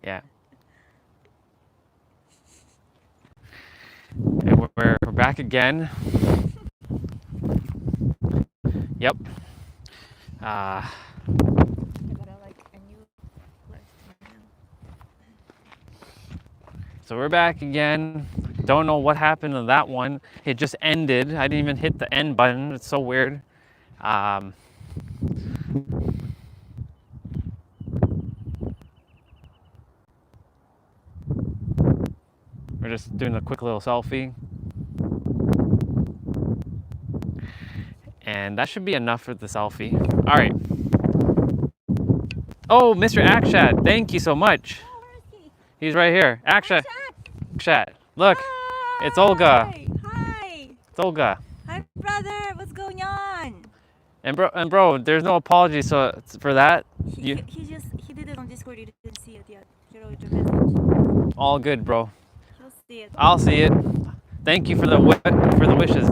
Yeah. And we're back again. Yep. I gotta like a new list right now. So we're back again. Don't know what happened to that one. It just ended. I didn't even hit the end button. It's so weird. We're just doing a quick little selfie. And that should be enough for the selfie. All right. Oh, Mr. Akshat, thank you so much. Oh, where is he? He's right here. Akshat. Chat. Akshat. Look, it's Olga. Hi. It's Olga. Hi, brother. What's going on? And bro, there's no apology for that. He did it on Discord. You didn't see it yet. He wrote your message. All good, bro. He'll see it. I'll see it. Thank you for the wishes,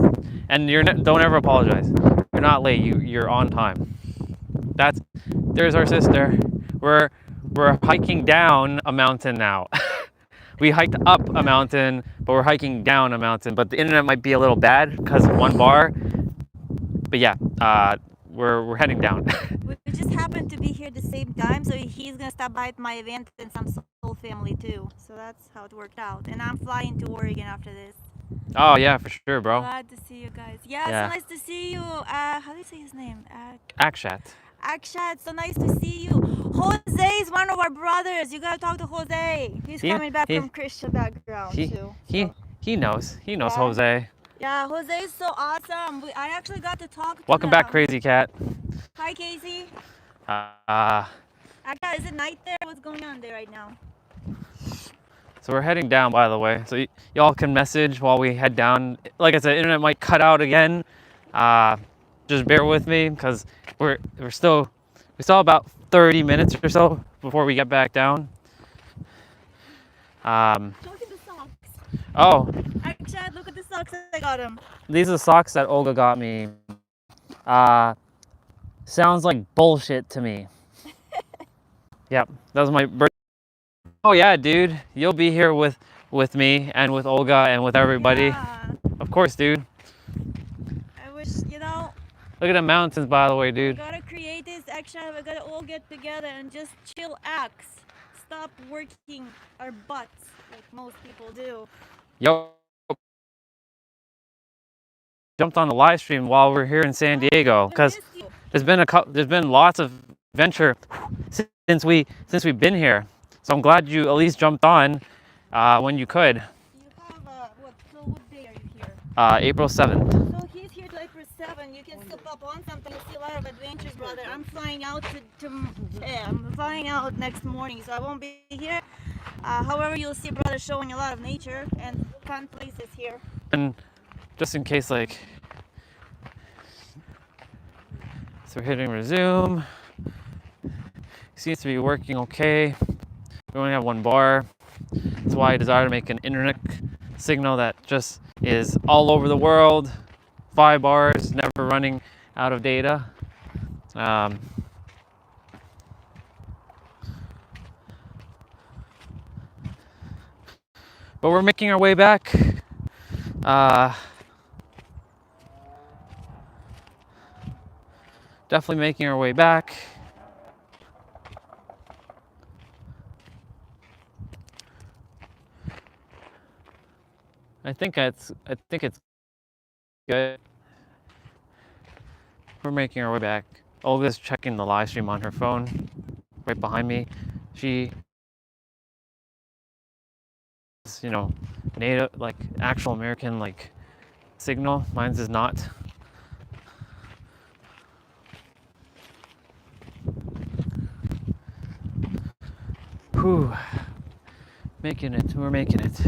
and don't ever apologize. You're not late. You're on time. There's our sister. We're hiking down a mountain now. We hiked up a mountain, but we're hiking down a mountain. But the internet might be a little bad because of one bar. But yeah, we're heading down. We just happened to be here at the same time, so he's gonna stop by at my event and some soul family too. So that's how it worked out. And I'm flying to Oregon after this. Oh yeah, for sure, bro. Glad to see you guys. Yeah, Yeah. so nice to see you. How do you say his name? Akshat. Akshat, so nice to see you. Jose is one of our brothers. You gotta talk to Jose. He's coming back from Christian background too. He knows Yeah. Jose. Yeah, Jose is so awesome. I actually got to talk to Welcome back, Crazy Cat. Hi, Casey. Uh, Akshat, is it night there? What's going on there right now? So we're heading down, by the way. So y'all can message while we head down. Like I said, internet might cut out again. Just bear with me because we still about 30 minutes or so before we get back down. Look at the socks. Oh, Akshat, look at the socks I got him. these are the socks that Olga got me. Sounds like bullshit to me. Yep, that was my birthday. Oh yeah, dude, you'll be here with me and with Olga and with everybody. Yeah. Of course, dude. I wish, Look at the mountains, by the way, we dude. gotta create this action. We gotta all get together and just chill axe. Stop working our butts like most people do. Yo, jumped on the live stream while we're here in San Diego because there's been lots of adventure since we've been here. So I'm glad you at least jumped on when you could. You have what day are you here? April 7th. So he's here till April 7. You can skip up on something. You see a lot of adventures, brother. I'm flying out I'm flying out next morning, so I won't be here. However, you'll see brother showing a lot of nature and fun places here. And just in case, so we're hitting resume. Seems to be working okay. We only have one bar. That's why I desire to make an internet signal that just is all over the world. 5 bars, never running out of data. But we're making our way back. Definitely making our way back. I think it's good. We're making our way back. Olga's checking the live stream on her phone right behind me. She is, native, actual American, signal. Mine's is not. Whew. Making it. We're making it.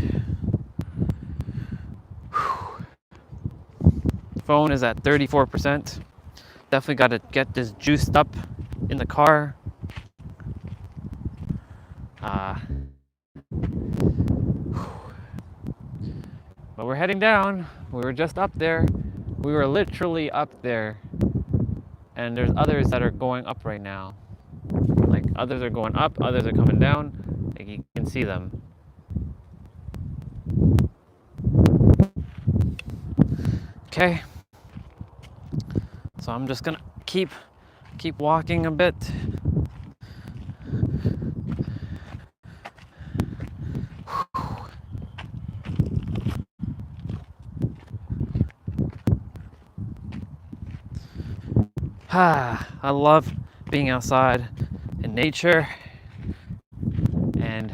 Phone is at 34%. Definitely got to get this juiced up in the car. But we're heading down. We were just up there. We were literally up there. And there's others that are going up right now. Others are going up, others are coming down. Like you can see them. Okay. So I'm just gonna keep walking a bit. I love being outside in nature and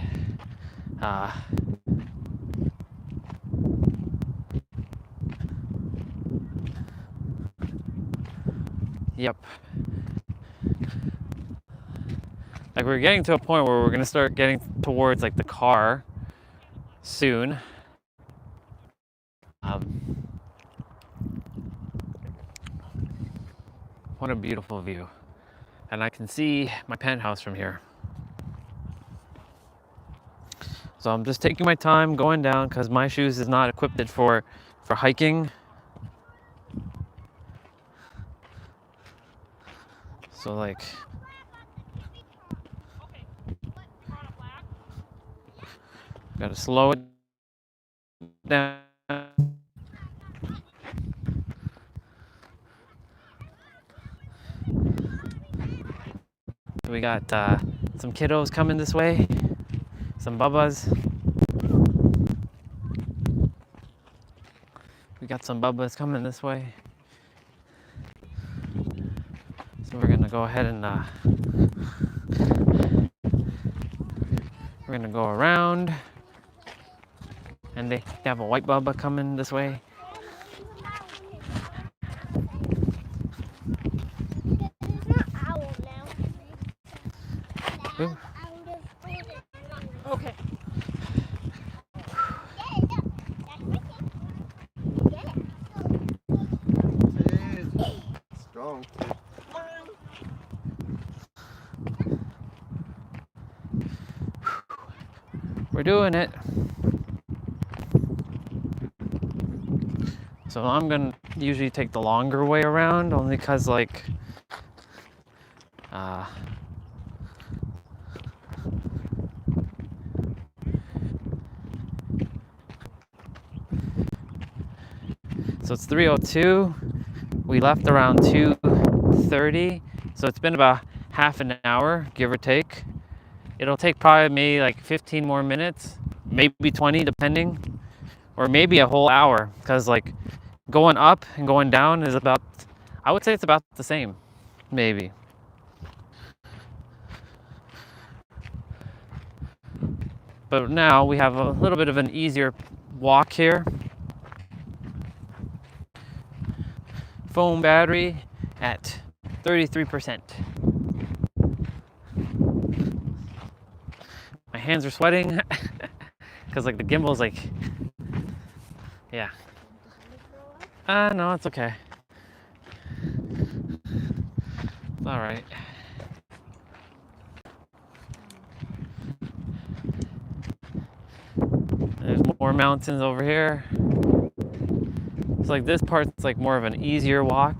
yep. Like we're getting to a point where we're gonna start getting towards like the car soon. What a beautiful view. And I can see my penthouse from here. So I'm just taking my time going down because my shoes is not equipped for hiking. So like, gotta slow it down. We got some kiddos coming this way, some bubbas. We got some bubbas coming this way. So we're gonna go ahead and we're gonna go around. And they have a white bubba coming this way. Ooh. Okay. Strong. We're doing it. So I'm gonna usually take the longer way around only because like so it's 3:02. We left around 2:30. So it's been about half an hour, give or take. It'll take probably maybe like 15 more minutes, maybe 20 depending, or maybe a whole hour because like going up and going down is about, I would say it's about the same, maybe. But now we have a little bit of an easier walk here. Phone battery at 33%. My hands are sweating because like the gimbal's like, yeah. No, it's okay. It's all right. There's more mountains over here. It's like this part's like more of an easier walk.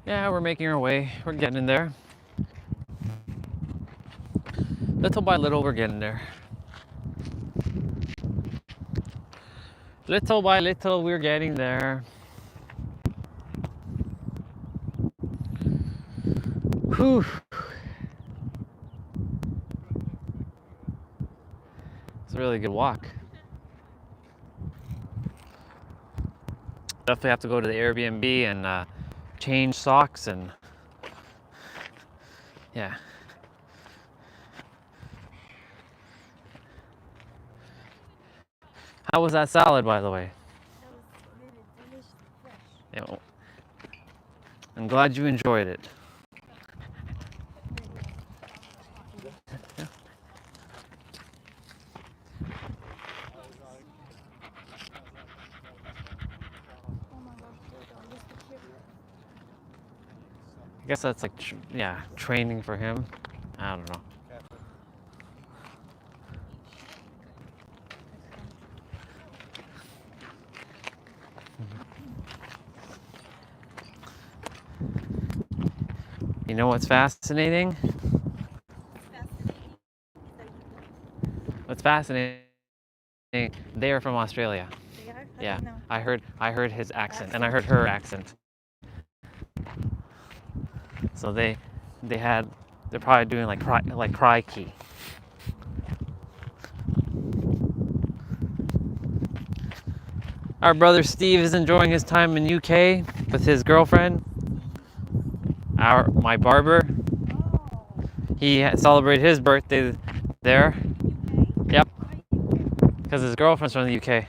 Yeah, we're making our way. We're getting there. Little by little, we're getting there. Little by little, we're getting there. Whew. It's a really good walk. Definitely have to go to the Airbnb and change socks and yeah. How was that salad, by the way? That was really delicious, fresh. Yeah, I'm glad you enjoyed it. I guess that's like, yeah, training for him. I don't know. You know what's fascinating? What's fascinating? They are from Australia. They are? How Yeah, do you know? I heard his accent, and I heard her accent. So they're probably doing like crikey. Our brother Steve is enjoying his time in UK with his girlfriend. My barber, Oh, he celebrated his birthday there. UK? Yep, Why UK? because his girlfriend's from the UK.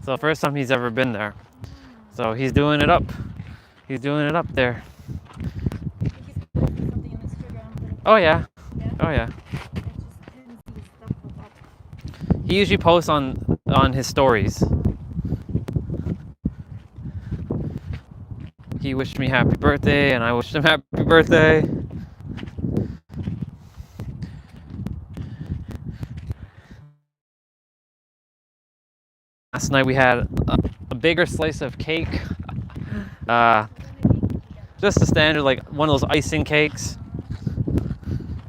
So first time he's ever been there. Mm. So he's doing it up. He's doing it up there. I think he's posted something on Instagram. Oh yeah, Yeah? oh yeah. I just didn't see his stuff pop up. He usually posts on his stories. He wished me happy birthday, and I wished him happy birthday. Last night we had a bigger slice of cake. Just a standard, like one of those icing cakes.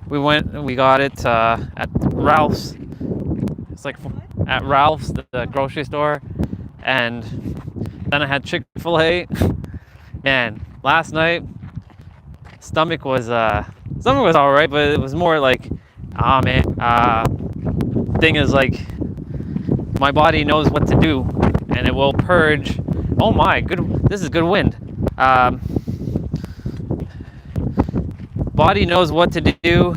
We went and we got it at Ralph's. It's like at Ralph's, the grocery store. And then I had Chick-fil-A. Man, last night, stomach was all right, but it was more like, man. Thing is, like, my body knows what to do, and it will purge. Oh my, good! This is good wind. Body knows what to do,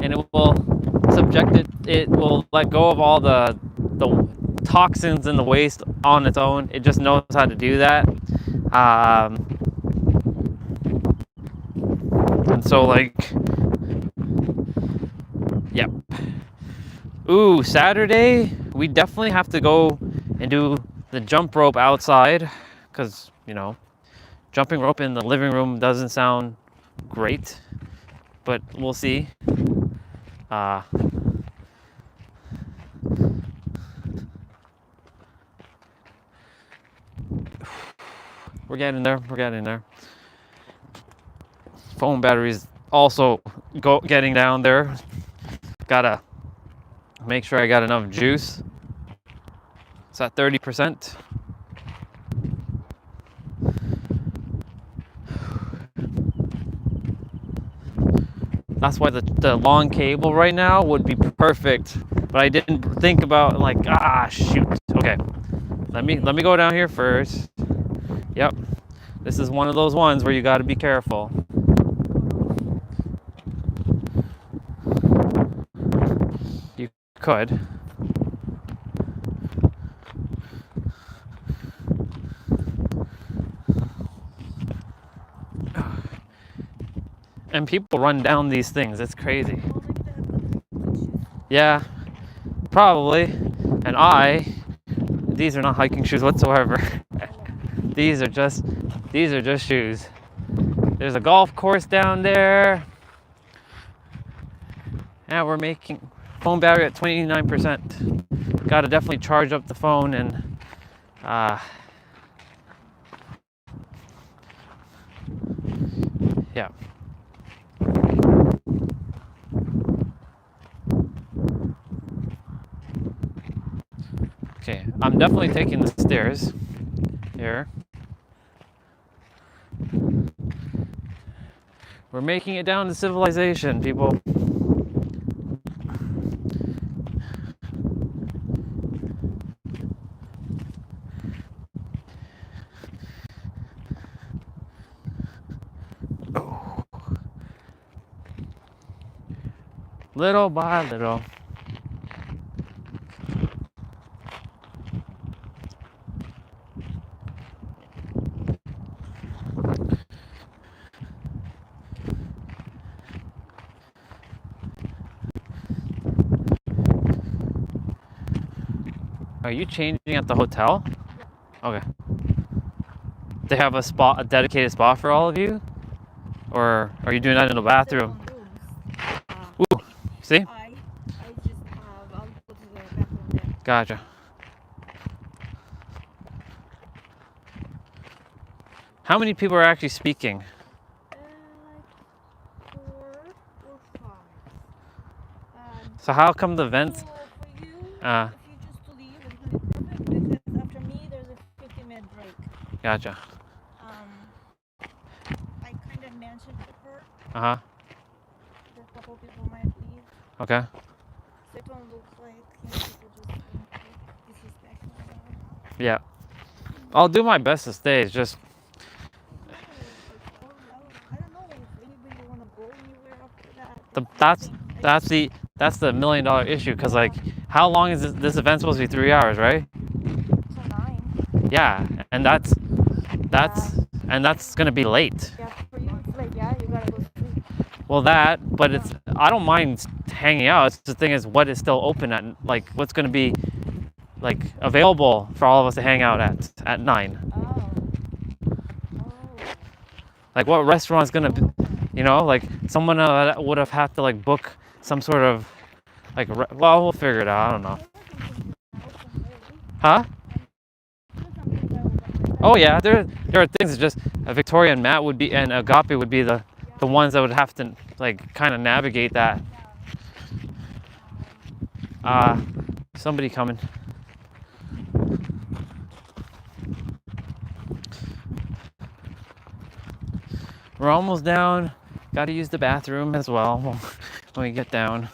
and it will subject it. It will let go of all the toxins and the waste on its own. It just knows how to do that. And so, like, yep. Ooh, Saturday, we definitely have to go and do the jump rope outside, because, you know, jumping rope in the living room doesn't sound great, but we'll see. We're getting there. Phone batteries also getting down there. Gotta make sure I got enough juice. It's at 30%. That's why the long cable right now would be perfect. But I didn't think about, like, shoot. Okay, let me go down here first. Yep, this is one of those ones where you got to be careful. You could. And people run down these things. It's crazy. Yeah, probably. And these are not hiking shoes whatsoever. These are just shoes. There's a golf course down there. Yeah, we're making phone battery at 29%. Got to definitely charge up the phone and yeah. Okay, I'm definitely taking the stairs here. We're making it down to civilization, people. Oh. Little by little. Are you changing at the hotel? Okay. They have a dedicated spot for all of you? Or are you doing that in the bathroom? See? I just I'll go to the bathroom there. Gotcha. How many people are actually speaking? Like 4 or 5. So how come the vents? So for you, Uh, if you just leave, it's gonna be perfect because after me there's a 15-minute break. Gotcha. I kind of mentioned to her Uh-huh. that a couple people might leave, Okay. so it won't look like people just disrespectful or whatever. Yeah. I'll do my best to stay. It's just I don't know if anybody wanna go anywhere after that. that's the $1 million issue. Cause like, how long is this event supposed to be? 3 hours, right? Till 9. Yeah. And that's gonna be late. Yeah, for you it's like, yeah, you gotta go sleep. Well, but I don't mind hanging out. It's the thing is, what is still open at, like, what's going to be like available for all of us to hang out at 9? Oh. Like, what restaurant's going to be, like someone would have had to like book some sort of like, well, we'll figure it out. I don't know. Huh? Oh yeah, there are things. It's just Victoria and Matt would be, and Agape would be the ones that would have to like kind of navigate that. Somebody coming. We're almost down. Got to use the bathroom as well when we get down.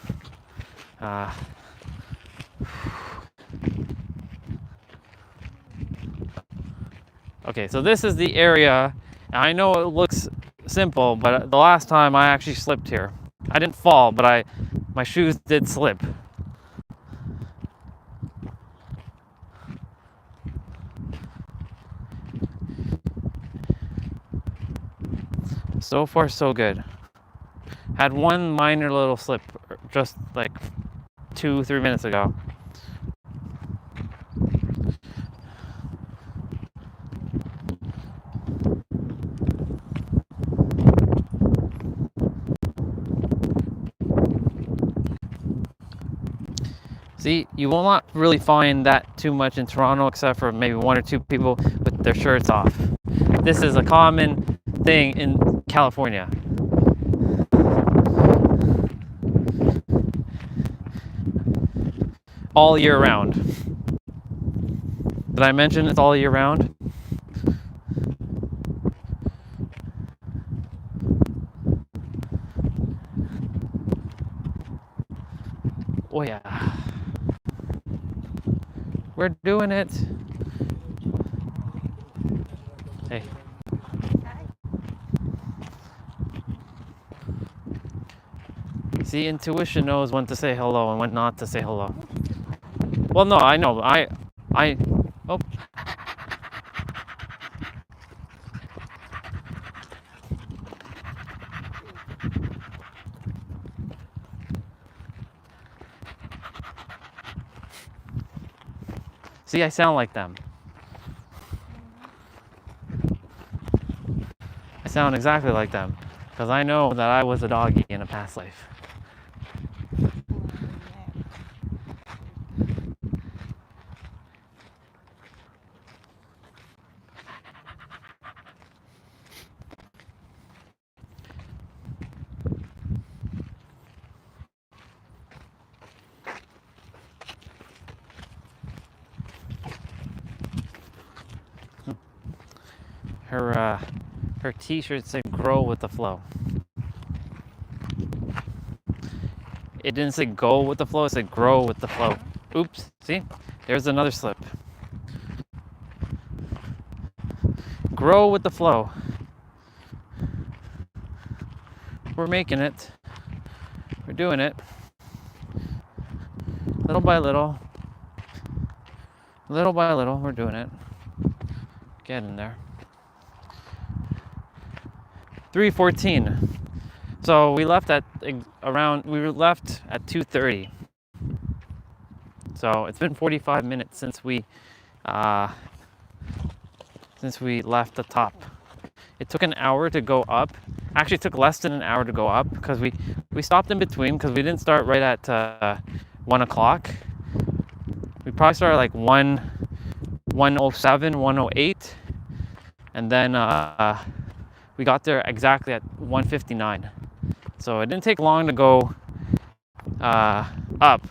Okay, so this is the area. I know it looks simple, but the last time I actually slipped here. I didn't fall, but my shoes did slip. So far, so good. Had one minor little slip just like 2-3 minutes ago. See, you will not really find that too much in Toronto, except for maybe 1 or 2 people with their shirts off. This is a common thing in California. All year round. Did I mention it's all year round? Oh yeah. We're doing it. Hey. See, intuition knows when to say hello and when not to say hello. Well, no, I know. Oh. See, I sound like them. I sound exactly like them, because I know that I was a doggy in a past life. Her t-shirt said "Grow with the flow." It didn't say "Go with the flow." It said "Grow with the flow." Oops. See, there's another slip. Grow with the flow. We're making it. We're doing it. Little by little. Little by little, we're doing it. Get in there. 3:14. So we left at 2:30. So it's been 45 minutes since we left the top. It took an hour to go up, Actually, it took less than an hour to go up because we stopped in between because we didn't start right at 1 o'clock. We probably started like 1:07, 1:08, and then we got there exactly at 1:59. So it didn't take long to go up.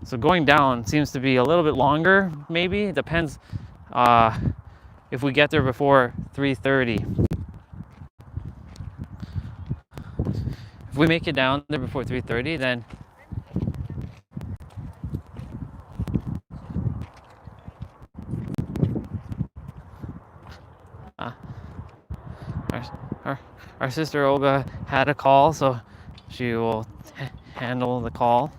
So going down seems to be a little bit longer, maybe. It depends if we get there before 3:30. If we make it down there before 3:30, then our sister Olga had a call, so she will handle the call.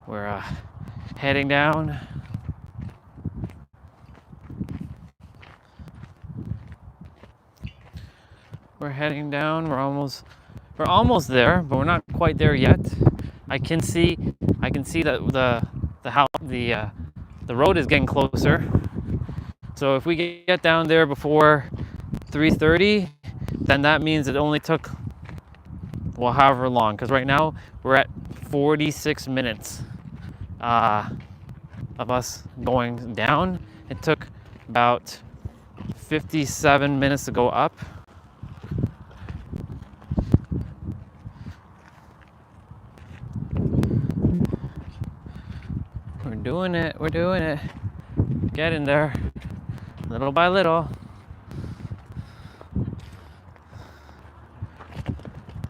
We're heading down. We're heading down. We're almost there, but we're not quite there yet. I can see that the road is getting closer. So if we get down there before 3:30, then that means it only took, well, however long. Because right now we're at 46 minutes of us going down. It took about 57 minutes to go up. We're doing it. Getting there, little by little.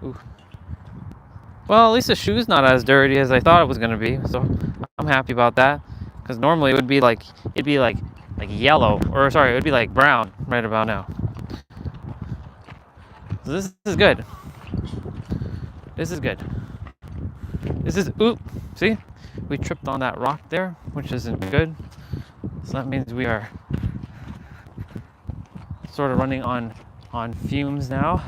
Ooh. Well, at least the shoe's not as dirty as I thought it was gonna be, so I'm happy about that. Because normally it'd be like yellow, or sorry, it would be like brown right about now. So this is good. This is good. Oop, see? We tripped on that rock there, which isn't good. So that means we are sort of running on fumes now.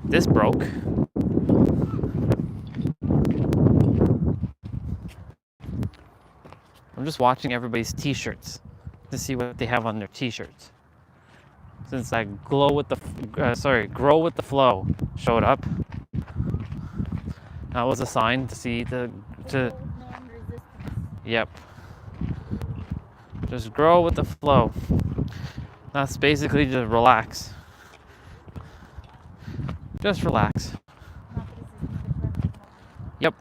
This broke. I'm just watching everybody's t-shirts to see what they have on their t-shirts. Since that grow with the flow showed up, that was a sign to see yep. Just grow with the flow. That's basically just relax. Just relax. Yep.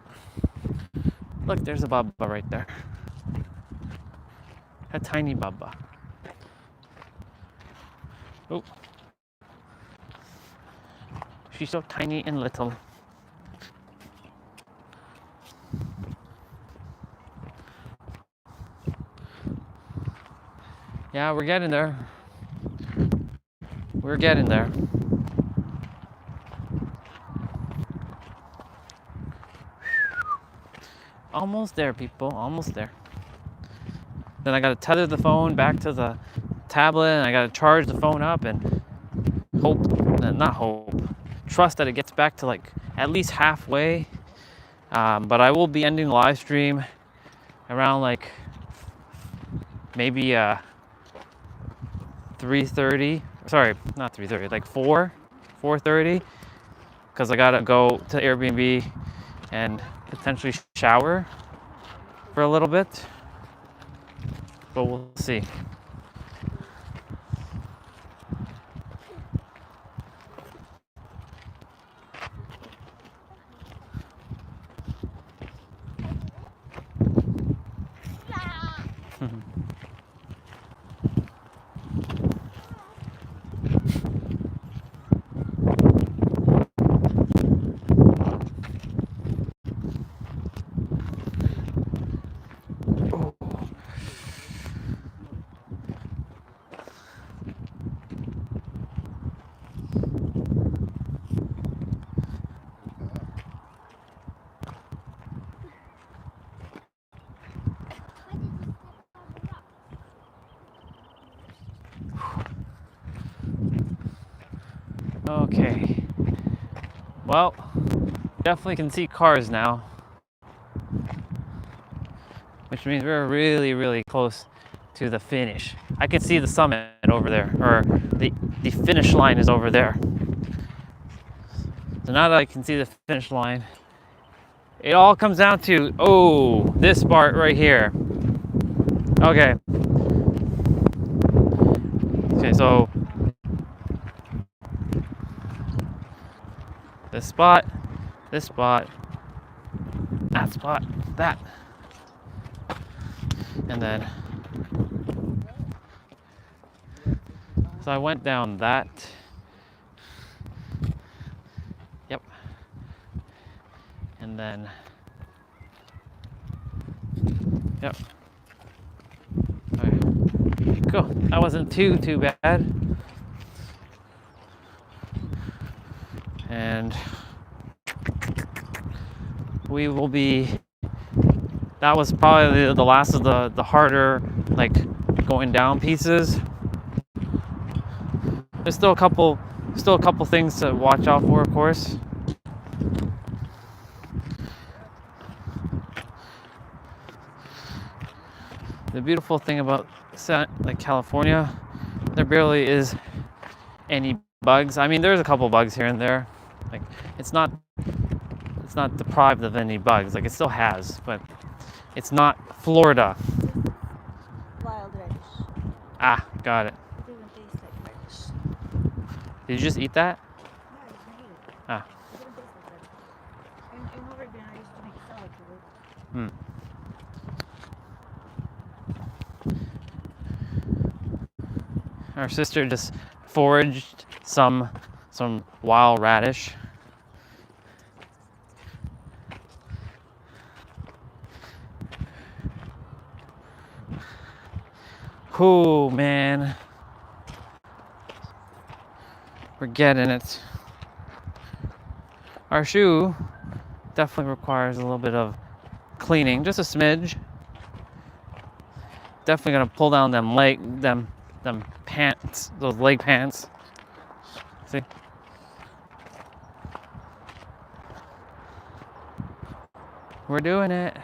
Look, there's a baba right there. A tiny baba. Oh. She's so tiny and little. Yeah, we're getting there. We're getting there. Almost there, people. Almost there. Then I gotta tether the phone back to the tablet, and I gotta charge the phone up and trust that it gets back to like at least halfway. But I will be ending the live stream around like maybe 3:30. Sorry, not 3:30, like 4:30, because I gotta go to Airbnb and potentially shower for a little bit. But we'll see. Okay. Well, definitely can see cars now, which means we're really, really close to the finish. I can see the summit over there, or the finish line is over there. So now that I can see the finish line, it all comes down to, oh, this part right here. Okay. Okay, so this spot, that spot, that. And then, so I went down that. Yep. And then, yep. All right. Cool. That wasn't too bad. And we will be, that was probably the last of the harder, like, going down pieces. There's still a couple things to watch out for, of course. The beautiful thing about like California, there barely is any bugs. I mean, there's a couple bugs here and there. Like, it's not deprived of any bugs. Like, it still has, but it's not Florida. Wild radish. Ah, got it. It doesn't taste like radish. Did you just eat that? Yeah, I just made it. Ah. It doesn't taste like radish. In Oregon, I used to make salad with it. Hmm. Our sister just foraged some wild radish. Oh man, we're getting it. Our shoe definitely requires a little bit of cleaning, just a smidge. Definitely gonna pull down them pants, those leg pants. See? We're doing it.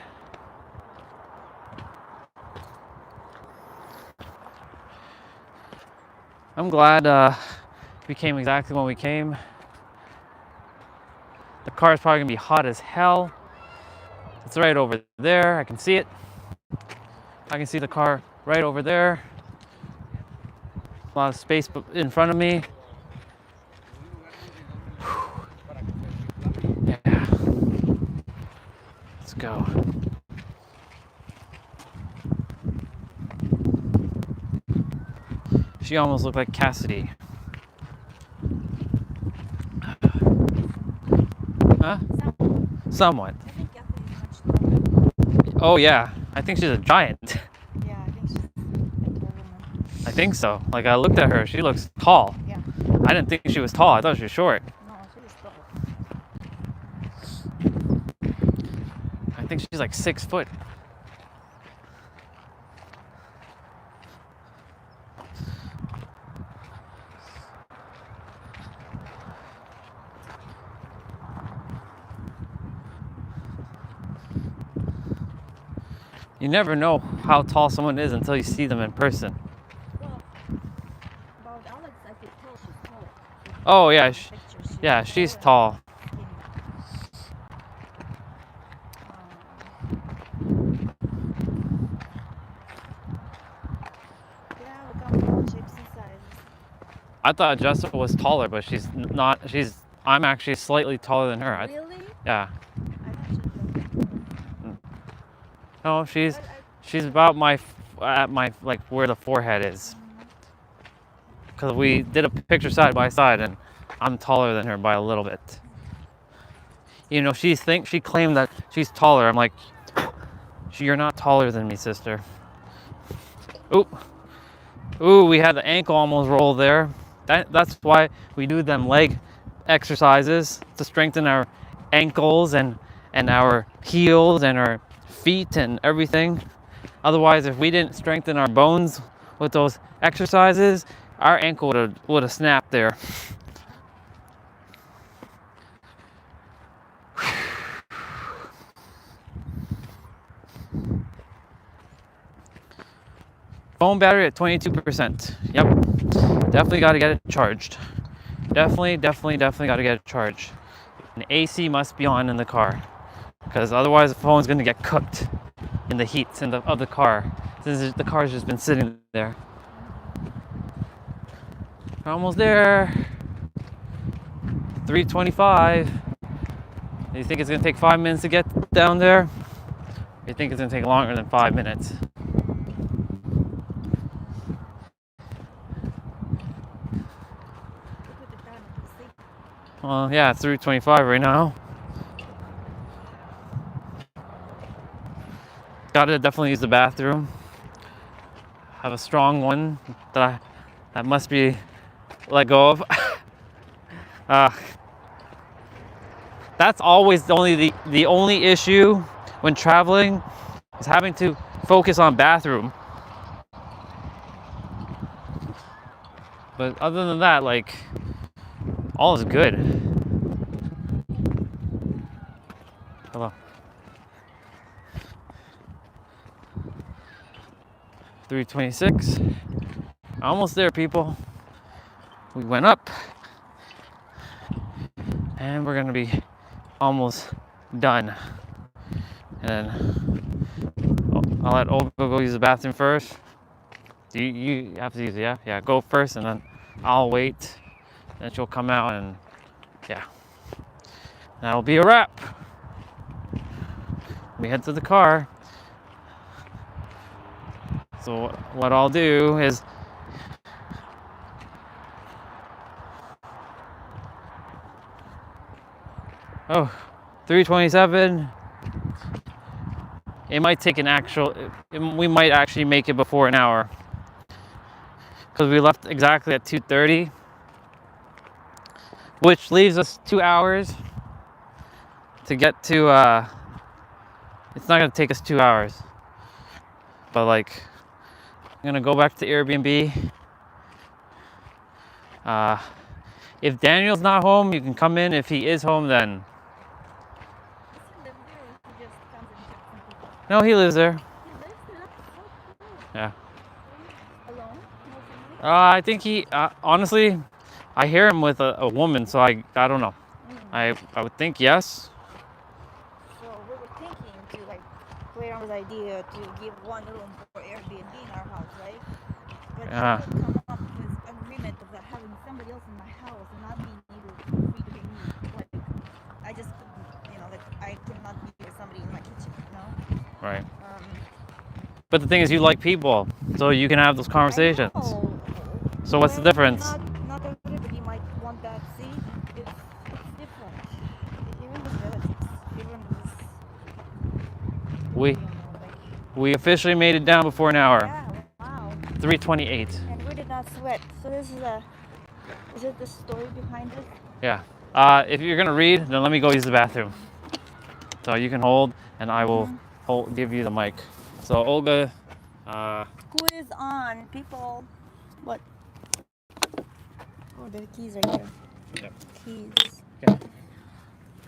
I'm glad we came exactly when we came. The car is probably gonna be hot as hell. It's right over there. I can see it. I can see the car right over there. A lot of space in front of me. Yeah. Let's go. She almost looked like Cassidy. Huh? Somewhat. I think Catherine is much taller. Oh yeah, I think she's a giant. Yeah, I think she's a tall woman. I think so. Like, I looked at her, she looks tall. Yeah. I didn't think she was tall. I thought she was short. No, she is tall. I think she's like 6 foot. You never know how tall someone is until you see them in person. Well, about Alex, I could tell she's taller. Oh yeah, Pictures, yeah, she's tall. Yeah, we come in all shapes and sizes. I thought Jessica was taller, but she's not. I'm actually slightly taller than her. Really? Yeah. I thought she was. No, she's about at my like where the forehead is. Because we did a picture side by side, and I'm taller than her by a little bit. You know, she claimed that she's taller. I'm like, you're not taller than me, sister. Ooh, we had the ankle almost roll there. That's why we do them leg exercises, to strengthen our ankles and our heels and our feet and everything. Otherwise, if we didn't strengthen our bones with those exercises, our ankle would have snapped there. Phone battery at 22%. Yep. Definitely got to get it charged. Definitely got to get it charged. And AC must be on in the car, because otherwise the phone's going to get cooked in the heat of the car, since the car's just been sitting there. We're almost there. 3:25. You think it's going to take 5 minutes to get down there? Or you think it's going to take longer than 5 minutes? Well, yeah, it's 3:25 right now. Gotta definitely use the bathroom. Have a strong one that must be let go of. That's always the only issue when traveling, is having to focus on bathroom. But other than that, like, all is good. Hello. 3:26. Almost there, people. We went up, and we're gonna be almost done. And then I'll let Olga go use the bathroom first. You have to use it, yeah? Yeah, go first, and then I'll wait. Then she'll come out, and yeah. That'll be a wrap. We head to the car. So what I'll do is, oh, 3:27. It might take we might actually make it before an hour, because we left exactly at 2:30, which leaves us 2 hours to get to, it's not gonna take us 2 hours, but like, I'm gonna go back to Airbnb. If Daniel's not home, you can come in. If he is home, then. No, he lives there. Yeah. I think he, honestly, I hear him with a woman, so I don't know. I would think yes. So we were thinking to like play around with the idea to give one room for Airbnb in our house, right? But Yeah. we come up with agreement of that having somebody else in my house and not being able to free to pay me. Like, I just couldn't, like I could not be with somebody in my kitchen, Right. But the thing is, you like people, so you can have those conversations. So what's the difference? Not everybody might want that. See, it's different. Even with relatives, even with We officially made it down before an hour. yeah, wow. 3:28. And we did not sweat. So this is it the story behind it? Yeah. If you're gonna read, then let me go use the bathroom. So you can hold, and I will give you the mic. So Olga. Who is on? People. What? Oh, the keys right there. Yep. Keys. Okay.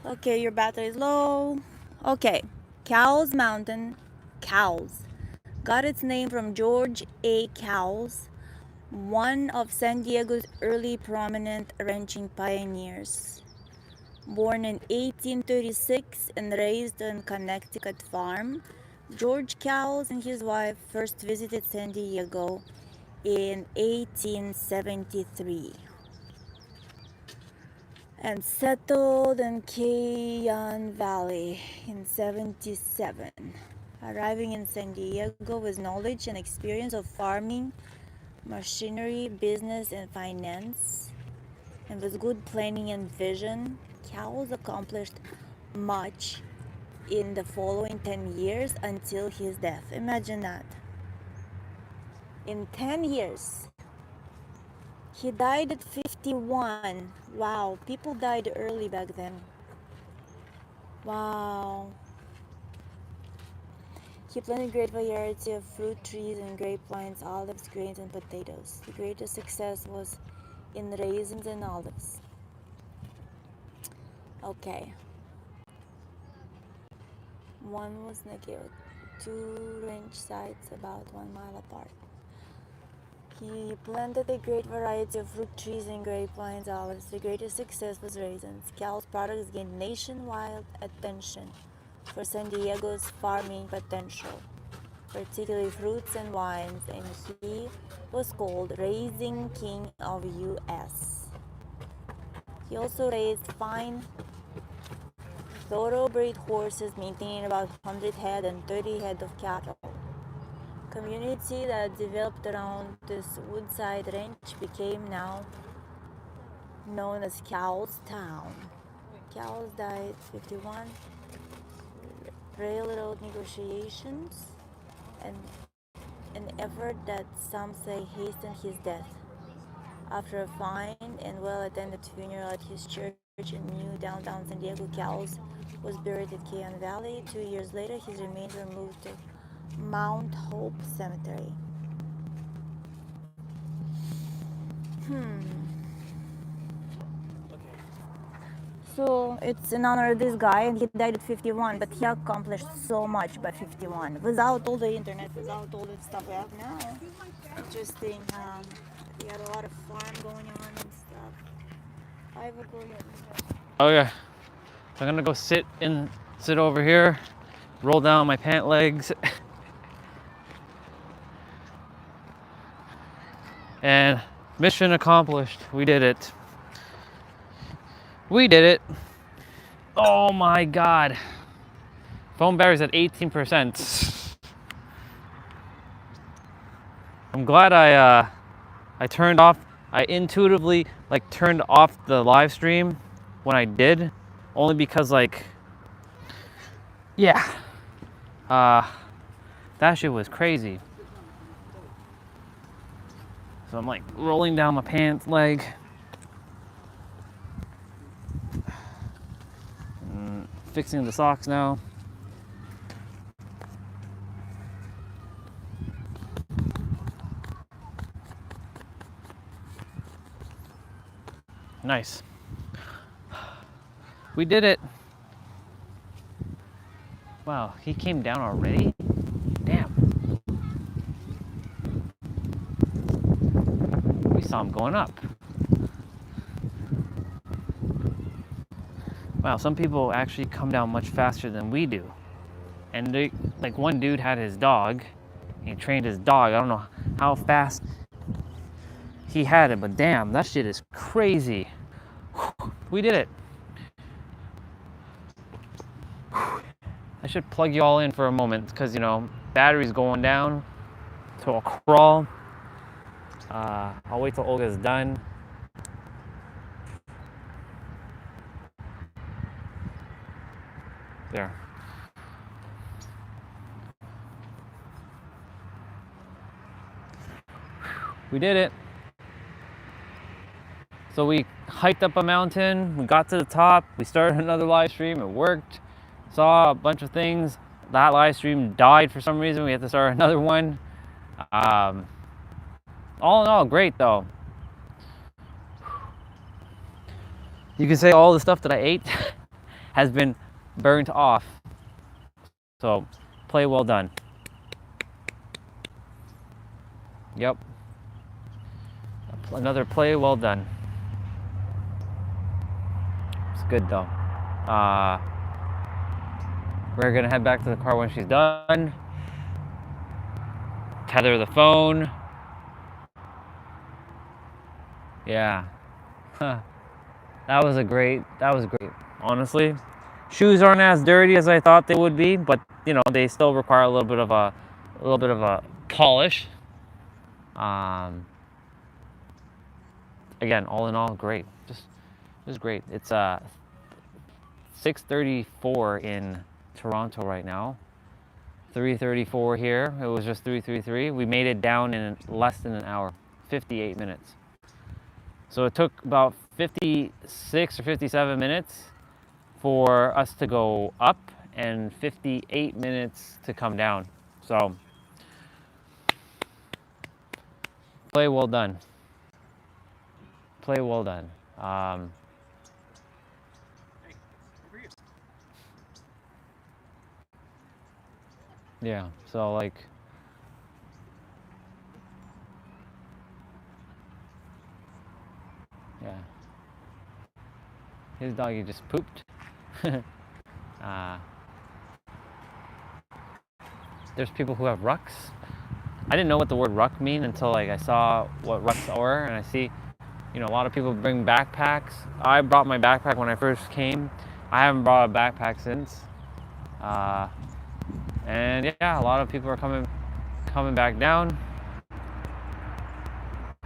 Okay, your battery is low. Okay. Cowles Mountain. Cowles got its name from George A. Cowles, one of San Diego's early prominent ranching pioneers. Born in 1836 and raised on Connecticut farm, George Cowles and his wife first visited San Diego in 1873 and settled in Cayenne Valley in 77. Arriving in San Diego with knowledge and experience of farming, machinery, business, and finance, and with good planning and vision, Cowles accomplished much in the following 10 years until his death. Imagine that. In 10 years. He died at 51. Wow, people died early back then. Wow. He planted a great variety of fruit trees and grapevines, olives, grains, and potatoes. The greatest success was in raisins and olives. Okay. One was Negev, 2 ranch sites about 1 mile apart. He planted a great variety of fruit trees and grapevines, olives. The greatest success was raisins. Cal's products gained nationwide attention for San Diego's farming potential, particularly fruits and wines, and he was called Raisin King of U.S. He also raised fine thoroughbred horses, maintaining about 100 head and 30 head of cattle. Community that developed around this woodside ranch became now known as Cowles Town. Cowles died 51. Railroad negotiations and an effort that some say hastened his death. After a fine and well-attended funeral at his church in new downtown San Diego, Cowles was buried at Cayon Valley. 2 years later, his remains were moved to Mount Hope Cemetery. So it's in honor of this guy, and he died at 51, but he accomplished so much by 51 without all the internet, without all the stuff we have now. Interesting. He had a lot of farm going on and stuff. I will go ahead. Okay, so I'm gonna go sit over here, roll down my pant legs, and mission accomplished. We did it. We did it. Oh my God. Phone battery's at 18%. I'm glad I turned off. I intuitively turned off the live stream when I did, only because yeah, that shit was crazy. So I'm rolling down my pants leg. Fixing the socks now. Nice. We did it. Wow, he came down already? Damn. We saw him going up. Wow, some people actually come down much faster than we do. And they, one dude had his dog, he trained his dog. I don't know how fast he had it, but damn, that shit is crazy. We did it. I should plug you all in for a moment because, battery's going down to a crawl. I'll wait till Olga's done. There. We did it. So we hiked up a mountain, we got to the top, we started another live stream, it worked, saw a bunch of things. That live stream died for some reason, we had to start another one. All in all, great though. You can say all the stuff that I ate has been burnt off. So, play well done. Yep. Another play well done. It's good though. We're gonna head back to the car when she's done. Tether the phone. Yeah. That was great. Honestly, shoes aren't as dirty as I thought they would be, but they still require a little bit of a polish. Again, all in all, great. Just great. It's 6:34 in Toronto right now. 3:34 here. It was just 3:33. We made it down in less than an hour, 58 minutes. So it took about 56 or 57 minutes for us to go up and 58 minutes to come down. So, play well done. Play well done. Yeah, so Yeah. His doggy just pooped. There's people who have rucks. I didn't know what the word ruck mean until like I saw what rucks were, and I see, you know, a lot of people bring backpacks. I brought my backpack when I first came. I haven't brought a backpack since. And yeah, a lot of people are coming back down.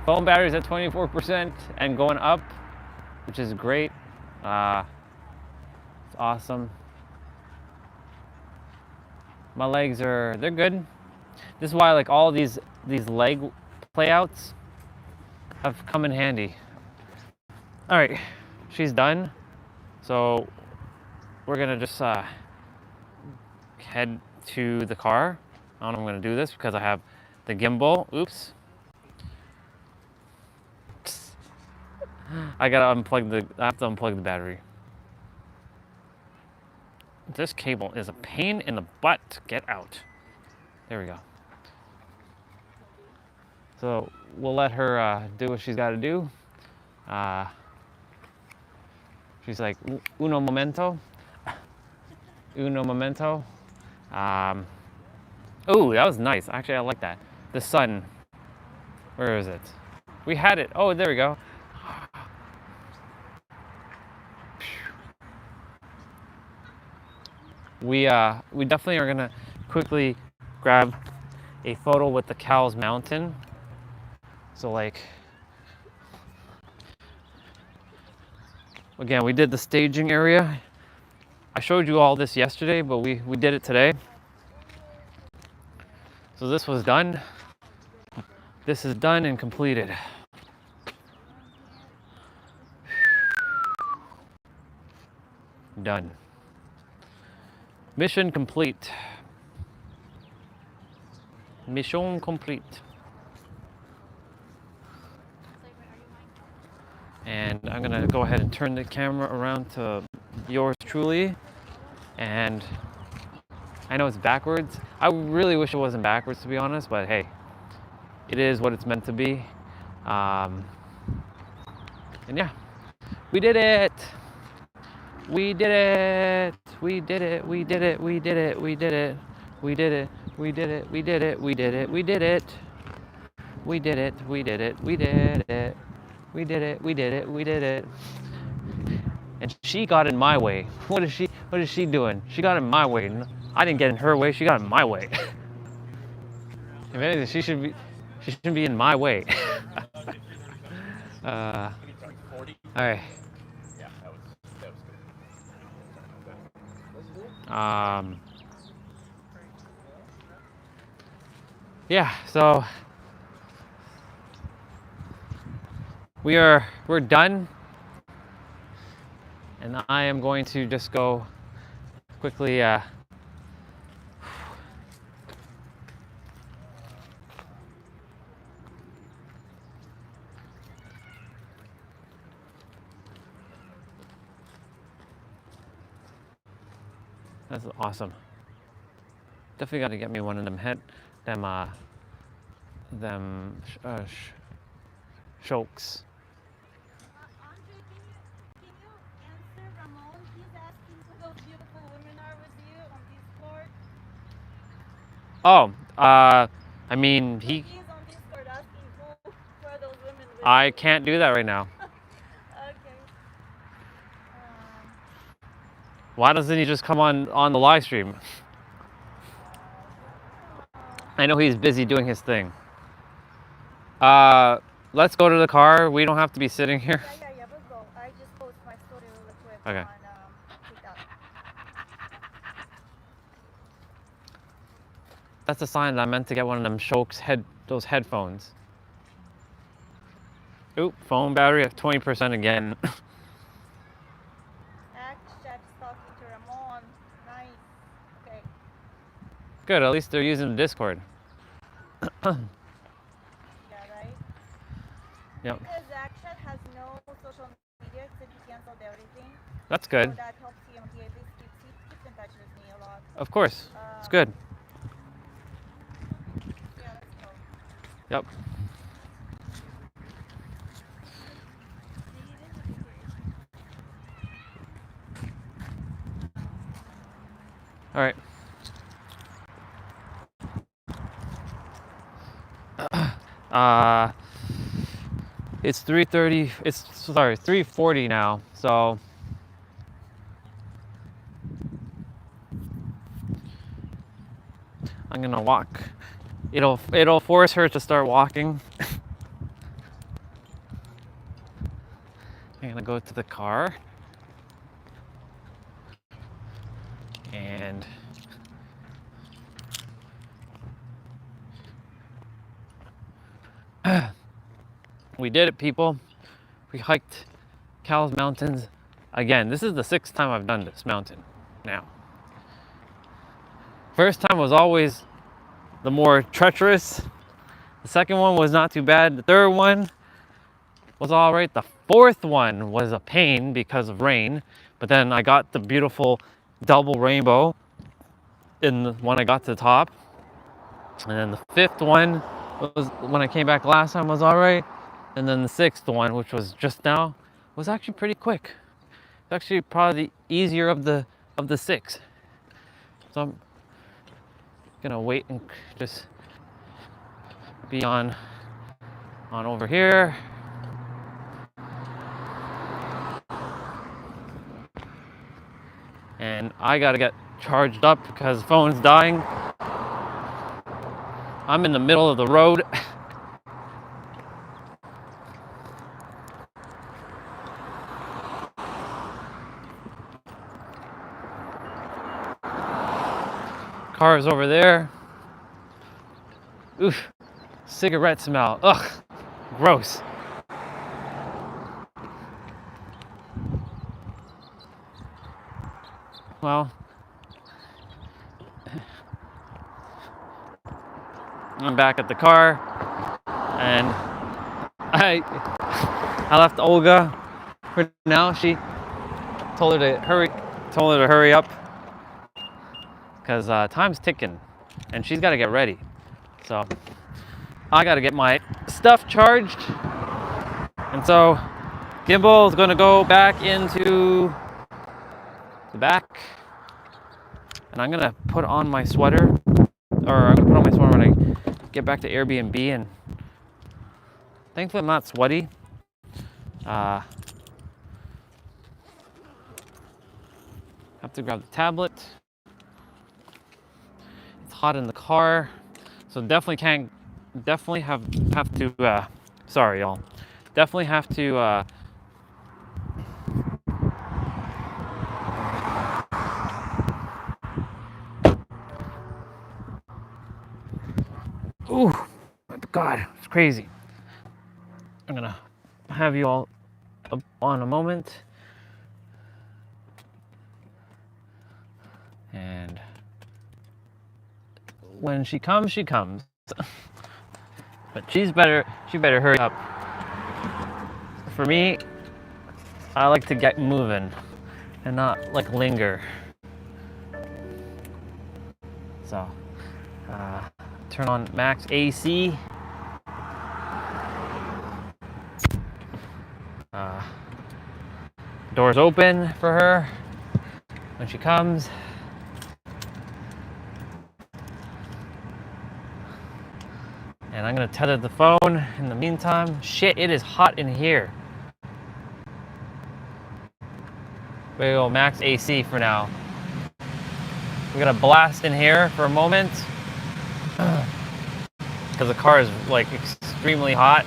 Phone battery's at 24% and going up, which is great. It's awesome. My legs they're good. This is why like all these leg playouts have come in handy. All right, she's done. So we're gonna just head to the car. I don't know if I'm gonna do this because I have the gimbal. Oops. I have to unplug the battery. This cable is a pain in the butt. Get out. There we go. So we'll let her do what she's got to do. She's like, uno momento. Uno momento. Oh, that was nice. Actually, I like that. The sun. Where is it? We had it. Oh, there we go. We definitely are gonna quickly grab a photo with the Cowles Mountain. So like, again, we did the staging area. I showed you all this yesterday, but we did it today. So this was done. This is done and completed. Done. Mission complete. Mission complete. And I'm gonna go ahead and turn the camera around to yours truly. And I know it's backwards. I really wish it wasn't backwards, to be honest, but hey, it is what it's meant to be. And yeah, we did it. We did it. We did it. We did it. We did it. We did it. We did it. We did it. We did it. We did it. We did it. We did it. We did it. We did it. We did it. We did it. We did it. And she got in my way. What is she doing? She got in my way. I didn't get in her way. She got in my way. If anything, she shouldn't be in my way. All right. Yeah, so we're done, and I am going to just go quickly that's awesome. Definitely got to get me one of them shokes. Andre, can you answer Ramon? He's asking who those beautiful women are with you on Discord. Oh, I mean He's on Discord asking who are those women with I you. can't do that right now. Okay. Why doesn't he just come on the live stream? I know he's busy doing his thing. Let's go to the car. We don't have to be sitting here. Yeah, we'll go. I just post my story really quick Okay. on TikTok. That's a sign that I meant to get one of them Shokes those headphones. Oop, phone battery at 20% again. Chef's talking to Ramon. Nice. Okay. Good, at least they're using the Discord. Yeah, right? Yep. Because Chef has no social media except he canceled everything. That's good. So that helps him. He at least keeps in touch with me a lot. Of course. It's good. Yeah, let's go. Yep. See All right. It's 3:30. It's sorry, 3:40 now. So I'm gonna walk. It'll force her to start walking. I'm gonna go to the car and we did it, people. We hiked Cowles Mountains again. This is the 6th time I've done this mountain now. First time was always the more treacherous. The second one was not too bad. The third one was all right. The fourth one was a pain because of rain, but then I got the beautiful double rainbow when I got to the top. And then the fifth one was when I came back last time, was all right. And then the sixth one, which was just now, was actually pretty quick. It's actually probably the easier of the six. So I'm gonna wait and just be on over here. And I gotta get charged up because the phone's dying. I'm in the middle of the road. Car's over there. Oof, cigarette smell. Ugh, gross. Well, I'm back at the car, and I left Olga for now. She told her to hurry up because time's ticking, and she's got to get ready. So I got to get my stuff charged, and so Gimbal is going to go back into the back, and I'm gonna put on my sweater, or I'm gonna put on my sweater when I get back to Airbnb, and thankfully I'm not sweaty. Have to grab the tablet. It's hot in the car, so definitely have to sorry y'all, definitely have to ooh, God, it's crazy. I'm gonna have you all up on a moment. And when she comes, she comes. But she better hurry up. For me, I like to get moving and not like linger. So, turn on max AC. Doors open for her when she comes. And I'm gonna tether the phone in the meantime. Shit, it is hot in here. We go max AC for now. We're gonna blast in here for a moment because the car is like extremely hot.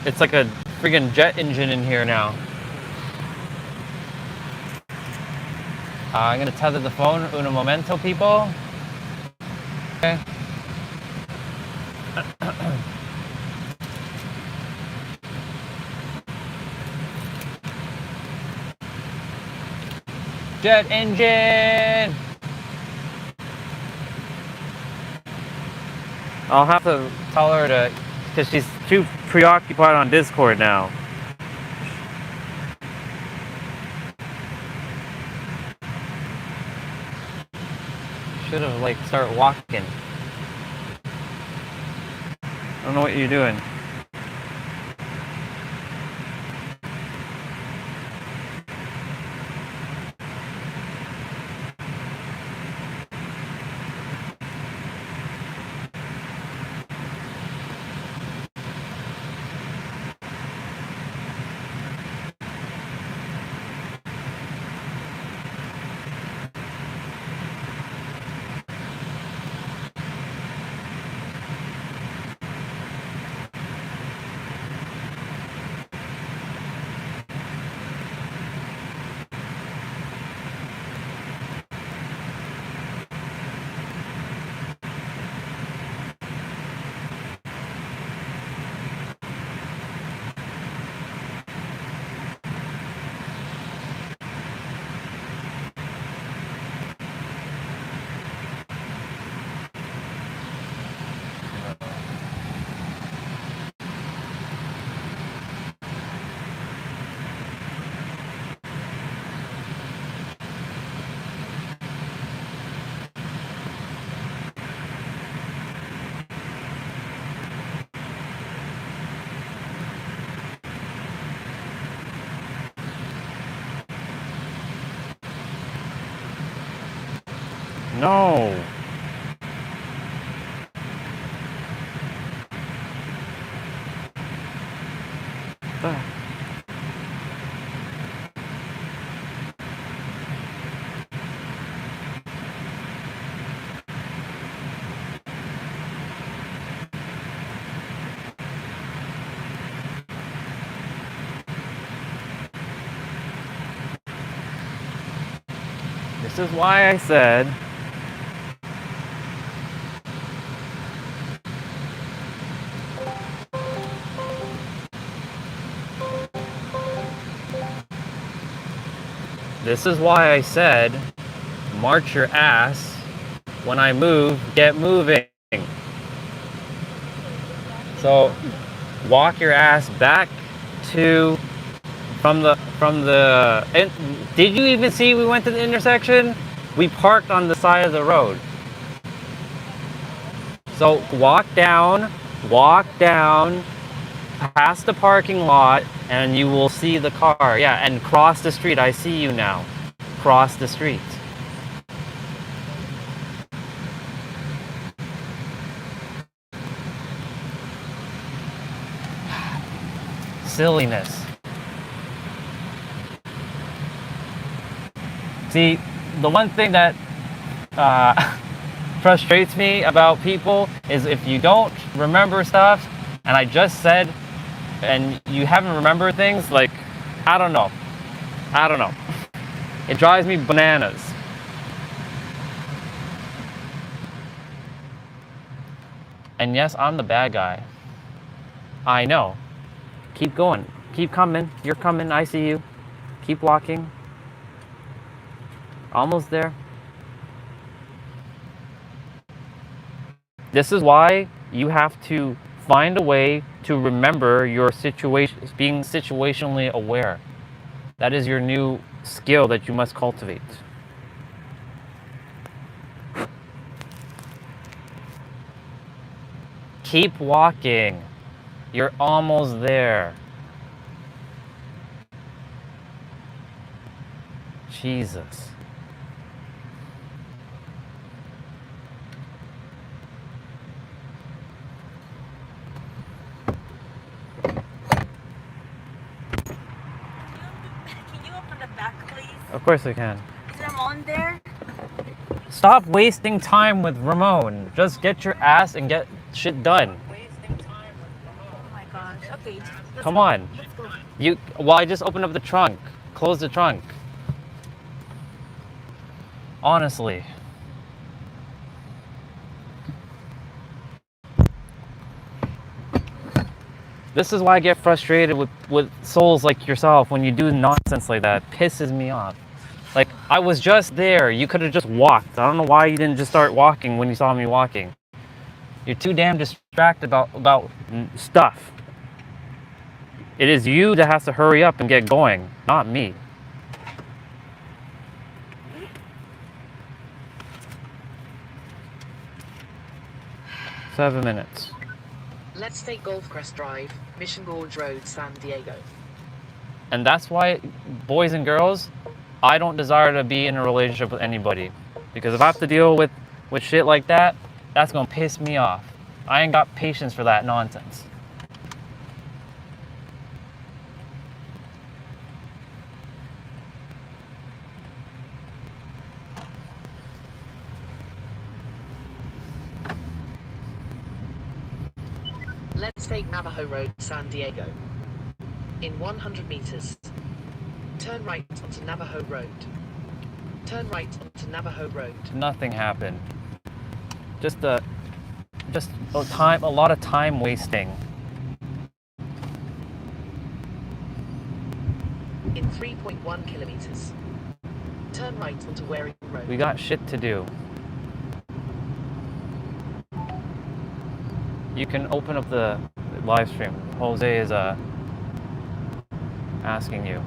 It's like a friggin' jet engine in here now. I'm gonna tether the phone. Uno momento, people. Okay. Jet engine! I'll have to tell her to, because she's too preoccupied on Discord now. Should have like start walking. I don't know what you're doing. No. Ah. This is why I said march your ass. When I move, get moving. So walk your ass back to from the and did you even see we went to the intersection? We parked on the side of the road. So walk down past the parking lot and you will see the car. Yeah, and cross the street. I see you now. Cross the street. Silliness. See, the one thing that frustrates me about people is if you don't remember stuff, and I just said, and you haven't remembered things, like, I don't know. It drives me bananas. And yes, I'm the bad guy. I know. Keep going. Keep coming. You're coming. I see you. Keep walking. Almost there. This is why you have to find a way to remember your situation, being situationally aware. That is your new skill that you must cultivate. Keep walking. You're almost there. Jesus. Can you open the back, please? Of course I can. Is Ramon there? Stop wasting time with Ramon. Just get your ass and get shit done. Oh my gosh. Okay. Come on. Let's go. Well, I just opened up the trunk. Close the trunk. Honestly. This is why I get frustrated with souls like yourself when you do nonsense like that. It pisses me off. Like, I was just there. You could have just walked. I don't know why you didn't just start walking when you saw me walking. You're too damn distracted about stuff. It is you that has to hurry up and get going, not me. Seven minutes. Let's take Golf Crest Drive, Mission Gorge Road, San Diego. And that's why, boys and girls, I don't desire to be in a relationship with anybody. Because if I have to deal with shit like that, that's gonna piss me off. I ain't got patience for that nonsense. Let's take Navajo Road, San Diego. In 100 meters, turn right onto Navajo Road. Turn right onto Navajo Road. Nothing happened. Just a lot of time wasting. In 3.1 kilometers, turn right onto Waring Road. We got shit to do. You can open up the live stream. Jose is asking you.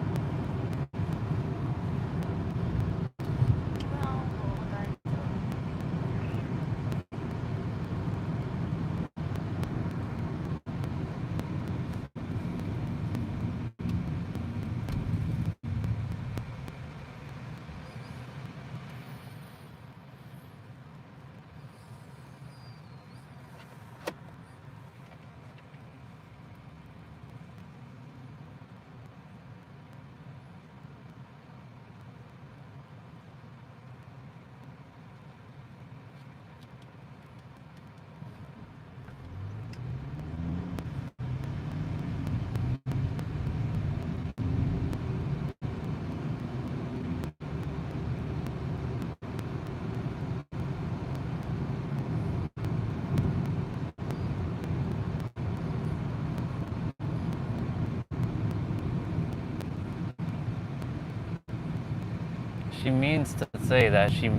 She means to say that she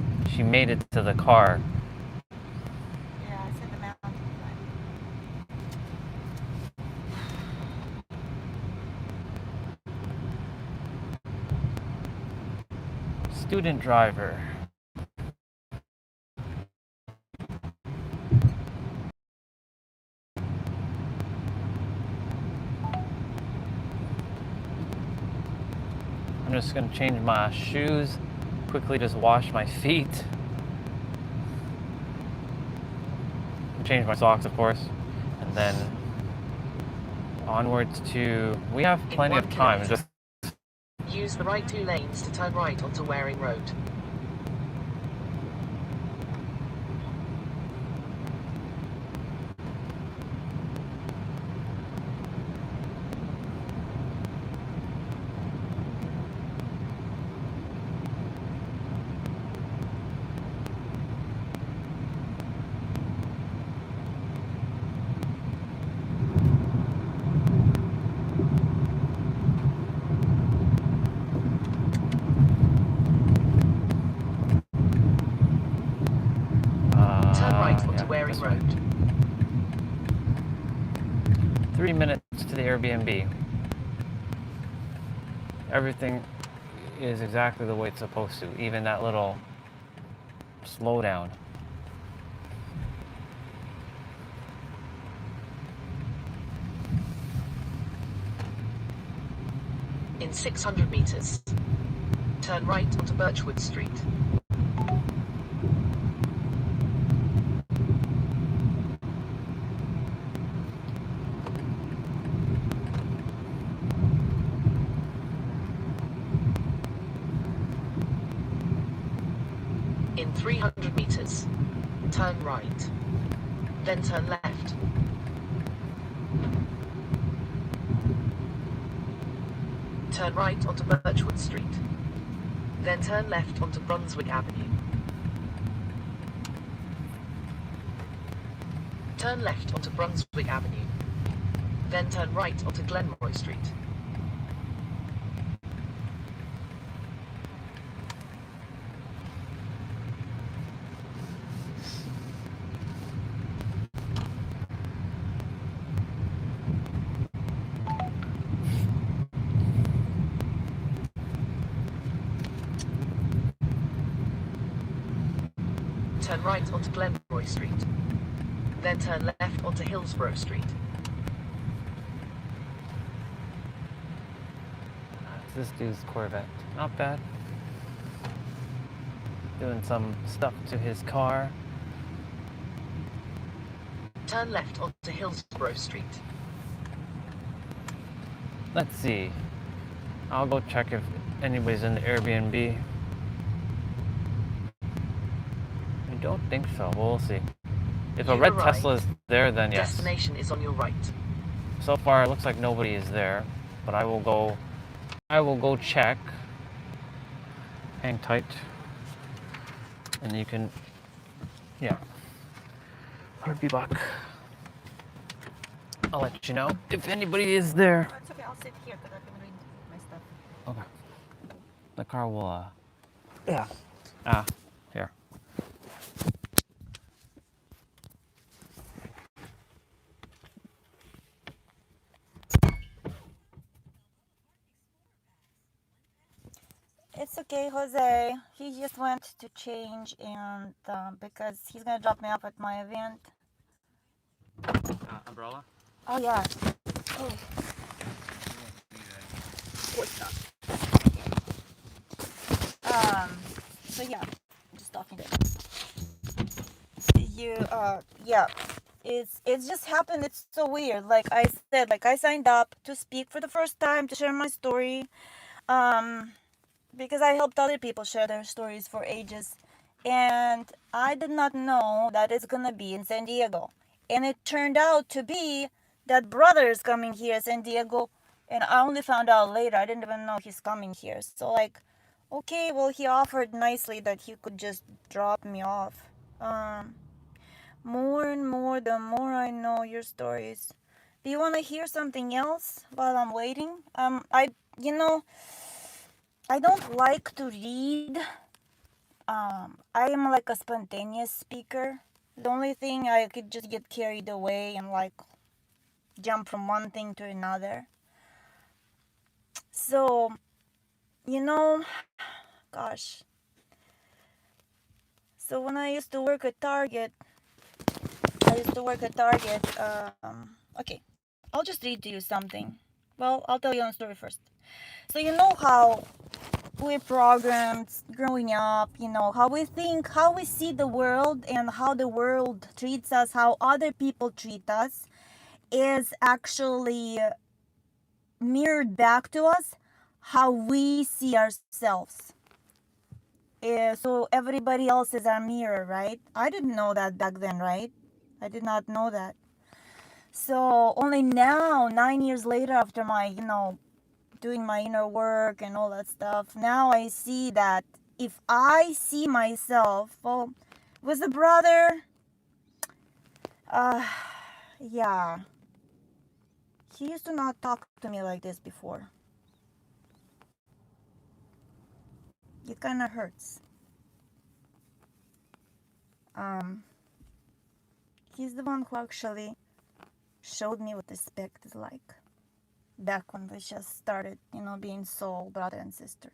made it to the car. Yeah, I said the mountain climb. Student driver. I'm just gonna change my shoes, quickly just wash my feet. Change my socks, of course, and then onwards to. We have plenty of time. Just use the right 2 lanes to turn right onto Waring Road. Turn right onto Waring Road. 3 minutes to the Airbnb. Everything is exactly the way it's supposed to, even that little slowdown. In 600 meters, turn right onto Birchwood Street. In 300 meters, turn right, then turn left. Turn right onto Birchwood Street, then turn left onto Brunswick Avenue. Turn left onto Brunswick Avenue, then turn right onto Glenroy Street. Turn right onto Glenroy Street, then turn left onto Hillsborough Street. This dude's Corvette. Not bad. Doing some stuff to his car. Turn left onto Hillsborough Street. Let's see. I'll go check if anybody's in the Airbnb. I don't think so, but we'll see. If a red Tesla is there, then yes. Destination is on your right. So far, it looks like nobody is there, but I will go check. Hang tight. And you can, yeah. I'll be back. I'll let you know if anybody is there. Oh, it's okay, I'll sit here because I can read my stuff. Okay. The car will, Yeah. Here. It's okay, Jose. He just went to change and because he's gonna drop me off at my event. Umbrella? Oh yeah. Oh. What's up? So yeah, just talking to you. Yeah. It's just happened. It's so weird. Like I said, like I signed up to speak for the first time to share my story. Because I helped other people share their stories for ages. And I did not know that it's gonna be in San Diego. And it turned out to be that brother is coming here in San Diego. And I only found out later. I didn't even know he's coming here. So like, okay, well he offered nicely that he could just drop me off. More and more, the more I know your stories. Do you want to hear something else while I'm waiting? You know, I don't like to read. I am like a spontaneous speaker. The only thing I could just get carried away and like jump from one thing to another. So, you know, gosh. So when I used to work at Target, okay, I'll just read to you something. Well, I'll tell you a story first. So you know how we're programmed growing up, you know, how we think, how we see the world and how the world treats us, how other people treat us is actually mirrored back to us how we see ourselves. So everybody else is our mirror, right? I didn't know that back then, right? I did not know that. So only now, 9 years later, after my, doing my inner work and all that stuff, now I see that if I see myself, well, with a brother, uh, yeah, he used to not talk to me like this before. It kind of hurts. Um, he's the one who actually showed me what respect is like back when we just started, being soul brother and sister.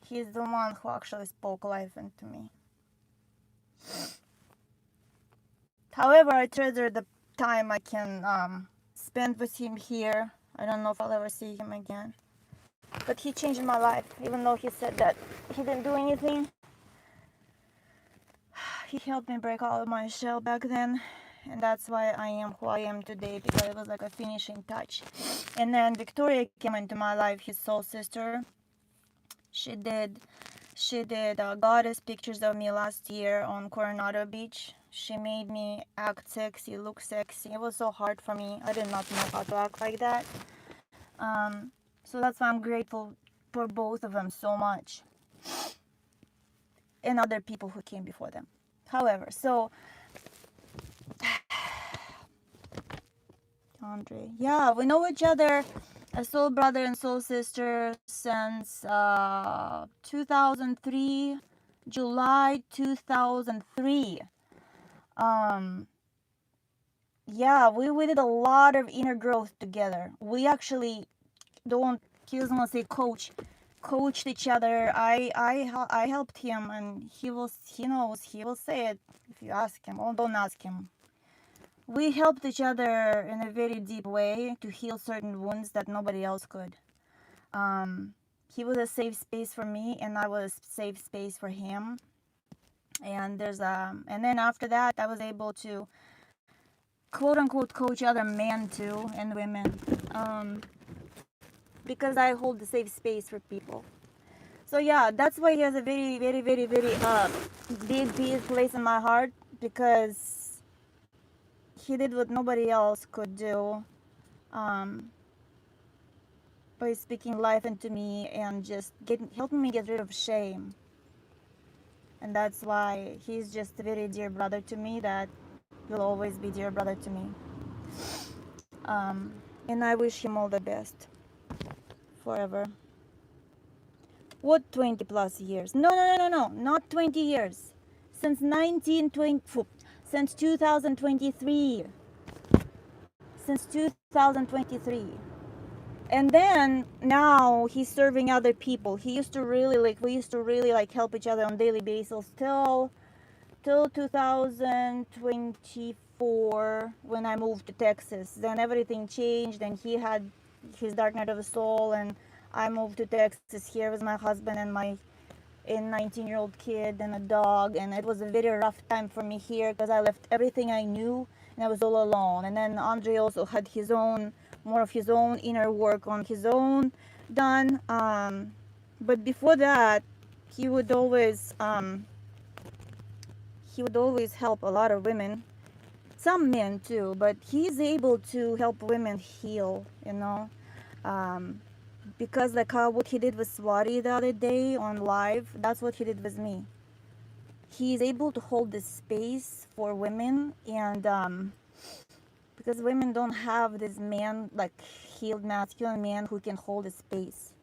He's the one who actually spoke life into me. However, I treasure the time I can spend with him here. I don't know if I'll ever see him again. But he changed my life, even though he said that he didn't do anything. He helped me break out of my shell back then. And that's why I am who I am today, because it was like a finishing touch. And then Victoria came into my life, his soul sister. She did goddess pictures of me last year on Coronado Beach. She made me act sexy, look sexy. It was so hard for me. I did not know how to act like that. So that's why I'm grateful for both of them so much. And other people who came before them. However, so Andre, yeah, we know each other as soul brother and soul sister since 2003, July 2003. Yeah, we did a lot of inner growth together. We actually don't, he doesn't want to say coached each other. I helped him, and he knows, he will say it if you ask him. Oh, don't ask him. We helped each other in a very deep way to heal certain wounds that nobody else could. He was a safe space for me, and I was a safe space for him. And and then after that, I was able to quote unquote coach other men too, and women, because I hold the safe space for people. So yeah, that's why he has a very, very, very, very big place in my heart, because he did what nobody else could do, by speaking life into me and just helping me get rid of shame. And that's why he's just a very dear brother to me, that will always be dear brother to me. And I wish him all the best forever. What 20 plus years? No, not 20 years. Since 2023. Since 2023. And then now he's serving other people. We used to really help each other on a daily basis till 2024, when I moved to Texas. Then everything changed, and he had his dark night of the soul, and I moved to Texas here with my husband and my 19-year-old kid and a dog. And it was a very rough time for me here, because I left everything I knew and I was all alone. And then Andre also had more of his own inner work on his own done. But before that, he would always help a lot of women, some men too, but he's able to help women heal, because like what he did with Swati the other day on live, that's what he did with me. He's able to hold the space for women, and because women don't have this man, like healed masculine man who can hold a space.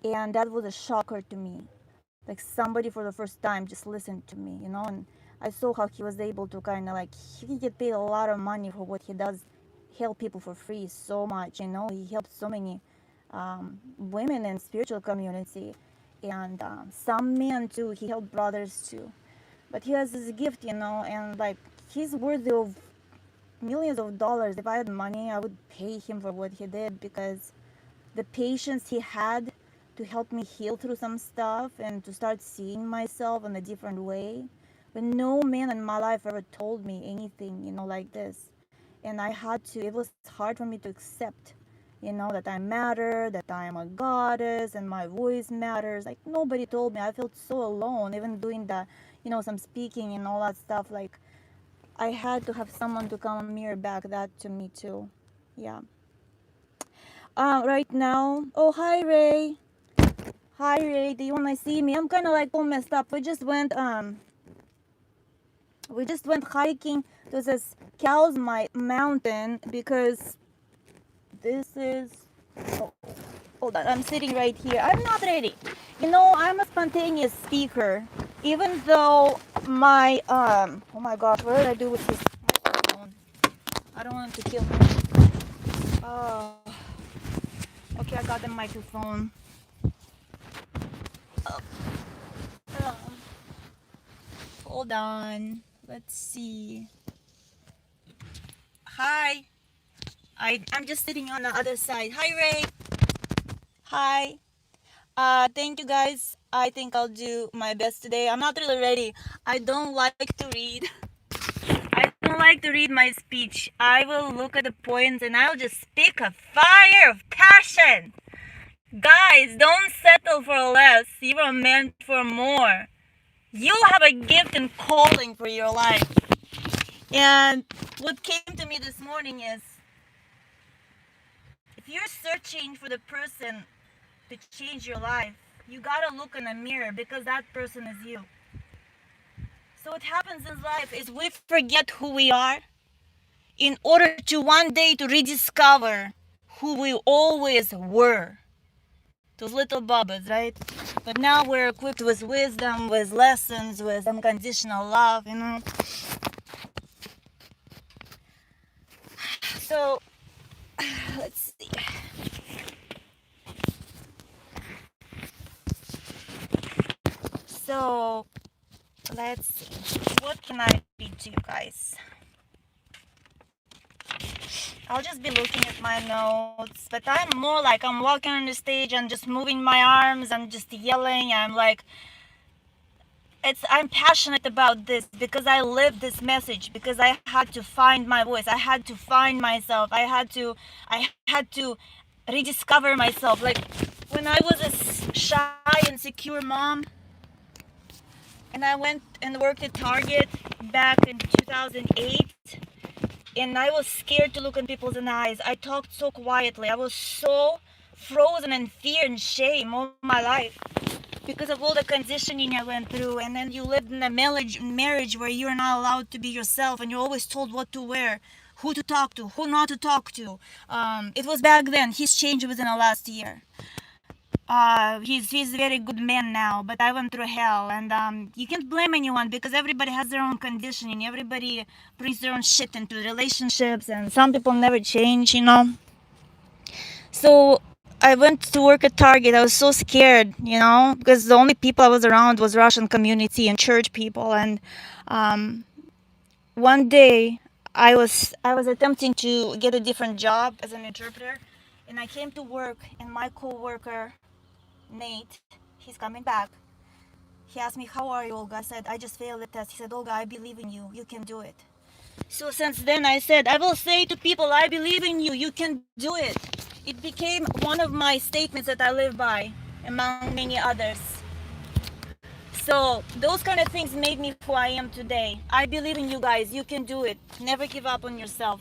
And that was a shocker to me. Like somebody for the first time just listened to me, you know. And I saw how he was able to kind of like, he get paid a lot of money for what he does, help people for free so much, you know. He helped so many women in spiritual community, and some men too. He helped brothers too. But he has this gift, you know, and like he's worthy of millions of dollars. If I had money, I would pay him for what he did, because the patience he had to help me heal through some stuff and to start seeing myself in a different way. But no man in my life ever told me anything, you know, like this. And I had to, it was hard for me to accept, you know, that I matter, that I am a goddess and my voice matters. Like nobody told me. I felt so alone, even doing the, you know, some speaking and all that stuff. Like I had to have someone to come and mirror back that to me too. Yeah. Right now, oh, hi Ray. Hi Ray, do you wanna see me? I'm kind of like all messed up. We just went hiking to this Cows Mountain, because this is, oh, hold on, I'm sitting right here. I'm not ready. You know, I'm a spontaneous speaker, even though my, oh my gosh, what did I do with this microphone? I don't want it to kill me. Oh, okay, I got the microphone. Oh, um, hold on. Let's see. Hi. I'm just sitting on the other side. Hi, Ray. Hi. Thank you guys. I think I'll do my best today. I'm not really ready. I don't like to read. I don't like to read my speech. I will look at the points and I'll just speak a fire of passion. Guys, don't settle for less. You are meant for more. You have a gift and calling for your life. And what came to me this morning is, if you're searching for the person to change your life, you gotta look in the mirror, because that person is you. So what happens in life is we forget who we are in order to one day to rediscover who we always were. Those little bubbles, right? But now we're equipped with wisdom, with lessons, with unconditional love, you know. So let's see. So let's see. What can I read to you guys? I'll just be looking at my notes, but I'm more like I'm walking on the stage and just moving my arms and just yelling. I'm like, I'm passionate about this because I lived this message, because I had to find my voice. I had to find myself. I had to rediscover myself. Like when I was a shy, insecure mom, and I went and worked at Target back in 2008, and I was scared to look in people's eyes. I talked so quietly. I was so frozen in fear and shame all my life because of all the conditioning I went through. And then you lived in a marriage where you're not allowed to be yourself, and you're always told what to wear, who to talk to, who not to talk to. It was back then. He's changed within the last year. He's a very good man now, but I went through hell, and you can't blame anyone, because everybody has their own conditioning. Everybody brings their own shit into relationships, and some people never change, you know. So I went to work at Target. I was so scared, you know, because the only people I was around was Russian community and church people. And one day I was attempting to get a different job as an interpreter, and I came to work, and my coworker Nate, he's coming back. He asked me, "How are you, Olga?" I said, "I just failed the test." He said, "Olga, I believe in you. You can do it." So since then, I said, I will say to people, "I believe in you. You can do it." It became one of my statements that I live by, among many others. So those kind of things made me who I am today. I believe in you guys. You can do it. Never give up on yourself.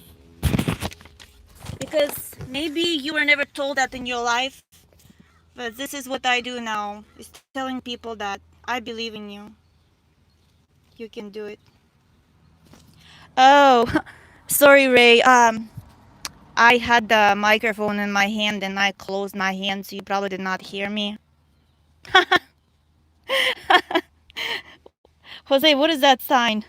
Because maybe you were never told that in your life, but this is what I do now, is telling people that I believe in you. You can do it. Oh, sorry, Ray. I had the microphone in my hand and I closed my hand, so you probably did not hear me. Jose, what is that sign?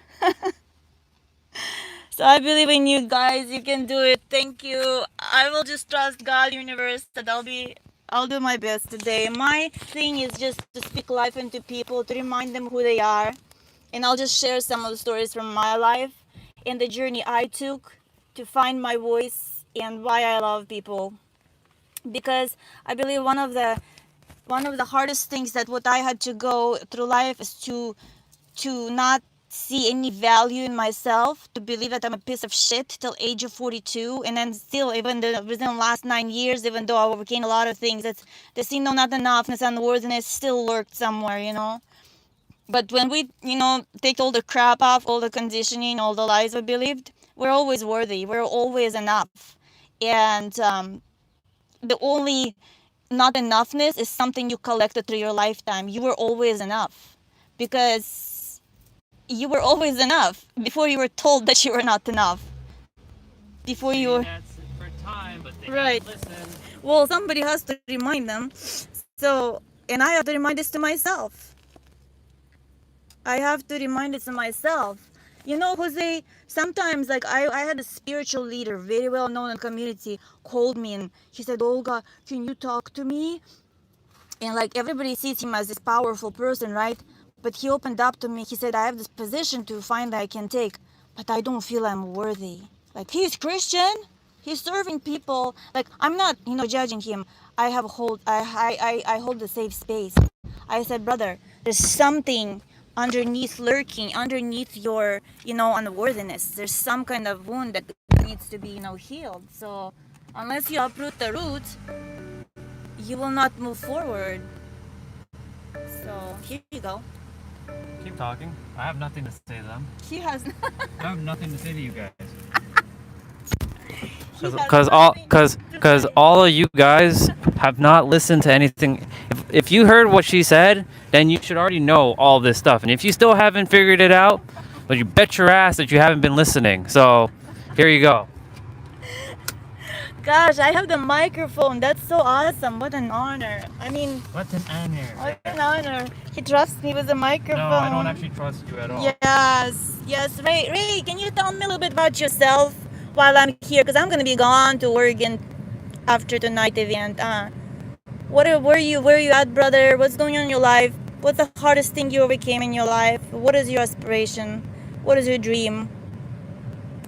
So I believe in you guys. You can do it. Thank you. I will just trust God, universe, that I'll do my best today. My thing is just to speak life into people, to remind them who they are. And I'll just share some of the stories from my life and the journey I took to find my voice and why I love people. Because I believe one of the hardest things that what I had to go through life is to not see any value in myself, to believe that I'm a piece of shit till age of 42, and then still, even within the last 9 years, even though I overcame a lot of things, that's the see no not enoughness and worthiness still lurked somewhere, But when we, take all the crap off, all the conditioning, all the lies we believed, we're always worthy. We're always enough. And the only not enoughness is something you collected through your lifetime. You were always enough because you were always enough before you were told that you were not enough. Before you were That's for time, but they right. don't listen. Well, somebody has to remind them. So, and I have to remind this to myself. I have to remind it to myself. Jose, sometimes like I had a spiritual leader, very well known in the community, called me and he said, Olga, can you talk to me? And like everybody sees him as this powerful person, right? But he opened up to me. He said, I have this position to find that I can take, but I don't feel I'm worthy. Like he's Christian. He's serving people. Like I'm not, judging him. I hold a safe space. I said, brother, there's something lurking underneath your, unworthiness. There's some kind of wound that needs to be, healed. So unless you uproot the root, you will not move forward. So here you go. Keep talking. I have nothing to say to them. He has. I have nothing to say to you guys. He has Because nothing to say. all of you guys have not listened to anything. If you heard what she said, then you should already know all this stuff. And if you still haven't figured it out, well, you bet your ass that you haven't been listening. So here you go. Gosh, I have the microphone. That's so awesome. What an honor. I mean, What an honor. what an honor. He trusts me with the microphone. No, I don't actually trust you at all. Yes. Ray, can you tell me a little bit about yourself while I'm here? Because I'm going to be gone to Oregon after tonight event. Where are you at, brother? What's going on in your life? What's the hardest thing you overcame in your life? What is your aspiration? What is your dream?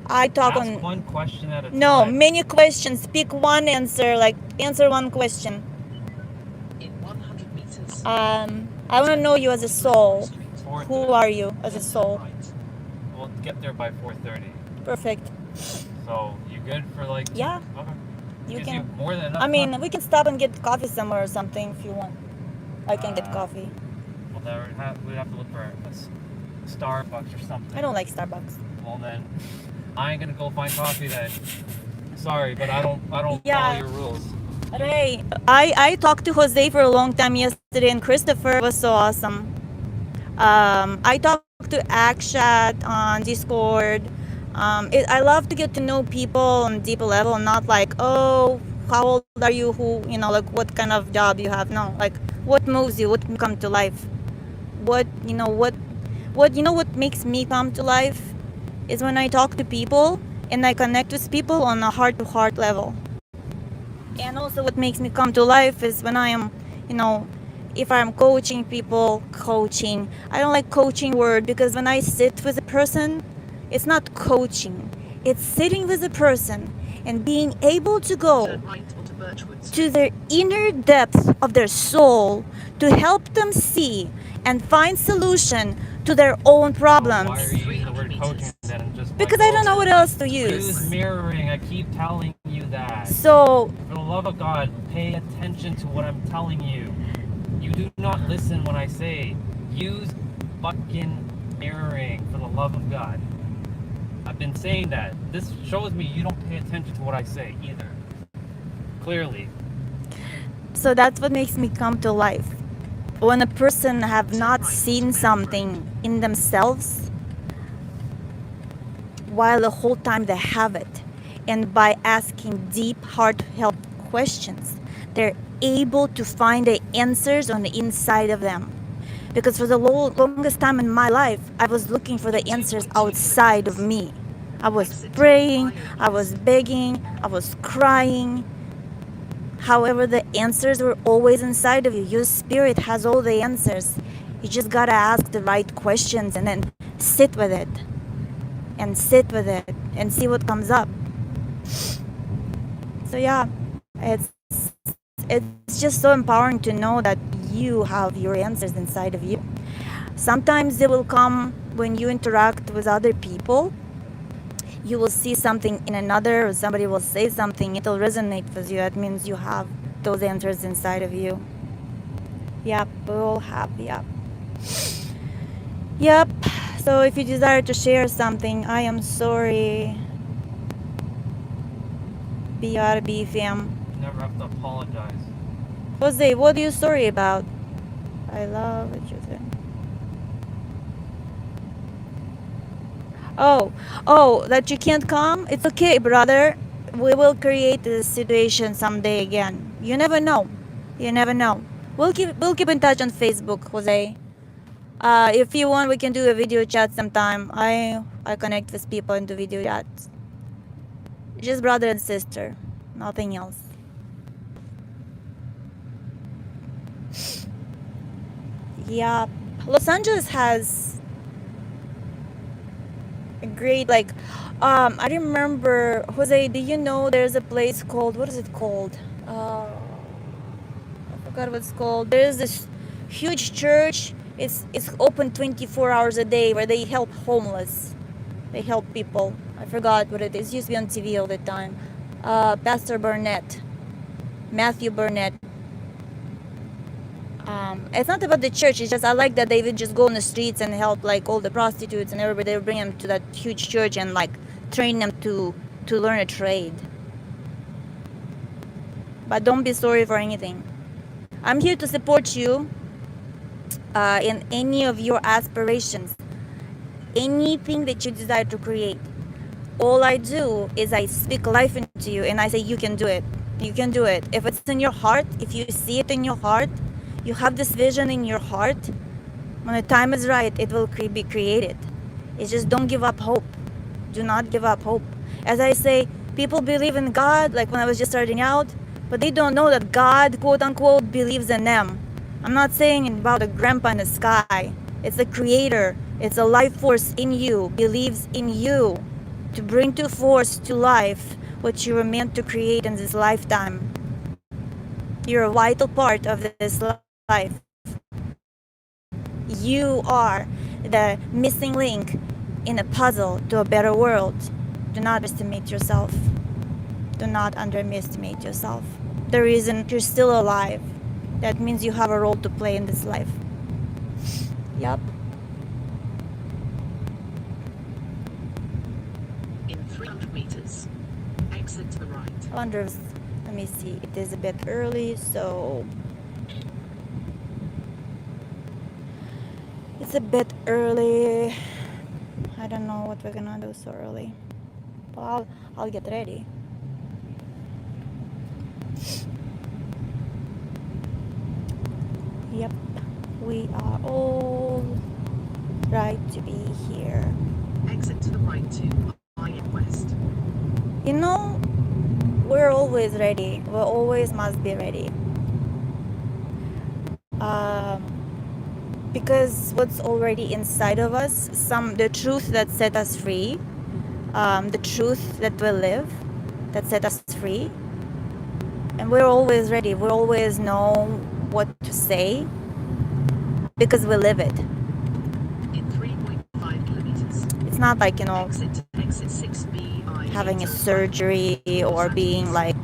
I talk Ask on one question at a time. no many questions. Pick one answer. Like answer one question. In 100 meters. I want to know you as a soul. Who are you as a soul? We'll get there by 4:30. Perfect. So you good for like? Yeah. Okay. You Gives can. more than enough I mean, time. we can stop and get coffee somewhere or something if you want. I can get coffee. Well, we'd have to look for a Starbucks or something. I don't like Starbucks. Well then, I ain't gonna go find coffee then. Sorry, but I don't Yeah. follow your rules. Ray, I talked to Jose for a long time yesterday, and Christopher was so awesome. I talked to Akshat on Discord. I love to get to know people on a deeper level, not like, oh, how old are you? Like what kind of job you have? No, like what moves you? What can come to life? What makes me come to life is when I talk to people and I connect with people on a heart-to-heart level. And also what makes me come to life is when I am, if I'm coaching people, I don't like coaching word because when I sit with a person, it's not coaching. It's sitting with a person and being able to go Turn right onto Birchwood to Street. their inner depths of their soul to help them see and find solution to their own problems. Why are you using the word coaching then? And just Because I don't know what else to use use. mirroring. I keep telling you that. So, For the love of God, pay attention to what I'm telling you. You do not listen when I say use fucking mirroring. For the love of God, I've been saying that. This shows me you don't pay attention to what I say either. Clearly. so that's what makes me come to life. When a person have not seen something in themselves, while the whole time they have it, and by asking deep, heartfelt questions, They're able to find the answers on the inside of them. Because for the longest time in my life, I was looking for the answers outside of me. I was praying, I was begging, I was crying. However, the answers were always inside of you. Your spirit has all the answers. You just gotta ask the right questions and then sit with it. And sit with it and see what comes up. So yeah, it's just so empowering to know that you have your answers inside of you. Sometimes they will come when you interact with other people. You will see something in another, or somebody will say something, it'll resonate with you. That means you have those answers inside of you. Yep, we all have, yep. Yep, so if you desire to share something, I am sorry. BRB fam. Never have to apologize. Jose, what are you sorry about? I love what you said. Oh, that you can't come? It's okay, brother. We will create this situation someday again. You never know. You never know. We'll keep in touch on Facebook, Jose. If you want, we can do a video chat sometime. I connect with people into video chats. Just brother and sister, nothing else. Yeah, Los Angeles has a great I remember, Jose, do you know there's a place called, what is it called? I forgot what it's called. There's this huge church. It's open 24 hours a day where they help homeless. They help people. I forgot what it is. It used to be on TV all the time. Pastor Burnett, Matthew Burnett. It's not about the church. It's just I like that they would just go on the streets and help like all the prostitutes and everybody. They would bring them to that huge church and like train them to learn a trade. But don't be sorry for anything. I'm here to support you in any of your aspirations, anything that you desire to create. All I do is I speak life into you and I say you can do it. You can do it. If it's in your heart, if you see it in your heart, you have this vision in your heart, when the time is right, it will be created. It's just don't give up hope. Do not give up hope. As I say, people believe in God, like when I was just starting out, but they don't know that God, quote unquote, believes in them. I'm not saying about a grandpa in the sky. It's the creator. It's a life force in you, believes in you to bring to force to life what you were meant to create in this lifetime. You're a vital part of this life. You are the missing link in a puzzle to a better world. Do not underestimate yourself. Do not underestimate yourself. The reason you're still alive, that means you have a role to play in this life. Yep. In 300 meters, exit to the right. I wonder if, let me see, it is a bit early, so it's a bit early. I don't know what we're gonna do so early. Well, I'll get ready. Yep, we are all right to be here. Exit to the right to I-N West. You know, we're always ready. We always must be ready. Because what's already inside of us, the truth that set us free, the truth that we live, that set us free, and we're always ready. We always know what to say because we live it. In 3.5 kilometers. It's not like, Exit 6B having a surgery or being like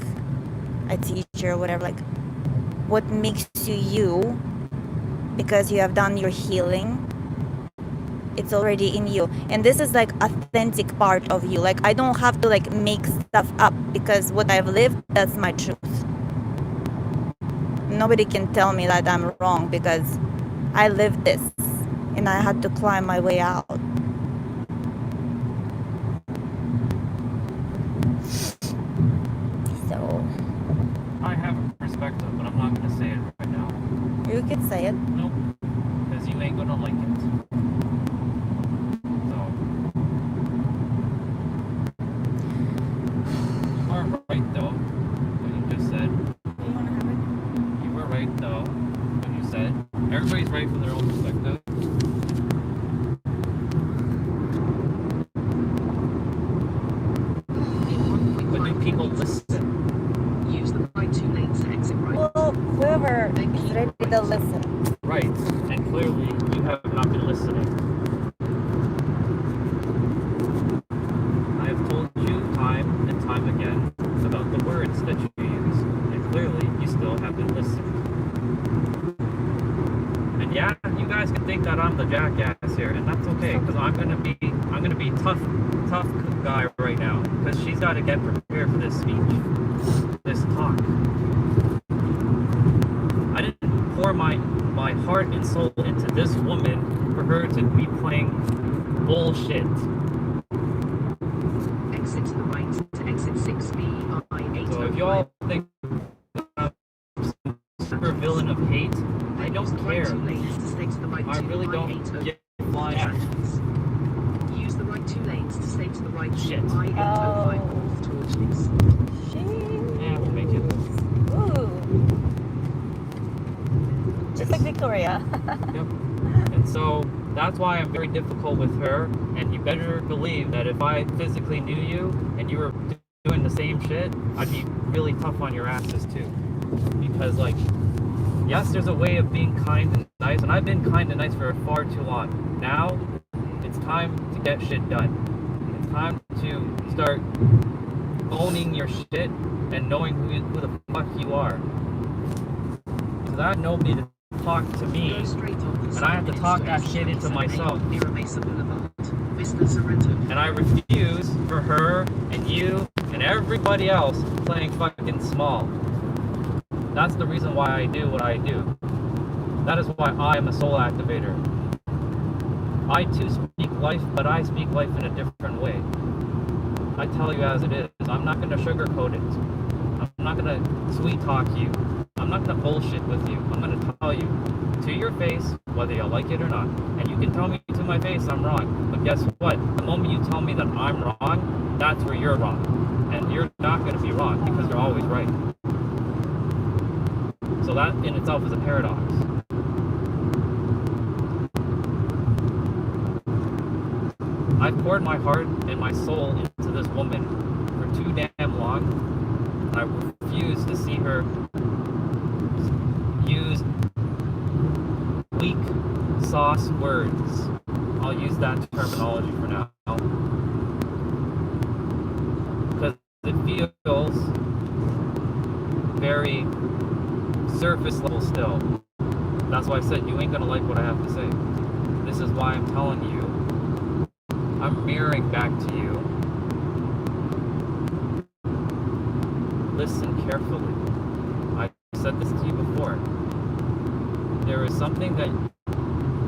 a teacher or whatever. Like, what makes you you, because you have done your healing, it's already in you. And this is like authentic part of you. Like, I don't have to like make stuff up, because what I've lived, that's my truth. Nobody can tell me that I'm wrong, because I lived this and I had to climb my way out. So I have a perspective say it. Nope. Because you ain't gonna like it. So. You are right though. What you just said. You want to have it? You were right though. What you said. Everybody's right from their own perspective. But do people listen? Use the right 2 lanes to exit right. Well, whoever is ready to listen. Right. And clearly you have not been listening. I have told you time and time again about the words that you use, and clearly you still haven't listened. And yeah, you guys can think that I'm the jackass here, and that's okay, because I'm gonna be tough guy right now, because she's got to get prepared for this speech, this talk. I didn't pour my heart and soul into this woman for her to be playing bullshit. Exit to the right to exit 6B I-805. So if y'all think I'm some super villain of hate, I don't care. I really don't get flying at. Use the right 2 lanes to stay to the right. Shit. I-805 north towards this. Yeah, we'll make it. Ooh. Just like Victoria. Yep. And so that's why I'm very difficult with her, and you better believe that if I physically knew you and you were doing the same shit, I'd be really tough on your asses too. Because like, yes, there's a way of being kind and nice, and I've been kind and nice for far too long. Now, it's time to get shit done. It's time to start owning your shit and knowing who the fuck you are. Because I have nobody to talk to me, and I have to talk that shit into myself. And I refuse for her and you and everybody else playing fucking small. That's the reason why I do what I do. That is why I am a soul activator. I too speak life, but I speak life in a different way. I tell you as it is. I'm not going to sugarcoat it. I'm not going to sweet talk you. I'm not going to bullshit with you. I'm going to tell you to your face whether you like it or not. And you can tell me to my face I'm wrong. But guess what? The moment you tell me that I'm wrong, that's where you're wrong. And you're not going to be wrong because you're always right. So that in itself is a paradox. I've poured my heart and my soul into this woman for too damn long, and I refuse to see her use weak sauce words. I'll use that terminology for now. Because it feels very surface level still. That's why I said you ain't gonna like what I have to say. This is why I'm telling you. I'm mirroring back to you. Listen carefully. I said this to you before. There is something that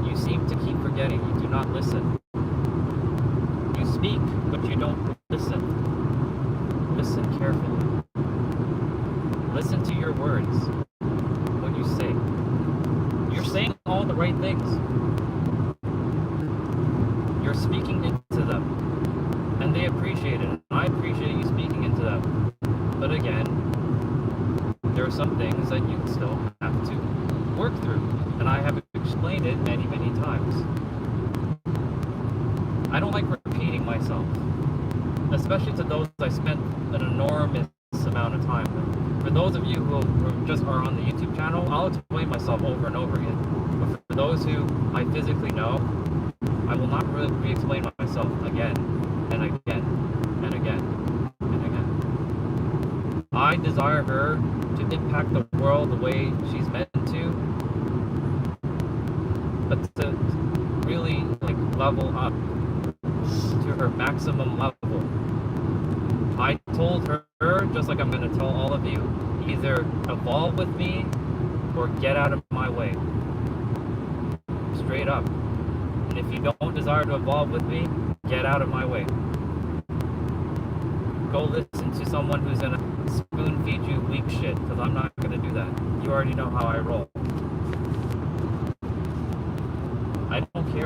you seem to keep forgetting. You do not listen. You speak, but you don't listen. Listen carefully. Listen to your words. What you say. You're saying all the right things. You're speaking into them, and they appreciate it. I appreciate you speaking into them. But again, there are some things that you still have to work through, and I have explained it many, many times. I don't like repeating myself, especially to those I spent an enormous amount of time with. For those of you who just are on the YouTube channel, I'll explain myself over and over again. But for those who I physically know, I will not really re-explain myself again and again and again and again. I desire her to impact the world the way she's meant to, but to really like level up to her maximum level. I told her, just like I'm going to tell all of you, either evolve with me or get out of my way. Straight up. And if you don't desire to evolve with me, get out of my way. Go listen to someone who's gonna spoon feed you weak shit, because I'm not gonna do that. You already know how I roll.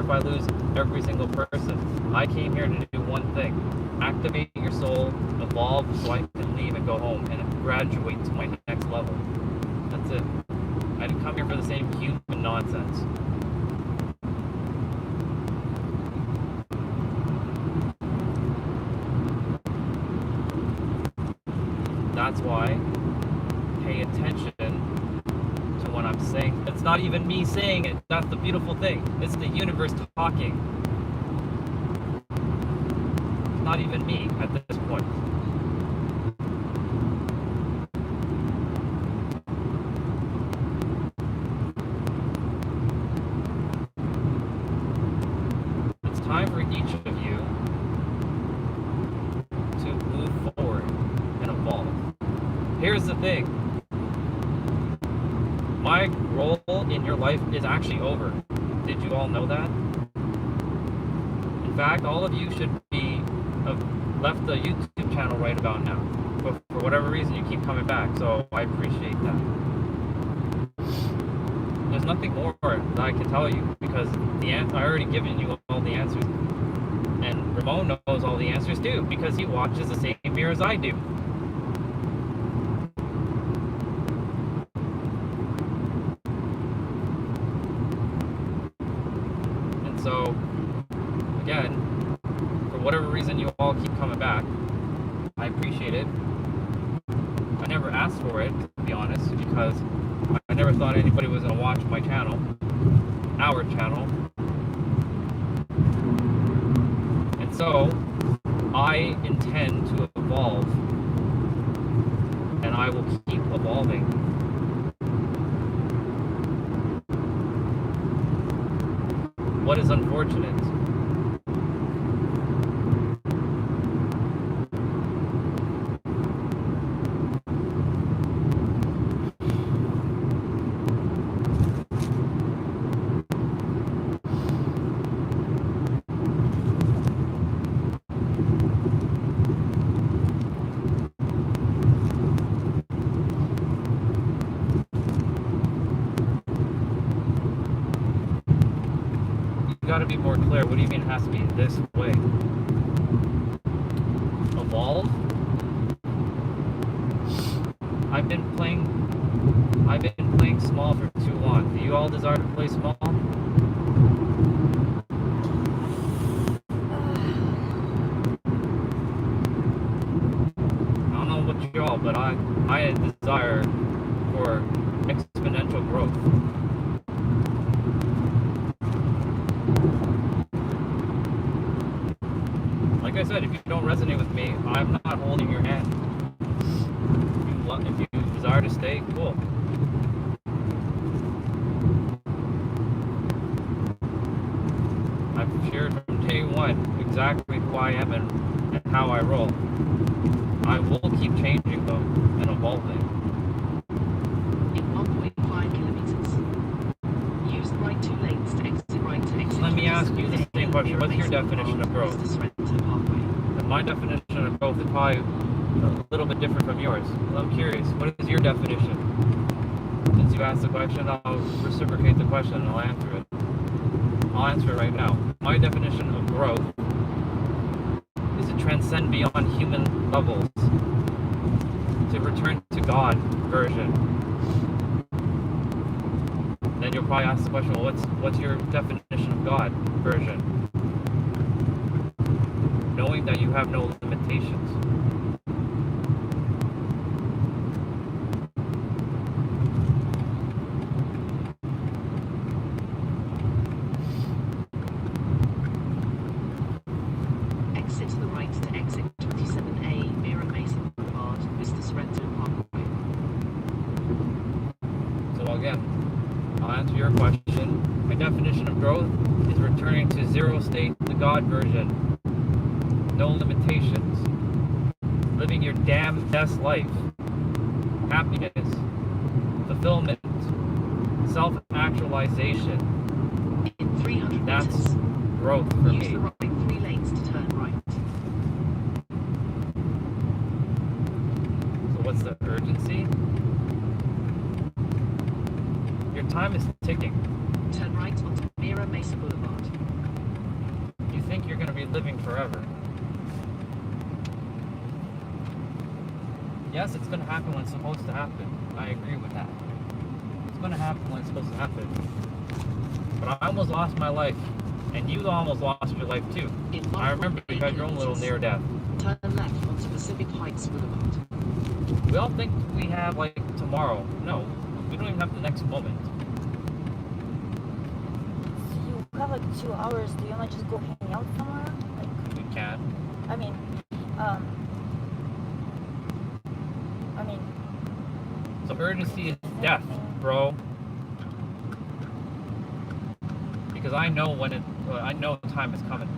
if I lose every single person. I came here to do one thing: activate your soul, evolve so I can leave and go home and graduate to my next level. That's it. I didn't come here for the same human nonsense. That's why pay attention to what I'm saying. It's not even me saying it. That's the beautiful thing. It's the universe talking. It's not even me at this point. It's time for each of you to move forward and evolve. Here's the thing. My role in your life is actually over. Did you all know that? In fact, all of you should be have left the YouTube channel right about now. But for whatever reason, you keep coming back, so I appreciate that. There's nothing more that I can tell you because I already given you all the answers. And Ramon knows all the answers too because he watches the same mirror as I do. So, again, for whatever reason you all keep coming back, I appreciate it. I never asked for it, to be honest, because I never thought anybody was going to watch my channel, our channel. And so, I intend to evolve, and I will keep evolving. What is unfortunate? Got to be more clear. What do you mean it has to be this way? Evolve? I've been playing small for too long. Do you all desire to play small? I don't know what you all, but I desire for exponential growth. Like I said, if you don't resonate with me, I'm not holding your hand. If you desire to stay, cool. I've shared from day one exactly who I am and how I roll. I will keep changing though and evolving. In 1.5 kilometers, use the right 2 lanes to exit right to exit. Let me ask you the same question. What's your definition of growth? And my definition of growth is probably a little bit different from yours. Well, I'm curious, what is your definition? Since you asked the question, I'll reciprocate the question and I'll answer it. I'll answer it right now. My definition of growth is to transcend beyond human levels, to return to God version. Then you'll probably ask the question, well, what's your definition of God version? Knowing that you have no limitations. Exit to the right to exit 27A, Mira Mason Boulevard, Mr. Sorrento Parkway. So again, I'll answer your question. My definition of growth is returning to zero state, the God version. No limitations. Living your damn best life. Happiness. Fulfillment. Self-actualization. In 300 That's meters, growth for use me. the right 3 lanes to turn right. So what's the urgency? Your time is ticking. Turn right onto Mira Mesa Boulevard. living forever. Yes, it's going to happen when it's supposed to happen. I agree with that. It's going to happen when it's supposed to happen. But I almost lost my life. And you almost lost your life too. I remember you had your own little near death. Turn left onto Pacific Heights Boulevard. We all think we have like tomorrow. No, we don't even have the next moment. So you have like 2 hours. Do you want to just go hang out somewhere? Like, We can. I mean, So urgency is death, bro. Because I know I know time is coming.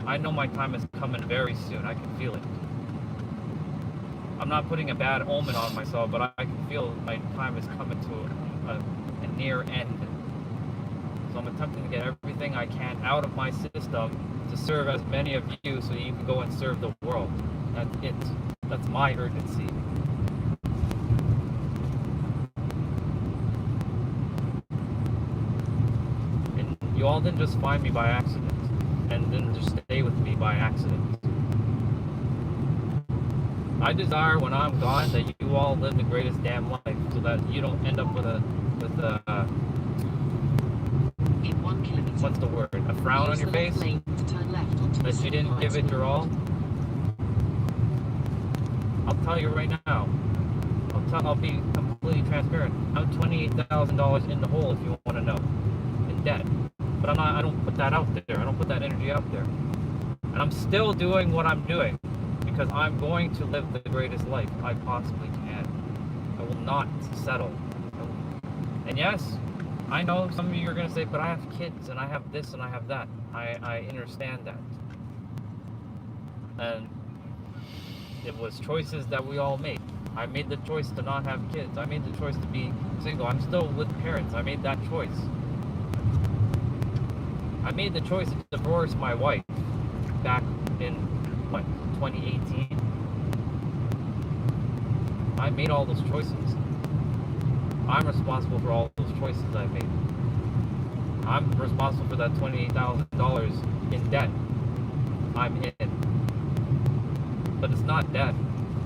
I know my time is coming very soon. I can feel it. I'm not putting a bad omen on myself, but I can feel my time is coming to a near end. So I'm attempting to get everything I can out of my system to serve as many of you so you can go and serve the world. That's it. That's my urgency. And you all didn't just find me by accident and didn't just stay with me by accident. I desire when I'm gone that you all live the greatest damn life so that you don't end up with a In 1 kilometer. what's the word? A frown on Use your the left face lane to turn left onto that you Pacific didn't give Heights it your all. Boulevard. I'll tell you right now. I'll be completely transparent. I'm $28,000 in the hole if you want to know, in debt. But I'm not. I don't put that out there. I don't put that energy out there. And I'm still doing what I'm doing because I'm going to live the greatest life I possibly can. I will not settle. And yes, I know some of you are going to say, but I have kids and I have this and I have that. I understand that. And it was choices that we all made. I made the choice to not have kids. I made the choice to be single. I'm still with parents. I made that choice. I made the choice to divorce my wife back in, 2018? I made all those choices. I'm responsible for all those choices I made. I'm responsible for that $28,000 in debt I'm in. But it's not debt.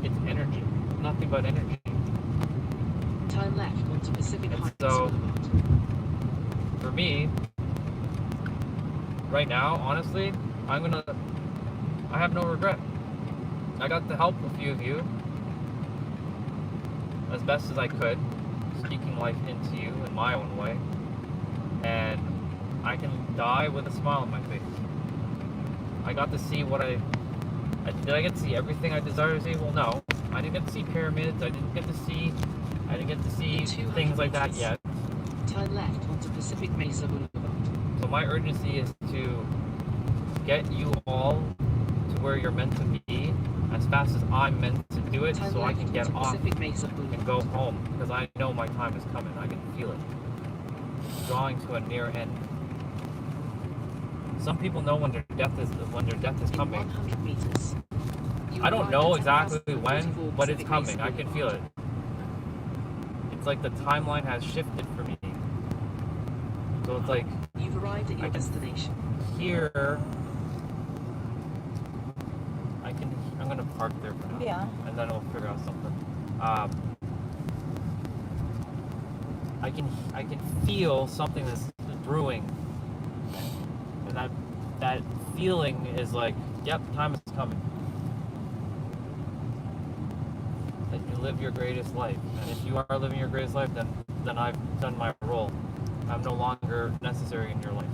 It's energy. Nothing but energy. Turn left onto Pacific Heights So- Boulevard. For me, right now, honestly, I have no regret. I got to help a few of you as best as I could, speaking life into you in my own way. And I can die with a smile on my face. I got to see did I get to see everything I desire to see? Well, no. I didn't get to see pyramids. I didn't get to see things like that yet. Turn left onto Pacific Mesa Boulevard. So my urgency is to get you all to where you're meant to be as fast as I'm meant to do it, Turn so I left can get onto off Pacific Mesa and Boulevard. go home, because I know my time is coming. I can feel it. Drawing to a near end. Some people know when their death is coming. In 100 meters. You I don't arrive know at exactly 10,044 when, but it's Pacific coming. Mesa I can feel it. It's like the timeline has shifted for me. So it's like Boulevard. You've arrived at your I can destination. here. I'm gonna park there for now. yeah. And then we'll figure out something. I can feel something that's brewing, and that feeling is like, yep, time is coming. That you live your greatest life, and if you are living your greatest life, then I've done my role. I'm no longer necessary in your life.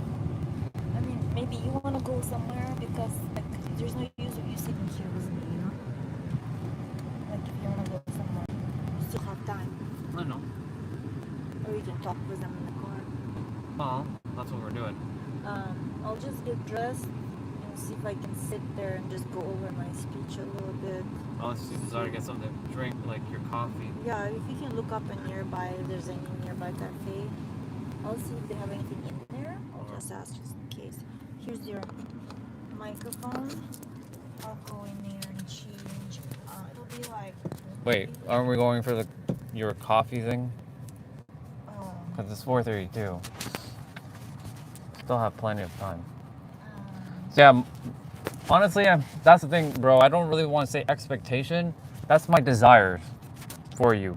I mean, maybe you want to go somewhere because like there's no use of you sitting here with me, you know? Like if you want to go somewhere, you still have time. I know. Or you can talk with them in the car. Well, that's what we're doing. I'll just get dressed and see if I can sit there and just go over my speech a little bit. Unless you desire to get something to drink, like your coffee. Yeah, if you can look up in nearby, if there's any nearby cafe. I'll see if they have anything in there. I'll just ask just in case. Here's your microphone. I'll go in there and change. It'll be like. Wait, aren't we going for your coffee thing? Um, Because it's 4:32. Still have plenty of time. Yeah, honestly, that's the thing, bro. I don't really want to say expectation. That's my desires for you.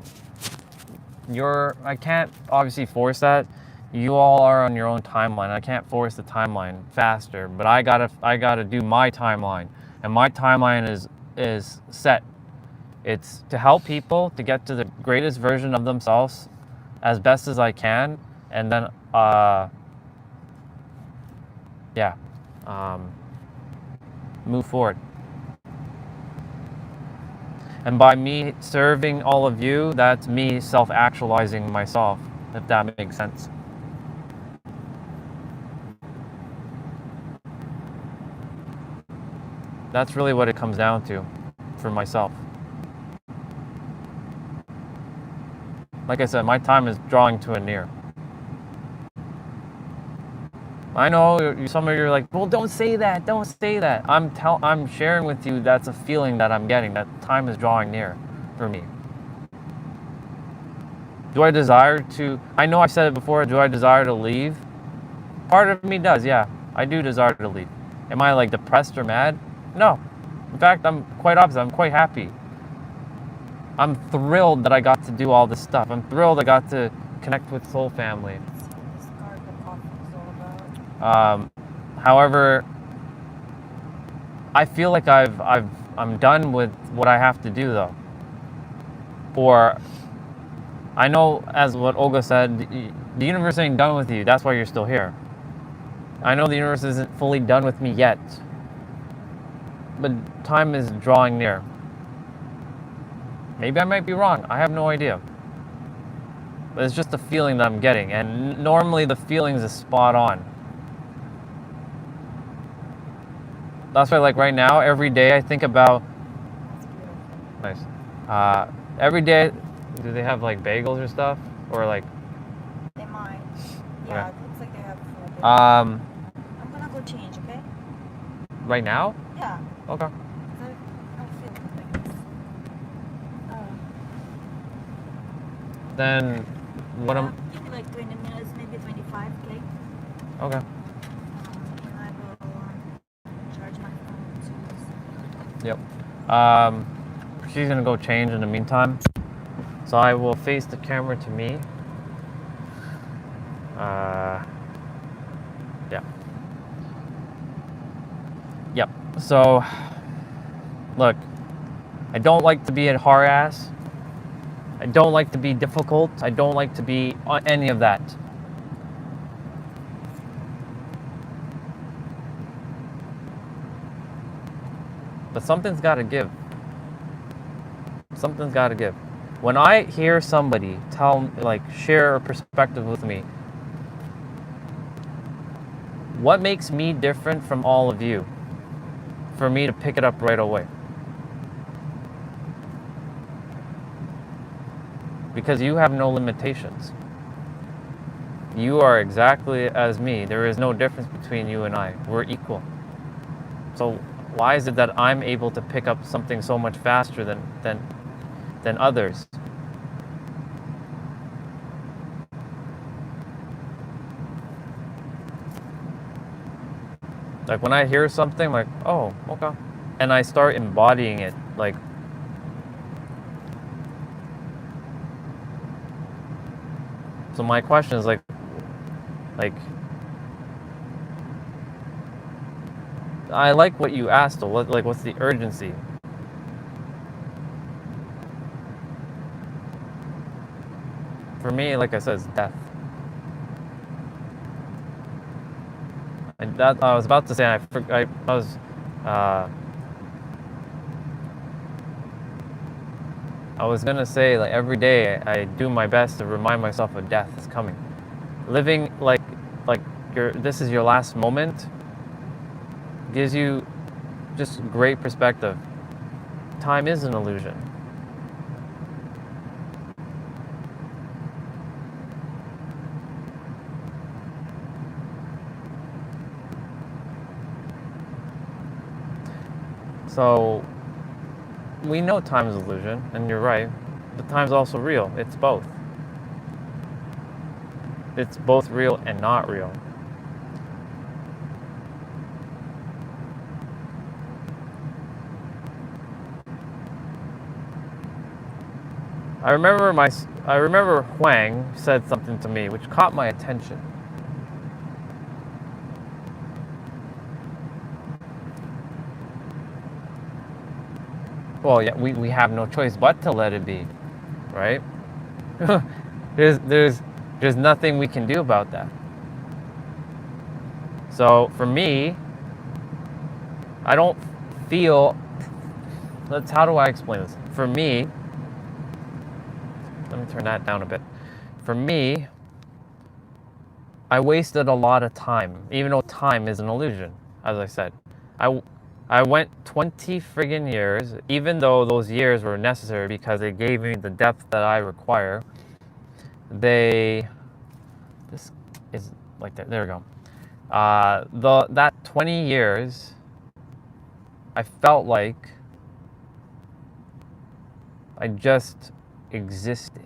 I can't obviously force that. You all are on your own timeline. I can't force the timeline faster, but I gotta do my timeline, and my timeline is set. It's to help people to get to the greatest version of themselves as best as I can, and then yeah, move forward. And by me serving all of you, that's me self-actualizing myself, if that makes sense. That's really what it comes down to for myself. Like I said, my time is drawing to a near. I know some of you are like, well, don't say that, don't say that. I'm sharing with you that's a feeling that I'm getting, that time is drawing near for me. Do I desire to, I know I've said it before, do I desire to leave? Part of me does, yeah. I do desire to leave. Am I like depressed or mad? No. In fact, I'm quite opposite. I'm quite happy. I'm thrilled that I got to do all this stuff. I'm thrilled I got to connect with Soul Family. However, I feel like I'm done with what I have to do though. Or I know, as what Olga said, the universe ain't done with you. That's why you're still here. I know the universe isn't fully done with me yet, but time is drawing near. Maybe I might be wrong. I have no idea. But it's just a feeling that I'm getting, and normally the feelings is spot on. That's why, like right now, every day I think about. Nice. Every day, do they have like bagels or stuff, or like? They might. Yeah, okay. It looks like they have food. I'm gonna go change, okay? Right now? Yeah. Okay. I feel like this. Then, what am? Give me like 20 minutes, maybe 25, okay? Okay. And I will charge my phone. Yep. She's gonna go change in the meantime, so I will face the camera to me. Yeah. Yep. So, look, I don't like to be a hard ass. I don't like to be difficult. I don't like to be any of that. But something's got to give. Something's got to give. When I hear somebody share a perspective with me, what makes me different from all of you for me to pick it up right away? Because you have no limitations. You are exactly as me. There is no difference between you and I. We're equal. So why is it that I'm able to pick up something so much faster than others? Like when I hear something, I'm like, oh, okay. And I start embodying it, like, so my question is like, I like what you asked, though. What's the urgency? For me, like I said, it's death. And that I was about to say, I was gonna say, like, every day I do my best to remind myself of death is coming. Living like this is your last moment gives you just great perspective. Time is an illusion. So we know time is an illusion, and you're right, but time's also real. It's both. It's both real and not real. I remember Huang said something to me which caught my attention. Well, yeah, we have no choice but to let it be, right? there's nothing we can do about that. So for me, I don't feel. How do I explain this? For me, let me turn that down a bit. For me, I wasted a lot of time, even though time is an illusion, as I said. I went 20 friggin' years, even though those years were necessary because they gave me the depth that I require. This is like that. There we go. That 20 years, I felt like I just existed.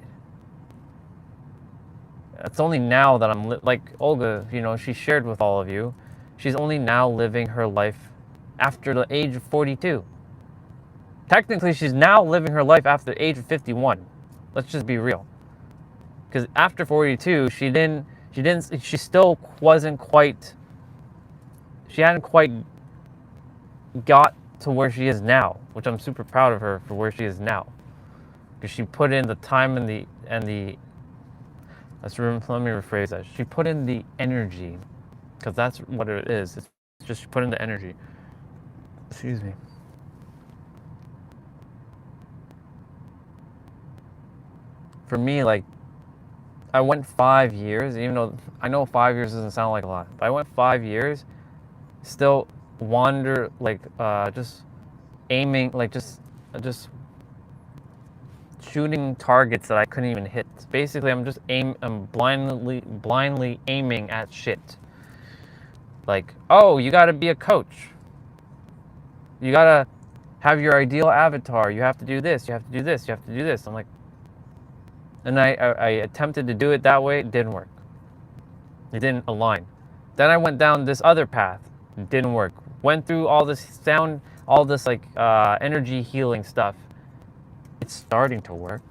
It's only now that I'm like Olga, she shared with all of you. She's only now living her life after the age of 42. Technically, she's now living her life after the age of 51. Let's just be real. Because after 42, she still wasn't quite, she hadn't quite got to where she is now, which I'm super proud of her for where she is now. Because she put in the time and the let me rephrase that. She put in the energy, because that's what it is. It's just she put in the energy. Excuse me. For me, like, I went 5 years, even though I know 5 years doesn't sound like a lot, but I went 5 years, still just aiming, just shooting targets that I couldn't even hit. Basically, I'm blindly aiming at shit. Like, oh, you gotta be a coach. You gotta have your ideal avatar. You have to do this, you have to do this, you have to do this. I'm like, and I attempted to do it that way, it didn't work. It didn't align. Then I went down this other path, it didn't work. Went through all this energy healing stuff. It's starting to work.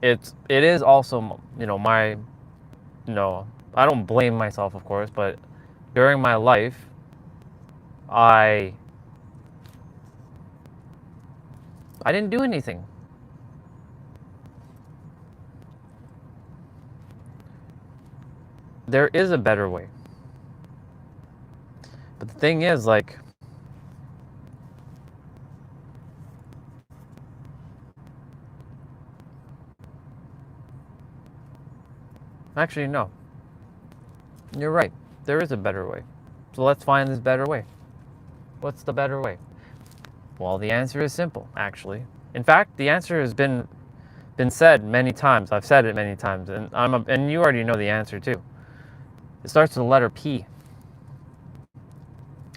It is also, my, I don't blame myself, of course, but during my life, I didn't do anything. There is a better way. But the thing is, like, actually, no. You're right. There is a better way. So let's find this better way. What's the better way? Well, the answer is simple, actually. In fact, the answer has been said many times. I've said it many times, and and you already know the answer too. It starts with the letter P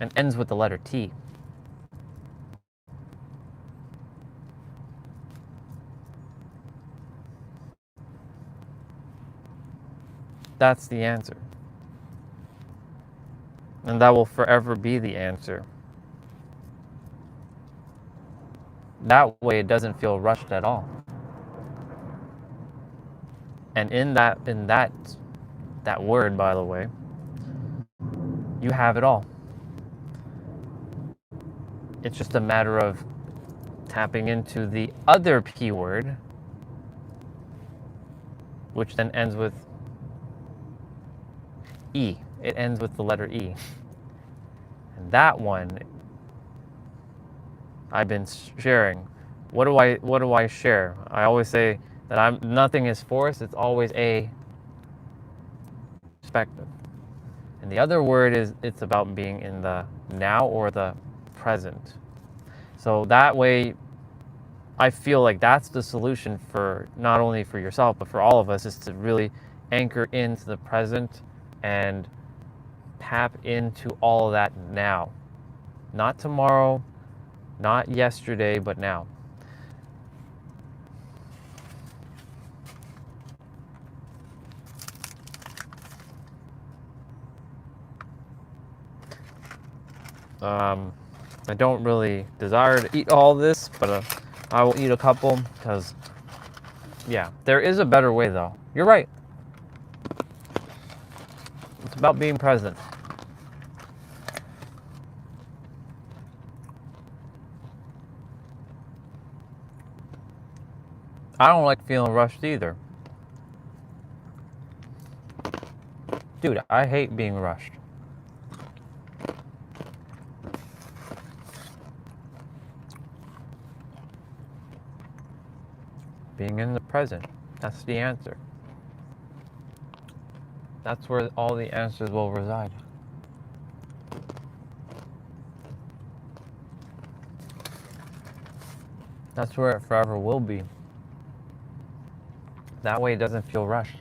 and ends with the letter T. That's the answer. And that will forever be the answer. That way it doesn't feel rushed at all. And in that word, by the way, you have it all. It's just a matter of tapping into the other P word, which then ends with E. It ends with the letter E. And that one I've been sharing. What do I share? I always say that nothing is forced, it's always a perspective. And the other word is, it's about being in the now or the present. So that way, I feel like that's the solution for not only for yourself, but for all of us, is to really anchor into the present and tap into all of that now. Not tomorrow, not yesterday, but now. I don't really desire to eat all this, but I will eat a couple because, yeah, there is a better way though. You're right. It's about being present. I don't like feeling rushed either. Dude, I hate being rushed. Being in the present, that's the answer. That's where all the answers will reside. That's where it forever will be. That way it doesn't feel rushed.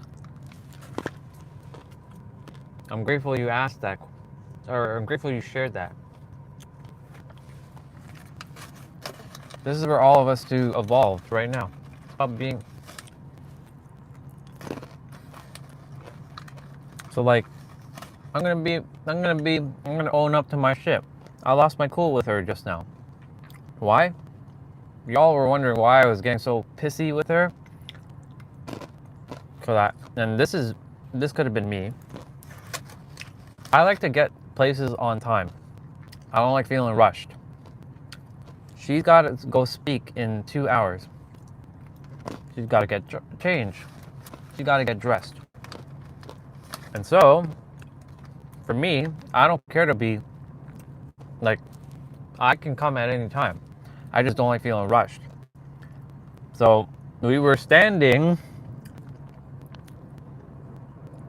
I'm grateful you asked that, or I'm grateful you shared that. This is where all of us do evolve right now. It's about being. So like, I'm gonna own up to my shit. I lost my cool with her just now. Why? Y'all were wondering why I was getting so pissy with her. For that, and this could have been me. I like to get places on time. I don't like feeling rushed. She's got to go speak in 2 hours. She's got to get changed. She's got to get dressed. And so, for me, I don't care to be, like, I can come at any time. I just don't like feeling rushed. So, we were standing,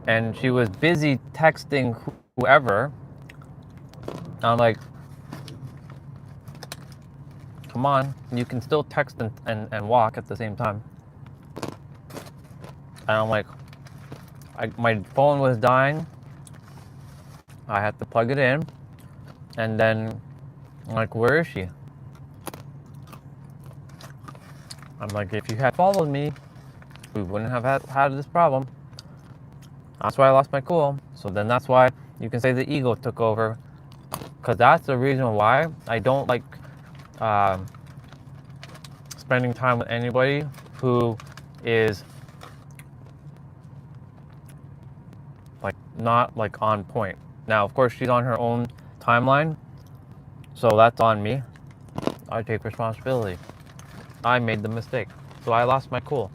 and she was busy texting whoever. I'm like, come on, you can still text and walk at the same time. And I'm like, my phone was dying. I had to plug it in. And then, I'm like, where is she? I'm like, if you had followed me, we wouldn't have had this problem. That's why I lost my cool. So then that's why you can say the ego took over. Because that's the reason why I don't like spending time with anybody who is like not like on point. Now, of course, she's on her own timeline. So that's on me. I take responsibility. I made the mistake. So I lost my cool.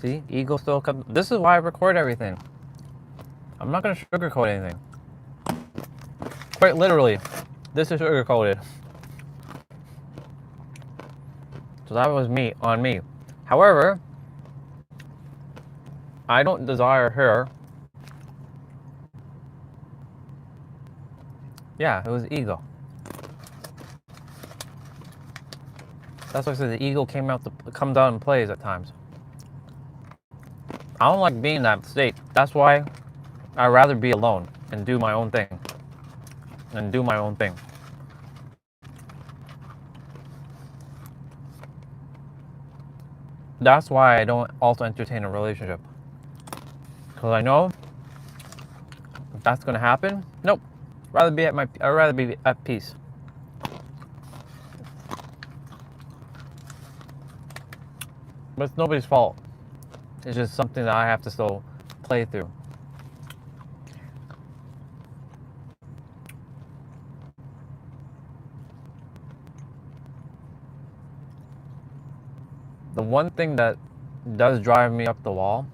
See, ego still comes. This is why I record everything. I'm not going to sugarcoat anything. Quite literally, this is sugarcoated. So that was me, on me. However, I don't desire her. Yeah, it was ego. That's why I said the ego come down and plays at times. I don't like being in that state. That's why I'd rather be alone and do my own thing. That's why I don't also entertain a relationship. Because I know if that's gonna happen, nope. I'd rather be at peace. But it's nobody's fault. It's just something that I have to still play through. The one thing that does drive me up the wall,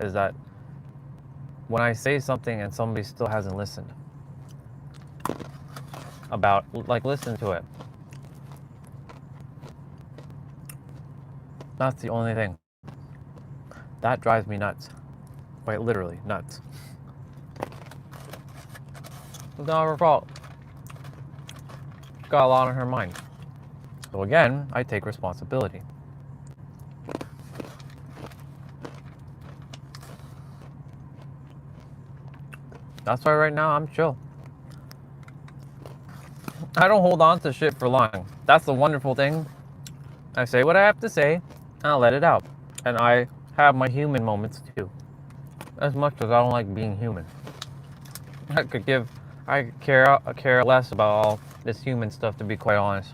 is that when I say something and somebody still hasn't listened. Listen to it. That's the only thing. That drives me nuts. Quite literally, nuts. It's not her fault. She's got a lot on her mind. So again, I take responsibility. That's why right now I'm chill. I don't hold on to shit for long. That's the wonderful thing. I say what I have to say, and I'll let it out. And I have my human moments too. as much as I don't like being human. I could care less about all this human stuff, to be quite honest.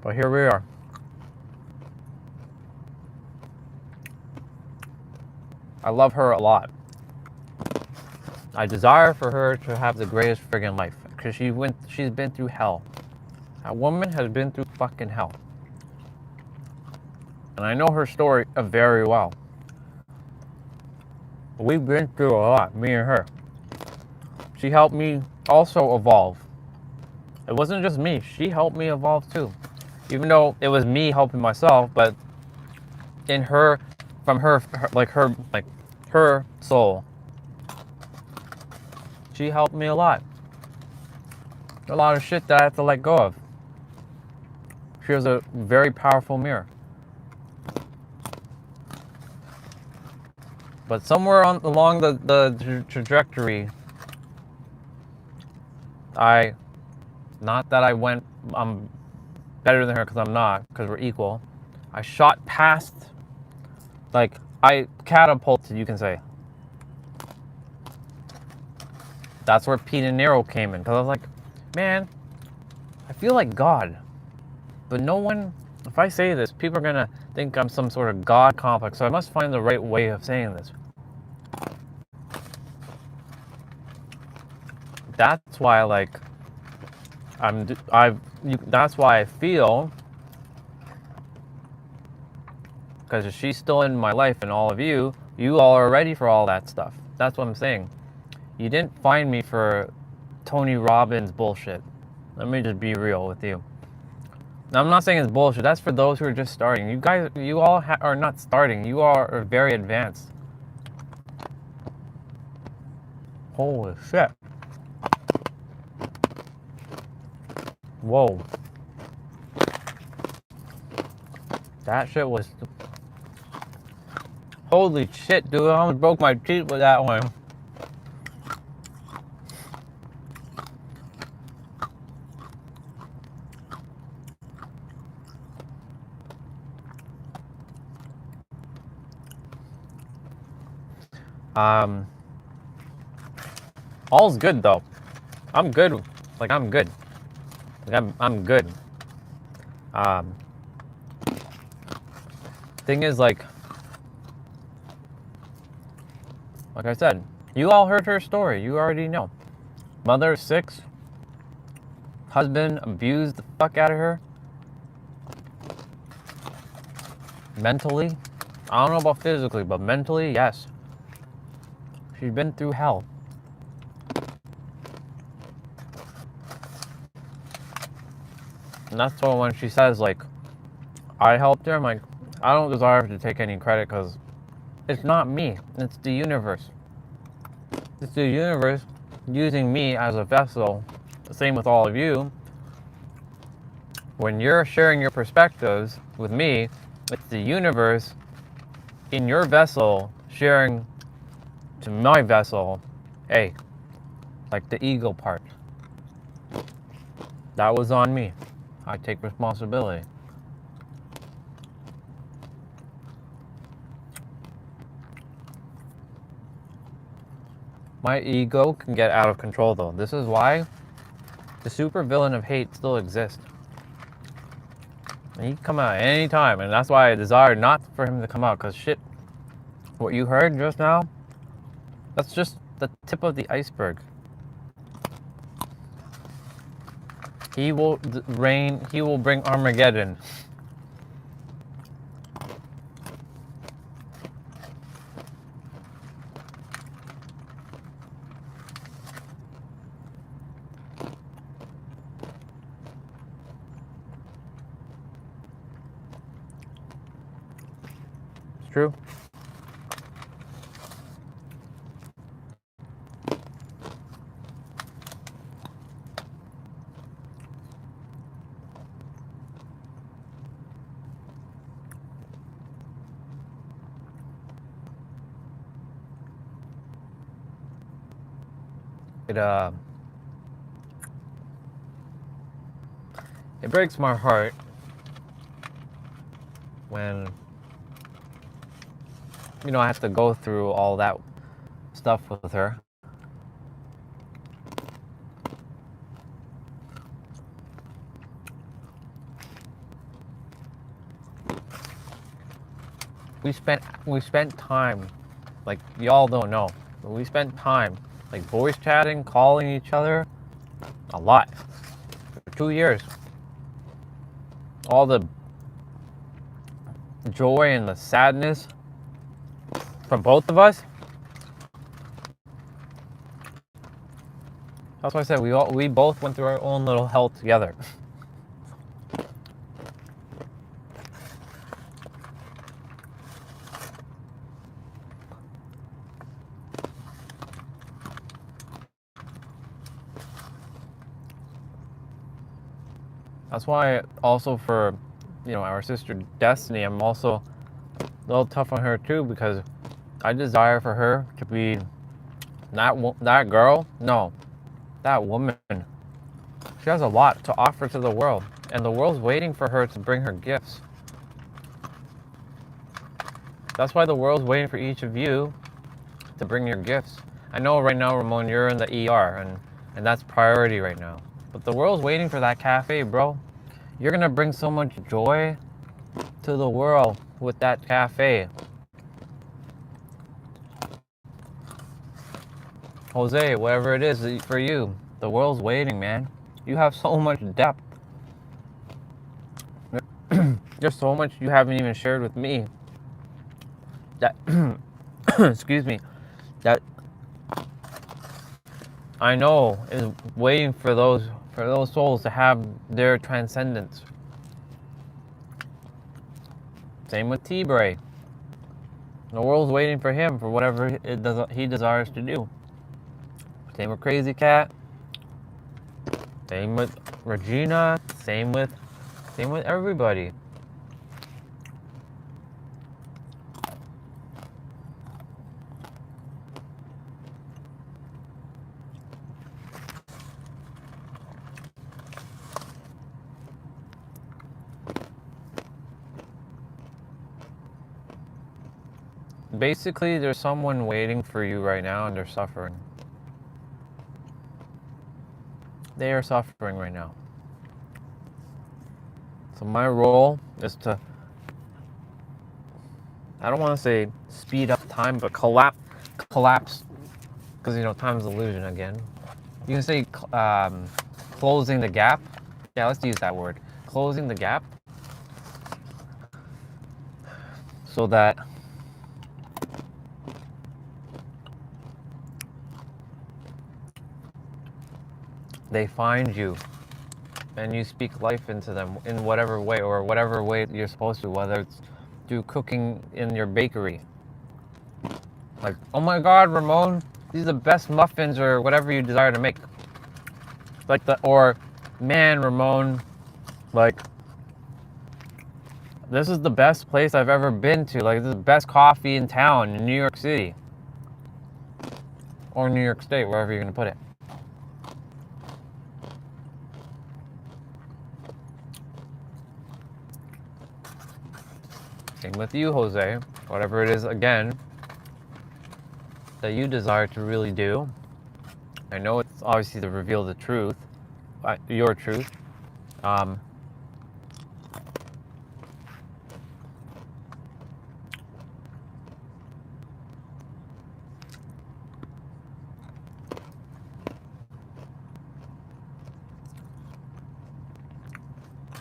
But here we are. I love her a lot. I desire for her to have the greatest friggin' life, because she's been through hell. That woman has been through fucking hell. And I know her story very well. We've been through a lot, me and her. She helped me also evolve. It wasn't just me, she helped me evolve too. Even though it was me helping myself, but in her, from her soul, she helped me a lot. A lot of shit that I have to let go of. She was a very powerful mirror. But somewhere along the trajectory, not that I'm better than her, because I'm not, because we're equal. I shot past, I catapulted, you can say. That's where Pete and Nero came in, because I was like, man, I feel like God. But no one, if I say this, people are going to think I'm some sort of God complex, so I must find the right way of saying this. That's why, that's why I feel, because she's still in my life, and all of you all are ready for all that stuff. That's what I'm saying. You didn't find me for Tony Robbins bullshit. Let me just be real with you. Now, I'm not saying it's bullshit. That's for those who are just starting. You guys, you all are not starting. You all are very advanced. Holy shit. Whoa. That shit was... Holy shit, dude. I almost broke my teeth with that one. All's good though. I'm good. I'm good. I'm good. Thing is, like I said, you all heard her story. You already know. Mother of 6. Husband abused the fuck out of her. Mentally. I don't know about physically, but mentally, yes. She's been through hell. And that's why when she says, I helped her, I'm like, I don't deserve to take any credit, because it's not me. It's the universe. It's the universe using me as a vessel. The same with all of you. When you're sharing your perspectives with me, it's the universe in your vessel sharing to my vessel, hey, the ego part. That was on me. I take responsibility. My ego can get out of control though. This is why the super villain of hate still exists. And he can come out any time, and that's why I desire not for him to come out, because shit, what you heard just now, that's just the tip of the iceberg. He will bring Armageddon. It's true. It breaks my heart when I have to go through all that stuff with her. We spent time, like y'all don't know, but we spent time like voice chatting, calling each other a lot for 2 years. All the joy and the sadness from both of us. That's why I said we both went through our own little hell together. That's why also for, our sister Destiny, I'm also a little tough on her too, because I desire for her to be that girl. No, that woman. She has a lot to offer to the world, and the world's waiting for her to bring her gifts. That's why the world's waiting for each of you to bring your gifts. I know right now, Ramon, you're in the ER, and that's priority right now. But the world's waiting for that cafe, bro. You're gonna bring so much joy to the world with that cafe. Jose, whatever it is for you, the world's waiting, man. You have so much depth. There's so much you haven't even shared with me. That, excuse me, that I know is waiting for those souls to have their transcendence. Same with T-Bray. The world's waiting for him for whatever he desires to do. Same with Crazy Cat. Same with Regina. Same with everybody. Basically, there's someone waiting for you right now, and they're suffering. They are suffering right now. So my role is to, I don't want to say speed up time, but collapse, because time's illusion again. You can say closing the gap. Yeah, let's use that word. Closing the gap, so that they find you and you speak life into them in whatever way, or whatever way you're supposed to, whether it's through cooking in your bakery. Like, oh my God, Ramon, these are the best muffins, or whatever you desire to make. Or, man, Ramon, like, this is the best place I've ever been to. Like, this is the best coffee in town in New York City. Or New York State, wherever you're gonna put it. Same with you, Jose. Whatever it is, again, that you desire to really do. I know it's obviously to reveal the truth, your truth.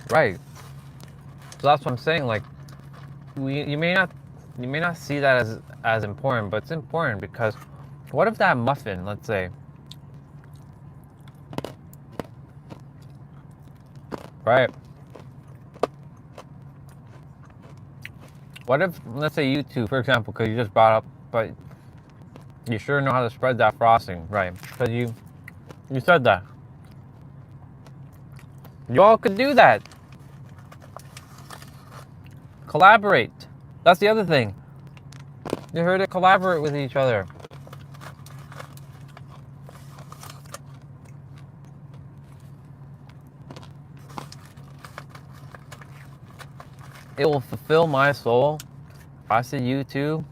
Right. So that's what I'm saying. Like, you may not see that as important, but it's important, because what if that muffin, let's say, right? What if, let's say you two, for example, because you just brought up, but you sure know how to spread that frosting, right? Because you said that. You all could do that. Collaborate. That's the other thing. You're here to collaborate with each other. It will fulfill my soul if I see you two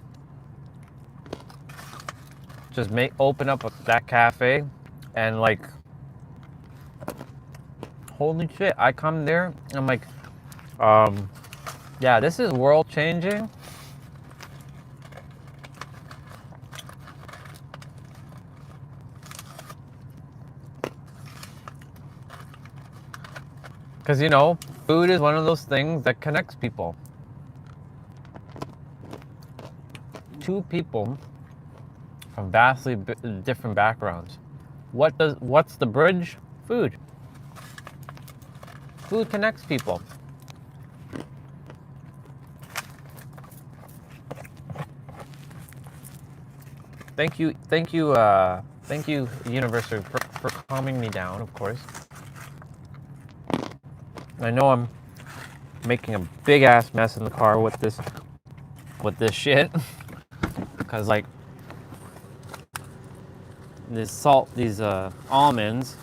just open up that cafe, and like, holy shit, I come there, and I'm like, yeah, this is world changing. Because, you know, food is one of those things that connects people. Two people from vastly different backgrounds. What's the bridge? Food. Food connects people. Thank you, universe, for calming me down, of course. I know I'm making a big ass mess in the car with this shit, because like these almonds.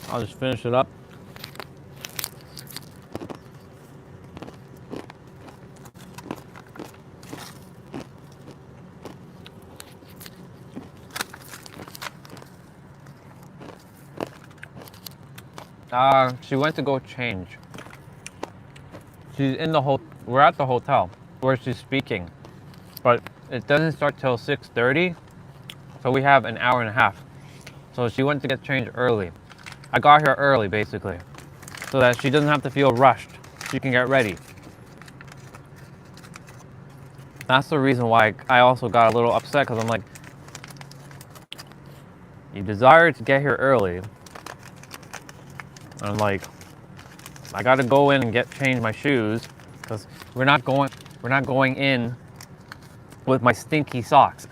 I'll just finish it up. She went to go change. She's in the we're at the hotel where she's speaking, but it doesn't start till 6:30, so we have an hour and a half. So she went to get changed early. I got here early, basically, so that she doesn't have to feel rushed. She can get ready. That's the reason why I also got a little upset, because I'm like, you desire to get here early. I'm like, I gotta go in and change my shoes, because we're not going in with my stinky socks.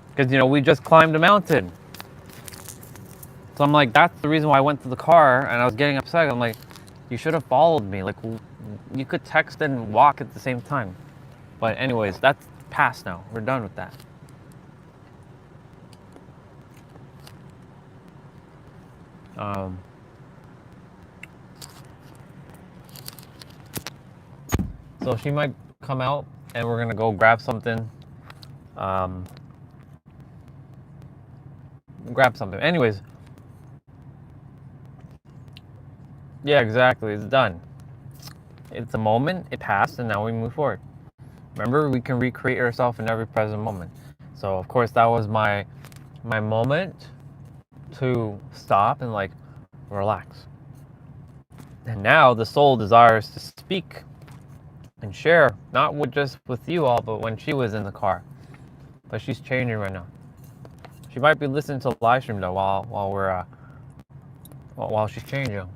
Because, you know, we just climbed a mountain. So I'm like, that's the reason why I went to the car, and I was getting upset. I'm like, you should have followed me. Like, you could text and walk at the same time. But anyways, that's past now. We're done with that. So she might come out, and we're gonna go grab something. Anyways, yeah, exactly. It's done. It's a moment. It passed, and now we move forward. Remember, we can recreate ourselves in every present moment. So of course, that was my moment to stop and like relax. And now the soul desires to speak and share, not just with you all, but when she was in the car. But she's changing right now. She might be listening to the live stream though while she's changing.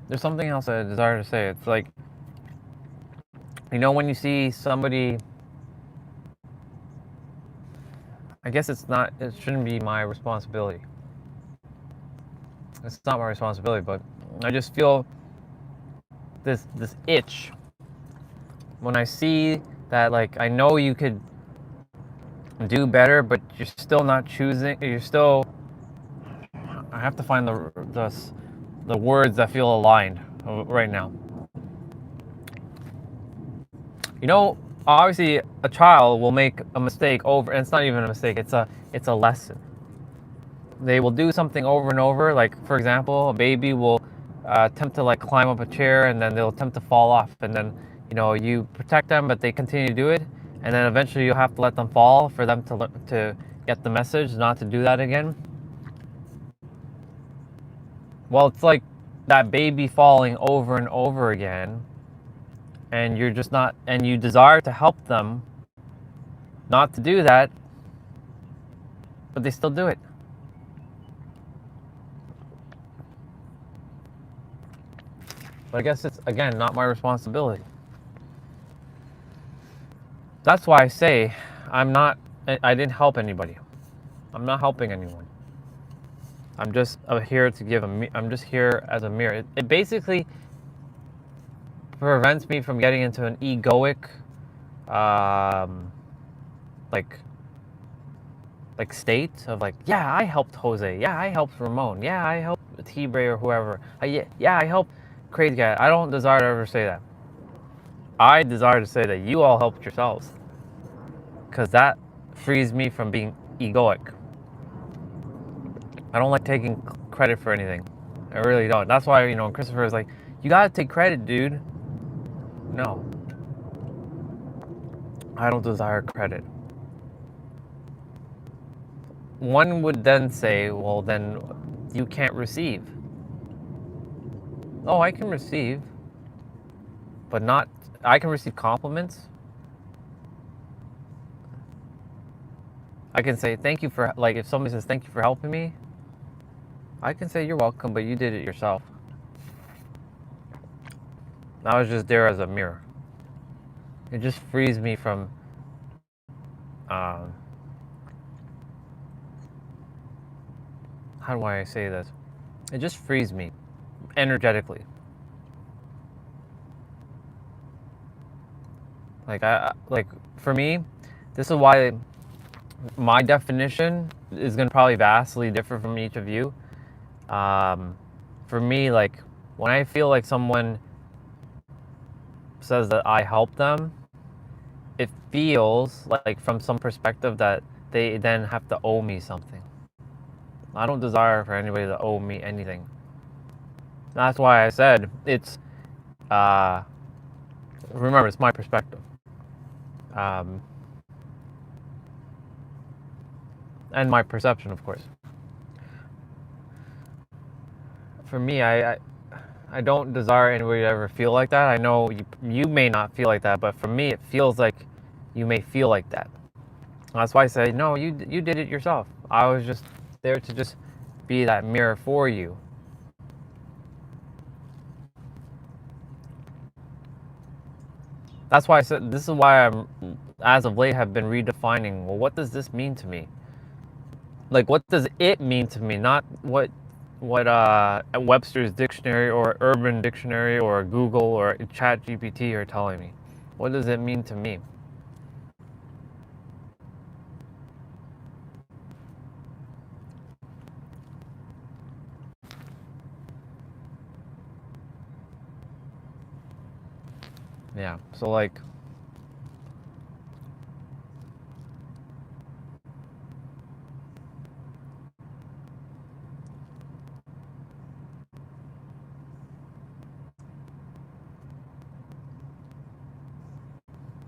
There's something else I desire to say. It's like, you know, when you see somebody, I guess it shouldn't be my responsibility. It's not my responsibility, but I just feel this itch when I see that, like, I know you could do better, but you're still not choosing. I have to find the words that feel aligned right now. You know, obviously a child will make a mistake over, and it's not even a mistake, it's a lesson. They will do something over and over. Like, for example, a baby will attempt to like climb up a chair, and then they'll attempt to fall off, and then, you know, you protect them, but they continue to do it, and then eventually you'll have to let them fall for them to get the message not to do that again. Well, it's like that baby falling over and over again, and you're just not, and you desire to help them not to do that, but they still do it. But I guess it's, again, not my responsibility. That's why I say I didn't help anybody. I'm not helping anyone. I'm just here to give I'm just here as a mirror. It basically prevents me from getting into an egoic, like state of like, yeah, I helped Jose, yeah, I helped Ramon, yeah, I helped T-Bray or whoever, yeah, I helped Crazy Guy. I don't desire to ever say that. I desire to say that you all helped yourselves, because that frees me from being egoic. I don't like taking credit for anything. I really don't. That's why, Christopher is like, you gotta take credit, dude. No. I don't desire credit. One would then say, well, then you can't receive. Oh, I can receive, but not, I can receive compliments. I can say thank you for, like, if somebody says thank you for helping me, I can say you're welcome, but you did it yourself. I was just there as a mirror. It just frees me from, how do I say this? It just frees me energetically. Like for me, this is why my definition is going to probably vastly differ from each of you. For me, like, when I feel like someone says that I help them, it feels like from some perspective that they then have to owe me something. I don't desire for anybody to owe me anything. That's why I said it's, remember, it's my perspective. And my perception, of course. For me, I don't desire anybody to ever feel like that. I know you may not feel like that, but for me, it feels like you may feel like that. That's why I say, no, you did it yourself. I was just there to just be that mirror for you. That's why I said, this is why I'm, as of late, have been redefining, well, what does this mean to me? Like, what does it mean to me? Not what Webster's dictionary or Urban Dictionary or Google or ChatGPT are telling me. What does it mean to me? Yeah, so like,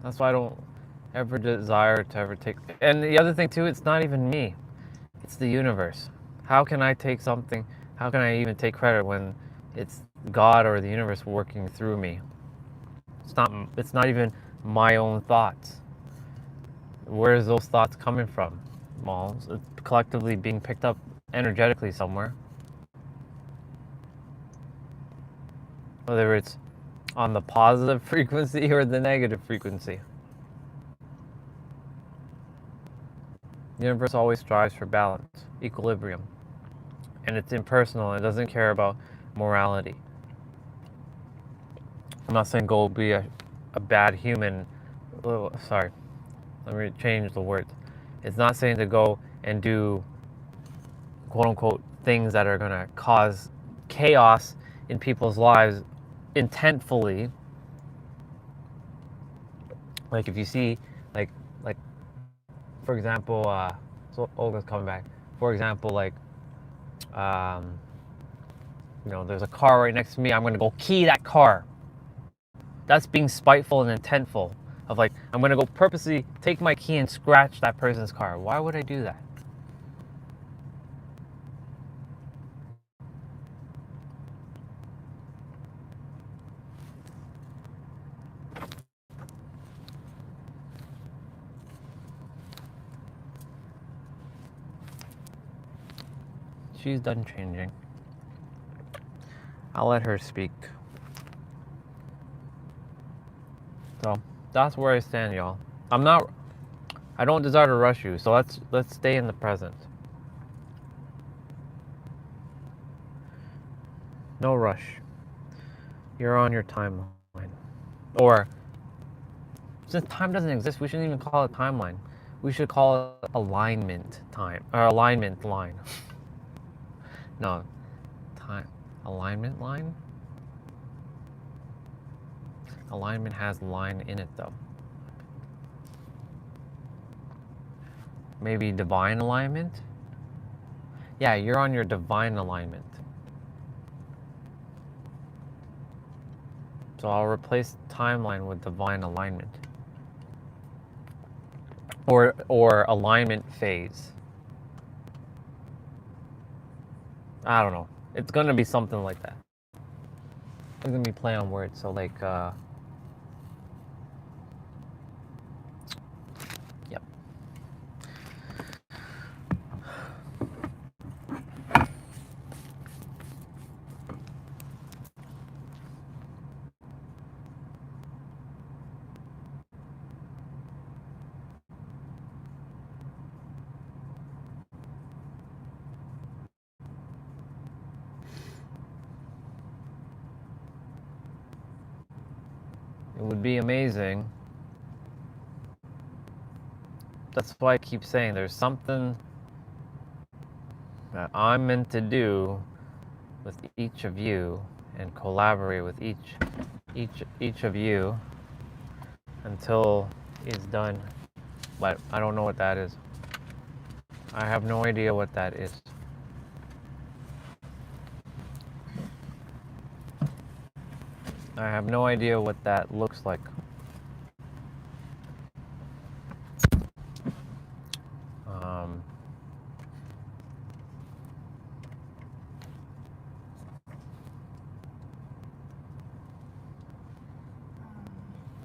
that's why I don't ever desire to ever take, and the other thing too, it's not even me, it's the universe. How can I take something, how can I even take credit when it's God or the universe working through me? It's not even my own thoughts. Where is those thoughts coming from? Well, it's collectively being picked up energetically somewhere. Whether it's on the positive frequency or the negative frequency. The universe always strives for balance, equilibrium. And it's impersonal, and it doesn't care about morality. I'm not saying go be a bad human. Oh, sorry, let me change the words. It's not saying to go and do quote unquote things that are gonna cause chaos in people's lives intentfully. Like if you see, like for example, so Olga's coming back. For example, like, there's a car right next to me. I'm gonna go key that car. That's being spiteful and intentful. Of like, I'm gonna go purposely take my key and scratch that person's car. Why would I do that? She's done changing. I'll let her speak. So that's where I stand, y'all. I don't desire to rush you, so let's stay in the present. No rush. You're on your timeline. Or, since time doesn't exist, we shouldn't even call it timeline. We should call it alignment time, or alignment line. No, time, alignment line? Alignment has line in it though. Maybe divine alignment? Yeah, you're on your divine alignment. So I'll replace timeline with divine alignment. Or alignment phase. I don't know. It's gonna be something like that. It's gonna be play on words. So like, yep. It would be amazing. That's why I keep saying there's something that I'm meant to do with each of you and collaborate with each of you until it's done. But I don't know what that is. I have no idea what that is. I have no idea what that looks like. It's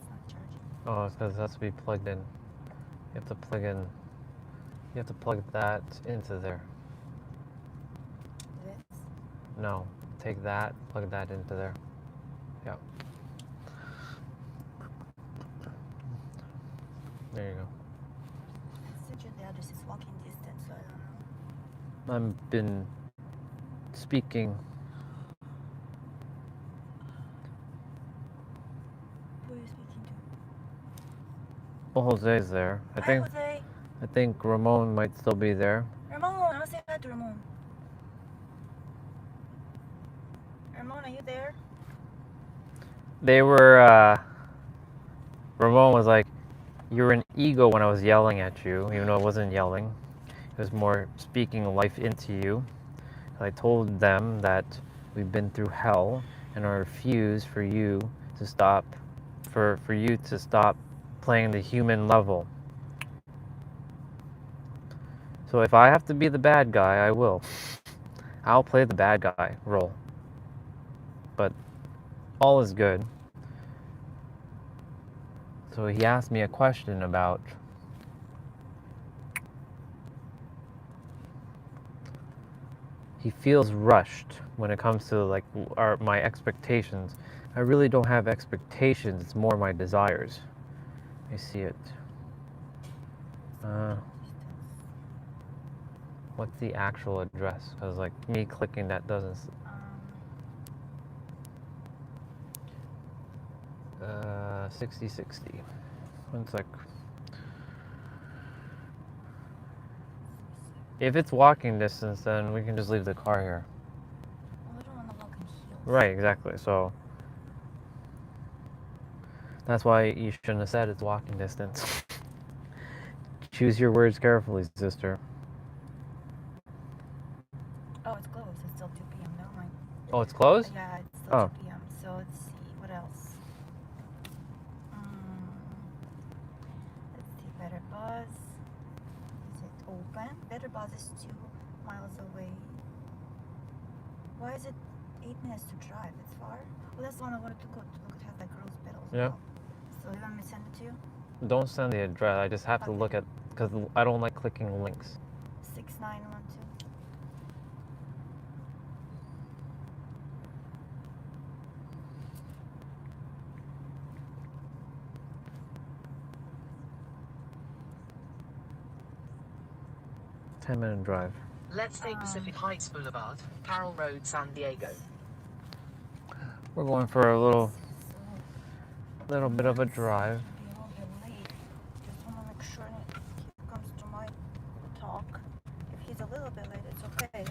not charging. Oh, it's because it has to be plugged in. You have to plug in. You have to plug that into there. This? No, take that, plug that into there. Yeah. There you go. It said the address is walking distance, so I don't know. I've been speaking. Who are you speaking to? Well, Jose's there. Hi, Jose. I think Ramon might still be there. Ramon, I want to say hi to Ramon. Ramon, are you there? They were, Ramon was like, you were an ego when I was yelling at you, even though I wasn't yelling. It was more speaking life into you. I told them that we've been through hell and I refuse for you to stop, for you to stop playing the human level. So if I have to be the bad guy, I will. I'll play the bad guy role. But all is good. So he asked me a question about he feels rushed when it comes to like my expectations. I really don't have expectations, it's more my desires. I see it. What's the actual address? Because like me clicking that doesn't. 6060. 1 sec. If it's walking distance, then we can just leave the car here. Well, I don't want to walk in heels. Right, exactly. So that's why you shouldn't have said it's walking distance. Choose your words carefully, sister. Oh, it's closed. It's still 2 p.m. Never mind. Oh, it's closed? Yeah, it's still 2 p.m. So let's see. What else? Let's see. Better Buzz. Is it open? Better Buzz is 2 miles away. Why is it 8 minutes to drive? It's far. Well, that's the one I wanted to go to. Look, it has like rose petals. Yeah. Well. So you want me to send it to you? Don't send the address. I just have to look at, because I don't like clicking links. 6912. Ten-minute drive. Let's take Pacific Heights Boulevard, Carroll Road, San Diego. We're going for a little So bit of a drive. be a little bit late. Just want to make sure he comes to my talk. If he's a little bit late, it's okay.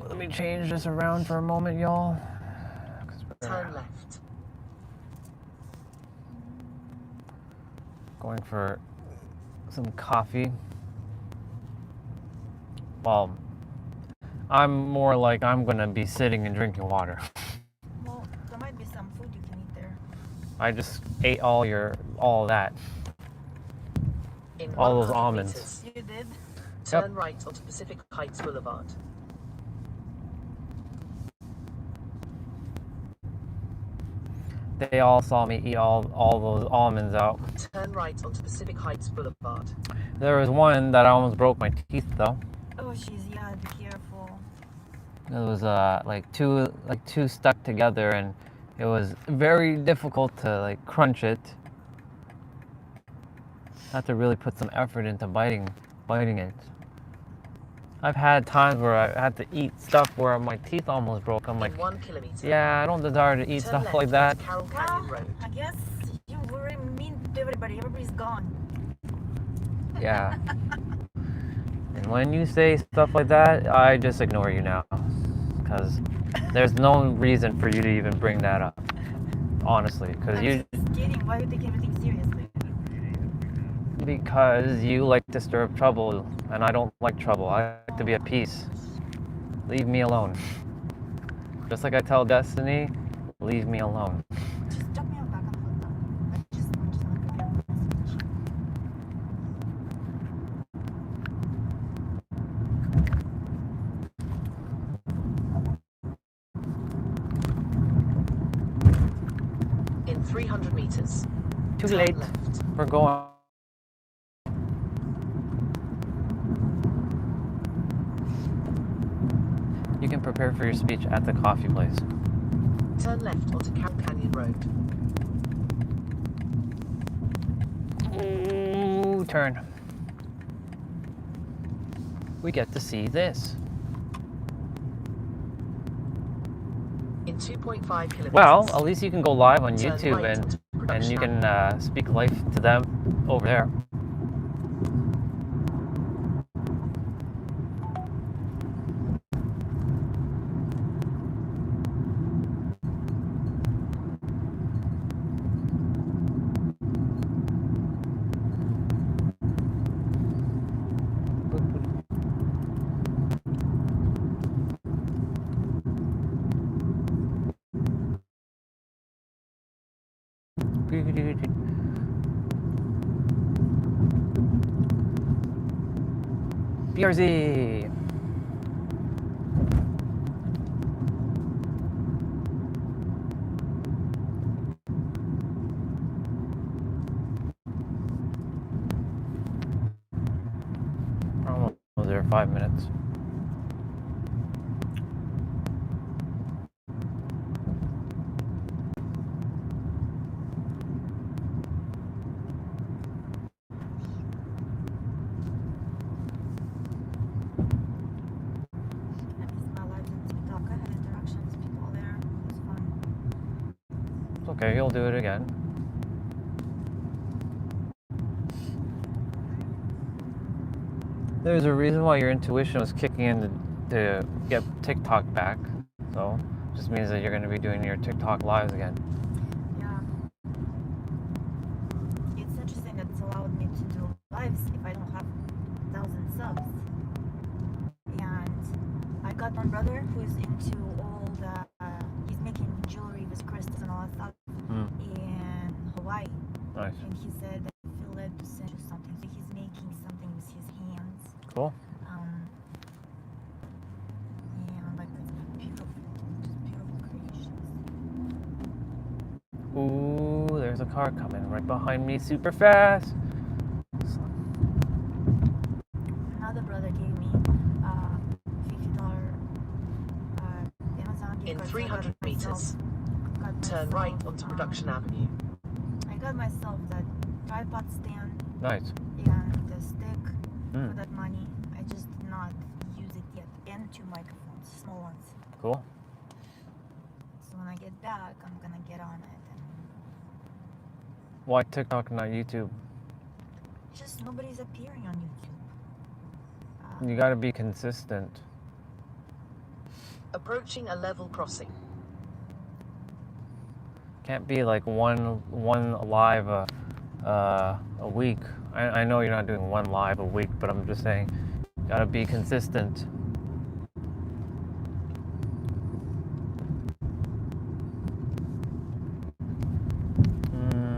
Let me change this around for a moment, y'all. Turn left. Going for some coffee. Well, I'm more like I'm gonna be sitting and drinking water. Well, there might be some food you can eat there. I just ate all that. In All those 100 almonds. meters, You did? turn right onto Pacific Heights Boulevard. They all saw me eat all those almonds out. Turn right onto Pacific Heights Boulevard. There was one that I almost broke my teeth though. Oh, jeez, yeah, be careful. It was like two stuck together, and it was very difficult to like crunch it. I have to really put some effort into biting it. I've had times where I had to eat stuff where my teeth almost broke. I'm like, In 1 kilometer, yeah, I don't desire to eat turn stuff left like that. onto Carroll Well, Canyon Road. I guess you were mean to everybody. Everybody's gone. Yeah. And when you say stuff like that, I just ignore you now, because there's no reason for you to even bring that up. Honestly, because I'm just kidding. Why are you taking everything seriously? Because you like to stir up trouble, and I don't like trouble. I like to be at peace. Leave me alone. Just like I tell Destiny, leave me alone. Just drop me out back on the phone. I just want to prepare a message. In 300 meters, Too turn late. left. We're going. You can prepare for your speech at the coffee place. Turn left onto Carroll Canyon Road. Ooh, turn. We get to see this. In 2.5 kilometers. Well, at least you can go live on turn YouTube right and onto you Production can speak life to them over there. BRZ. Almost there, 5 minutes. I missed my life in TikTok. I had interactions with people there. It was fun. It's okay, you'll do it again. There's a reason why your intuition was kicking in to get TikTok back. So, just means that you're going to be doing your TikTok lives again. Yeah. It's interesting that it's allowed me to do lives if I don't have 1,000 subs. And I got one brother who's into all the, he's making jewelry with crystals and all that stuff in Hawaii. Nice. And he said that I feel led to send you something. So he's making something with his hands. Cool. And like it's beautiful, just beautiful creations. Ooh, there's a car coming right behind me super fast. Another brother gave me $50 Amazon gift In card. So I got 300 meters, turn myself, right onto Production Avenue. I got myself that tripod stand Nice. and the stick for that money. I just did not use it yet. and 2 microphones, small ones. Cool. So when I get back, I'm gonna get on it. And Why TikTok, not YouTube? just nobody's appearing on YouTube. You gotta be consistent. Approaching a level crossing. Can't be like one live a week. I know you're not doing 1 live a week, but I'm just saying, gotta be consistent.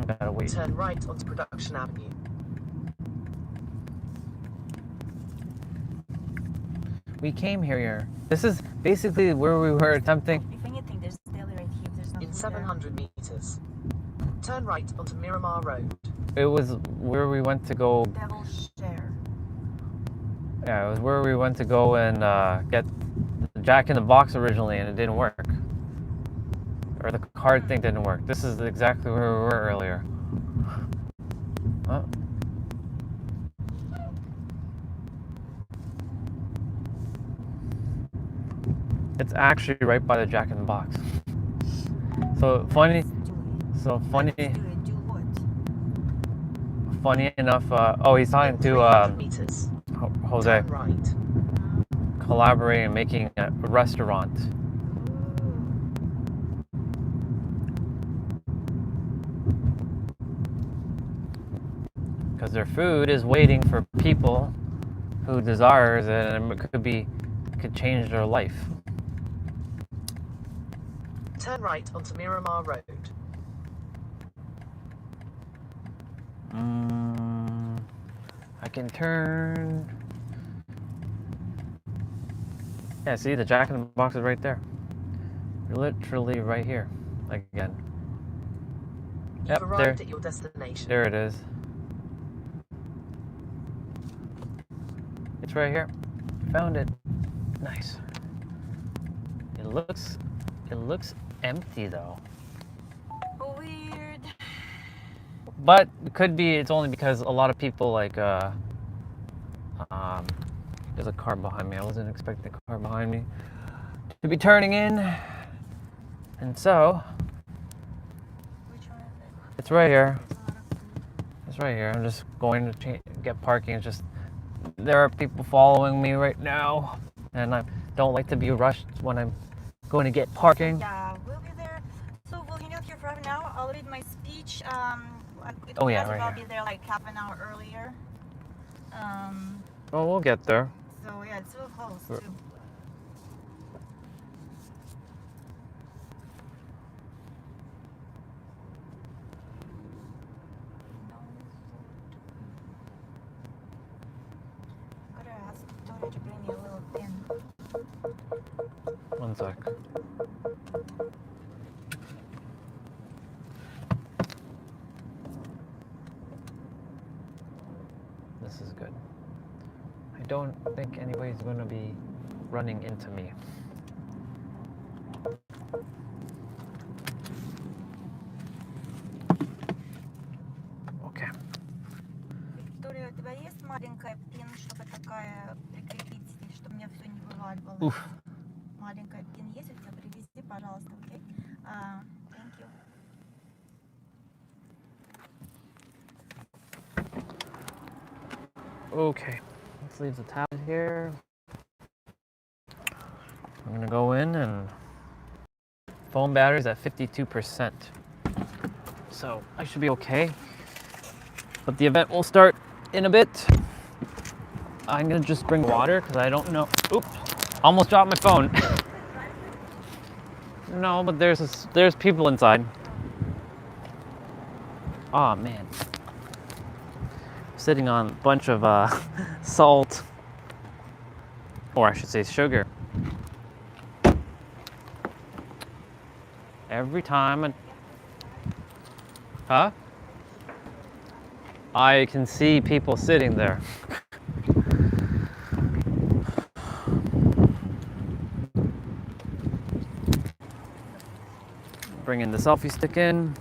Gotta wait. Turn right onto Production Avenue. We came here. This is basically where we were attempting. If anything, there's a deli right here. There's nothing In 700 meters. Turn right onto Miramar Road. It was where we went to go. there. Devil's Share. Yeah, it was where we went to go and get the Jack in the Box originally, and it didn't work. Or the card thing didn't work. This is exactly where we were earlier. Oh. It's actually right by the Jack in the Box. So funny. So funny. Do what? Funny enough. Oh, he's talking In to 300 meters. Jose. Turn right. Collaborating, making a restaurant. Because their food is waiting for people who desires it, and it could change their life. Turn right onto Miramar Road. I can turn. Yeah, see, the Jack in the Box is right there. Literally right here. Again. You've arrived at your destination. There it is. It's right here. Found it. Nice. It looks empty though. Weird. But it could be it's only because a lot of people like there's a car behind me. I wasn't expecting a car behind me to be turning in. And so Which one is it? it's right here. There's a lot of food. It's right here. I'm just going to get parking. It's just there are people following me right now, and I don't like to be rushed when I'm going to get parking. Yeah, we'll be there. So we'll hang out here for half an hour. I'll read my speech. Oh, yeah, I'll right be here. there like half an hour earlier. Oh, we'll get there. So yeah, it's so close Sure. too. I'm gonna ask Victoria to bring me a little pin. 1 sec. This is good. I don't think anybody's going to be running into me. Okay. Виктория, у тебя есть маленькая пин, чтобы такая прикрепить здесь, чтобы мне все не вываливалось? Уф. Маленькая пин есть у тебя? Привези, пожалуйста, окей? Thank you. Okay. Let's leave the tab here. I'm going to go in and phone battery's at 52%. So I should be okay. But the event will start in a bit. I'm gonna just bring water because I don't know. Oops, almost dropped my phone. No, but there's people inside. Oh man, sitting on a bunch of salt, or I should say sugar. Every time, huh? I can see people sitting there. Bringing the selfie stick in.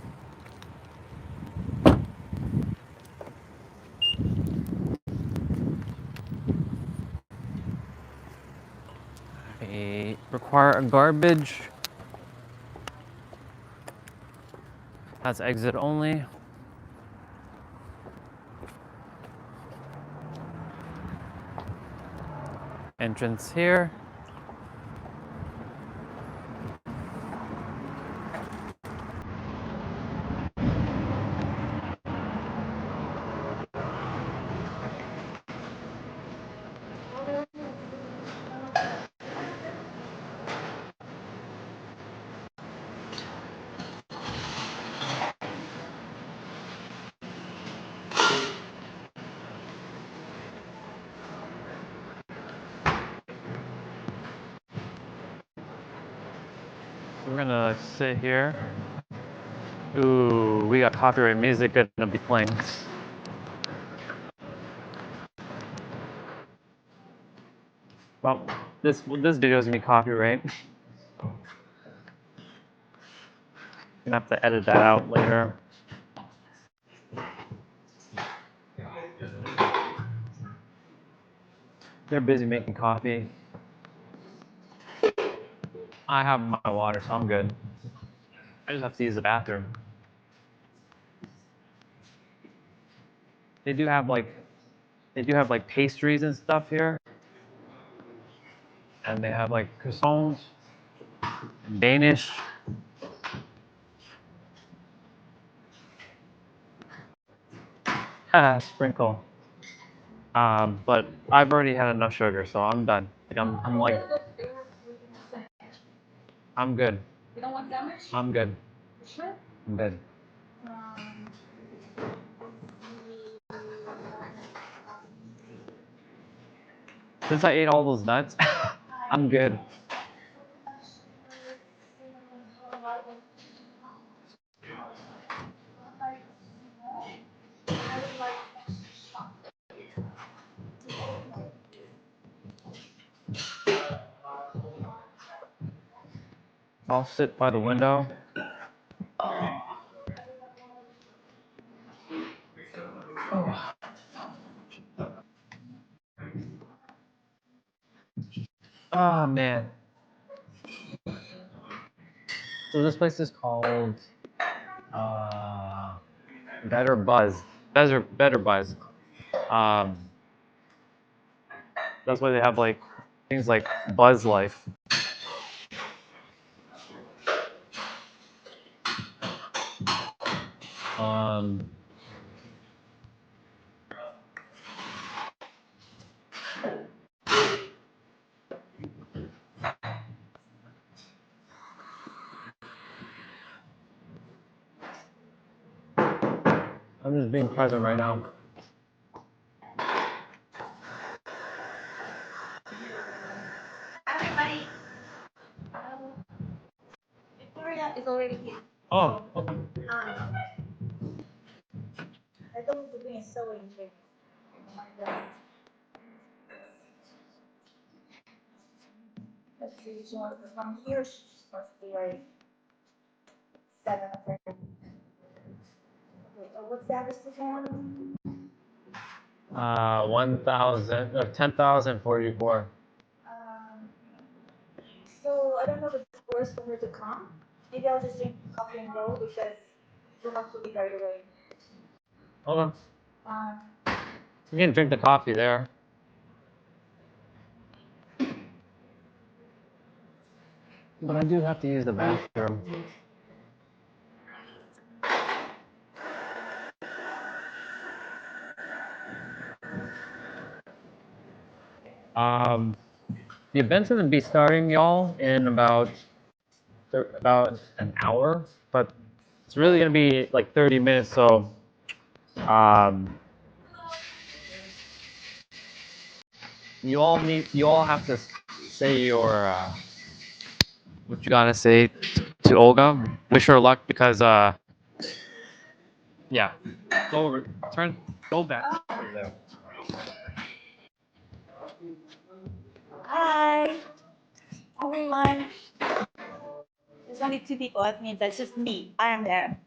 Garbage. That's exit only. Entrance here. We're gonna sit here. Ooh, we got copyright music gonna be playing. Well, this video is gonna be copyright. Gonna have to edit that out later. They're busy making coffee. I have my water, so I'm good. I just have to use the bathroom. They do have like pastries and stuff here. And they have like croissants, Danish. Sprinkle. But I've already had enough sugar, so I'm done. Like I'm like, I'm good. You don't want that much? I'm good. Sure. I'm good. Since I ate all those nuts, I'm good. I'll sit by the window. Oh man. So this place is called Better Buzz. Better Buzz. Um, that's why they have like things like Buzz Life. Um, I'm just being present right now. Everybody. Victoria is already here. Oh, okay. I told him to bring a sewing here. Let's see, so from here, must be like 7:30. Okay, what's the address again? 1,000 or 10,044. Um, so I don't know if it's worse for her to come. Maybe I'll just drink coffee and go because we'll have to be right away. Hold on. Um, You can drink the coffee there. But I do have to use the bathroom. The event's gonna be starting, y'all, in about an hour, but it's really gonna be like 30 minutes. So, um, you all have to say your what you gotta say to Olga. Wish her luck because yeah. Go over, go back. Over there. hi, everyone. There's only two people. That means that's just me. I am there.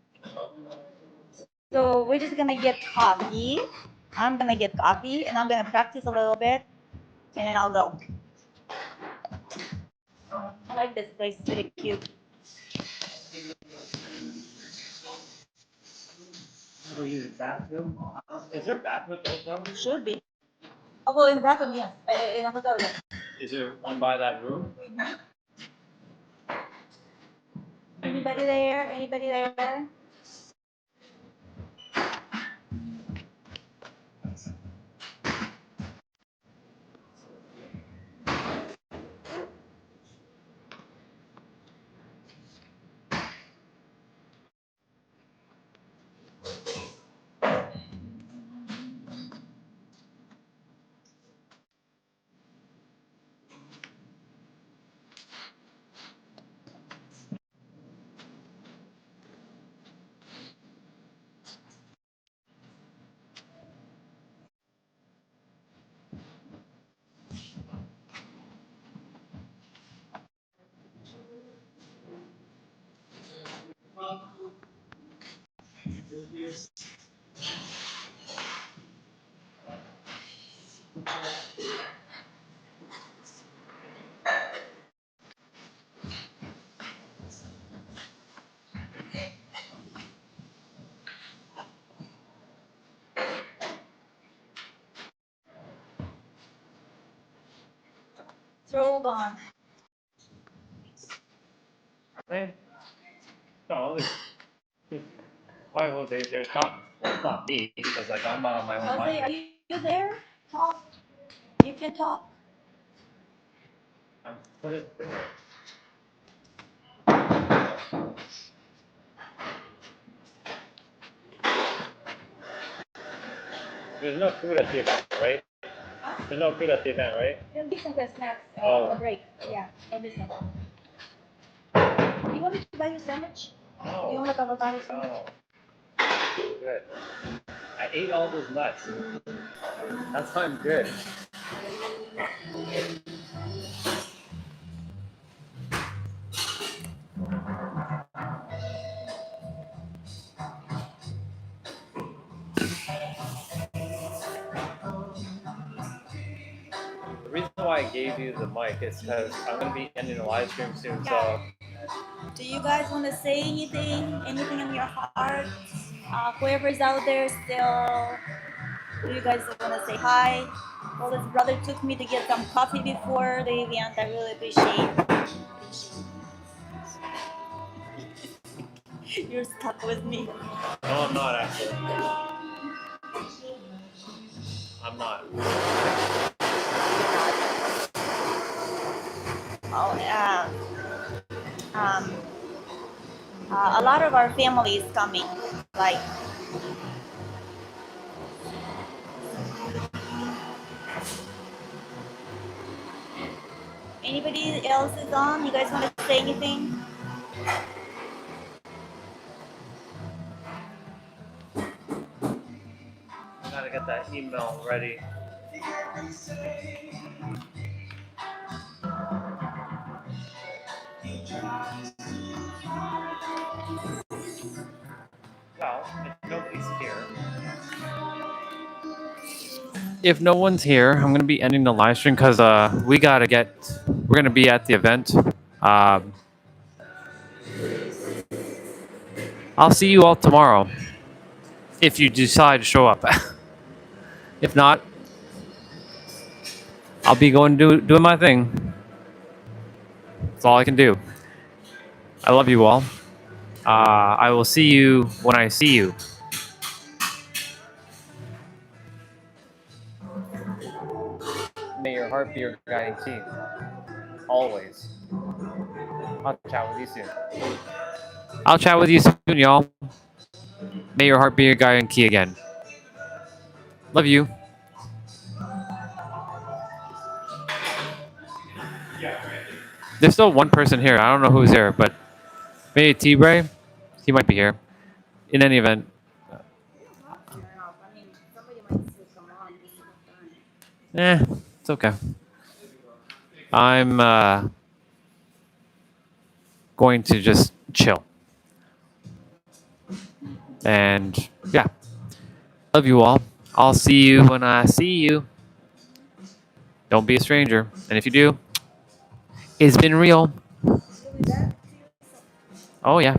So we're just gonna get coffee. I'm gonna get coffee and I'm gonna practice a little bit and then I'll go. I like this place. It's pretty cute. We'll use bathroom. Is there a bathroom though? Should be. Oh, well, in the bathroom, yes. In a hotel, yes. Is there one by that room? Anybody there? Anybody there? Throw on. Man. No, why will they? There's not. Well, it's not me because like I'm on my own Jose, are mind. you there? Talk. You can talk. What is? There's no food at the event, right? There's no food at the event, right? There'll be some snacks. Oh. A break. Yeah, there'll be some. You want me to buy you a sandwich? No. You want like avocado sandwich? No. Good. I ate all those nuts. That's why I'm good. The reason why I gave you the mic is because I'm going to be ending the live stream soon, so. Do you guys want to say anything? Anything in your heart? Whoever's out there still, do you guys want to say hi? Well, this brother took me to get some coffee before the event. I really appreciate. You're stuck with me. No, I'm not actually. I'm not. Oh, a lot of our family is coming. Like, anybody else is on? You guys want to say anything? I gotta get that email ready. Well, if nobody's here. If no one's here, I'm gonna be ending the live stream because we're gonna be at the event. I'll see you all tomorrow if you decide to show up. If not, I'll be going doing my thing. That's all I can do. I love you all. I will see you when I see you. May your heart be your guiding key. Always. I'll chat with you soon. I'll chat with you soon, y'all. May your heart be your guiding key again. Love you. There's still one person here. I don't know who's here, but maybe T-Bray. He might be here. In any event. It's okay. I'm going to just chill. And yeah. Love you all. I'll see you when I see you. Don't be a stranger. And if you do, It's been real. Oh yeah.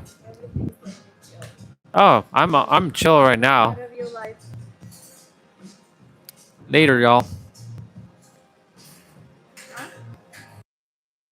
Oh, I'm chill right now. Later, y'all.